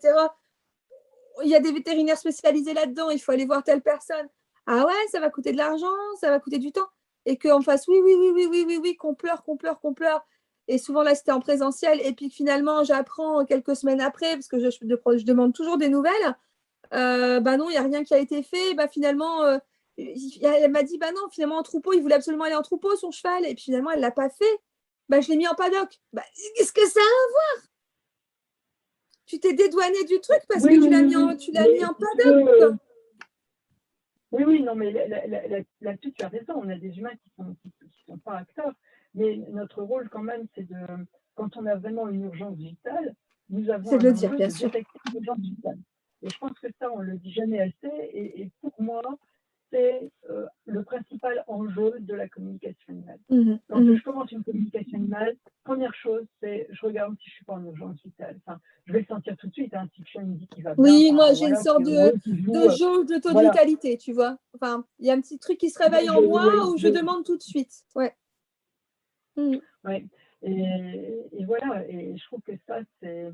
Il y a des vétérinaires spécialisés là-dedans, il faut aller voir telle personne. Ah ouais, ça va coûter de l'argent, ça va coûter du temps. Et qu'on fasse oui, qu'on pleure. Et souvent, là, c'était en présentiel. Et puis finalement, j'apprends quelques semaines après, parce que je demande toujours des nouvelles. Bah non, il n'y a rien qui a été fait. Bah finalement, elle m'a dit, bah non, finalement, en troupeau, il voulait absolument aller en troupeau, son cheval. Et puis finalement, elle ne l'a pas fait. Bah, je l'ai mis en paddock. Bah, qu'est-ce que ça a à voir? Tu t'es dédouané du truc parce que tu l'as mis en paddock. Oui, non, mais là-dessus, tu as raison. On a des humains qui sont pas acteurs. Mais notre rôle, quand même, c'est de, quand on a vraiment une urgence vitale, nous avons un enjeu de détecter une urgence vitale. Et je pense que ça, on ne le dit jamais assez. Et pour moi, c'est le principal enjeu de la communication animale. Quand je commence une communication animale, première chose, c'est je regarde si je ne suis pas en urgence vitale. Enfin, je vais le sentir tout de suite. Si le chien me dit qu'il va bien. Oui, moi, j'ai une sorte de jauge de taux de vitalité, tu vois. Enfin, il y a un petit truc qui se réveille en moi où je demande tout de suite. Ouais. Ouais. Et voilà, et je trouve que ça, c'est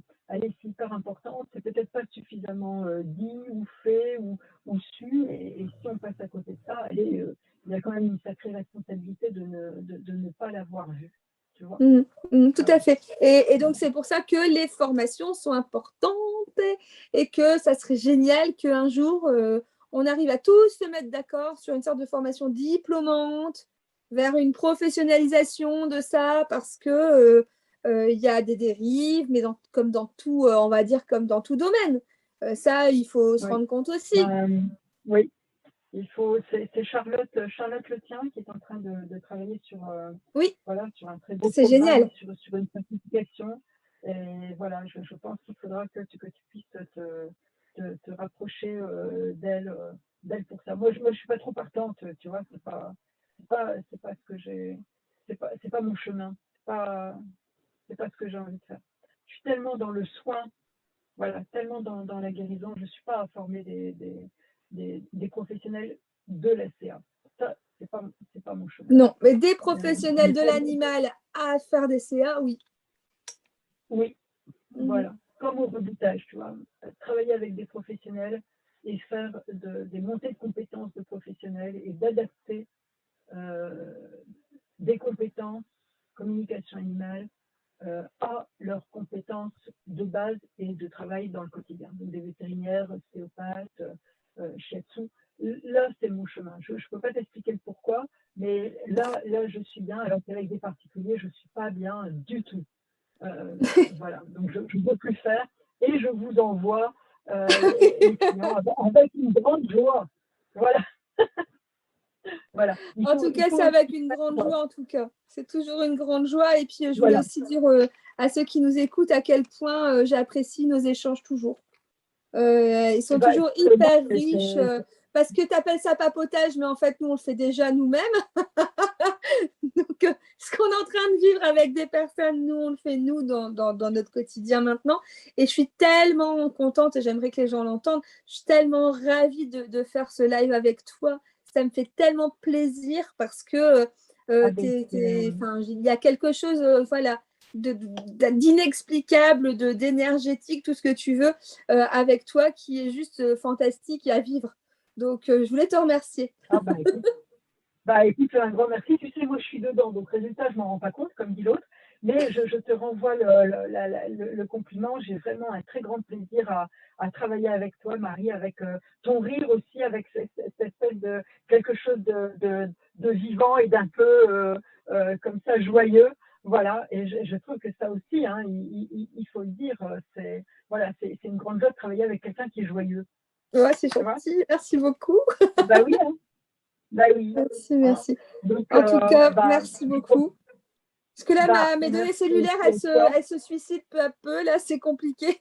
hyper important. C'est peut-être pas suffisamment dit ou fait ou su. Et si on passe à côté de ça, il y a quand même une sacrée responsabilité de ne pas l'avoir vu. Tu vois tout à fait. Et donc, c'est pour ça que les formations sont importantes et que ça serait génial qu'un jour, on arrive à tous se mettre d'accord sur une sorte de formation diplômante vers une professionnalisation de ça parce que il y a des dérives, mais comme dans tout, on va dire comme dans tout domaine. Ça, il faut se rendre compte aussi. Oui. C'est Charlotte Le Tien qui est en train de travailler sur, sur un très beau programme, génial. Sur une simplification. Et voilà, je pense qu'il faudra que tu puisses te rapprocher d'elle pour ça. Moi, je suis pas trop partante, tu vois, c'est pas ce que j'ai, c'est pas mon chemin, c'est pas ce que j'ai envie de faire. Je suis tellement dans le soin voilà, tellement dans la guérison. Je ne suis pas à former des professionnels de la CA. Ça, c'est pas mon chemin. Non, mais des professionnels de l'animal à faire des CA, oui. Oui, voilà. Comme au reboutage, tu vois. Travailler avec des professionnels et faire des montées de compétences de professionnels et d'adapter des compétences, communication animale, à leurs compétences de base et de travail dans le quotidien. Donc des vétérinaires, ostéopathes, shiatsu. Là, c'est mon chemin. Je ne peux pas t'expliquer le pourquoi, mais là, je suis bien, alors qu'avec des particuliers, je ne suis pas bien du tout. Voilà, donc je ne peux plus faire et je vous envoie les clients avec une grande joie. Voilà. Voilà. En tout cas, c'est avec une grande joie, en tout cas. C'est toujours une grande joie. Et puis, je voulais voilà. aussi dire à ceux qui nous écoutent à quel point j'apprécie nos échanges toujours. Ils sont toujours hyper riches. Parce que tu appelles ça papotage, mais en fait, nous, on le fait déjà nous-mêmes. Donc, ce qu'on est en train de vivre avec des personnes, nous, on le fait nous dans notre quotidien maintenant. Et je suis tellement contente, et j'aimerais que les gens l'entendent, je suis tellement ravie de faire ce live avec toi. Ça me fait tellement plaisir parce que il y a quelque chose, voilà, d'inexplicable, d'énergétique, tout ce que tu veux, avec toi qui est juste fantastique à vivre. Donc, je voulais te remercier. Écoute, un grand merci. Tu sais, moi, je suis dedans. Donc, résultat, je ne m'en rends pas compte, comme dit l'autre. Mais je te renvoie le compliment. J'ai vraiment un très grand plaisir à travailler avec toi, Marie, avec ton rire aussi, avec cette espèce de quelque chose de vivant et d'un peu comme ça joyeux. Voilà. Et je trouve que ça aussi, hein, il faut le dire, c'est une grande joie de travailler avec quelqu'un qui est joyeux. Ouais, c'est gentil. Merci beaucoup. Oui, hein. Oui. Merci. Donc, en tout cas, merci beaucoup. Parce que là, mes données cellulaires, elles se suicident peu à peu. Là, c'est compliqué.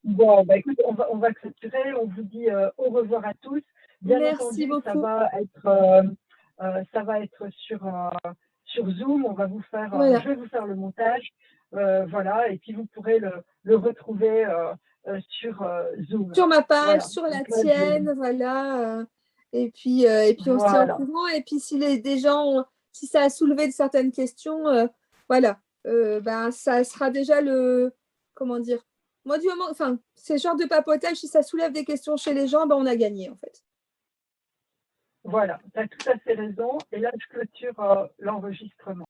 Bon, écoute, on va clôturer. On vous dit au revoir à tous. Bien entendu, beaucoup. ça va être sur Zoom. On va vous faire, je vais vous faire le montage. Voilà, et puis vous pourrez le retrouver sur Zoom. Sur ma page, sur la tienne, voilà. Et puis on se tient au courant. Et puis si des gens, si ça a soulevé de certaines questions, voilà, ça sera déjà comment dire. Moi, du moment, enfin, c'est genre de papotage, si ça soulève des questions chez les gens, on a gagné en fait. Voilà, tu as tout à fait raison. Et là, je clôture l'enregistrement.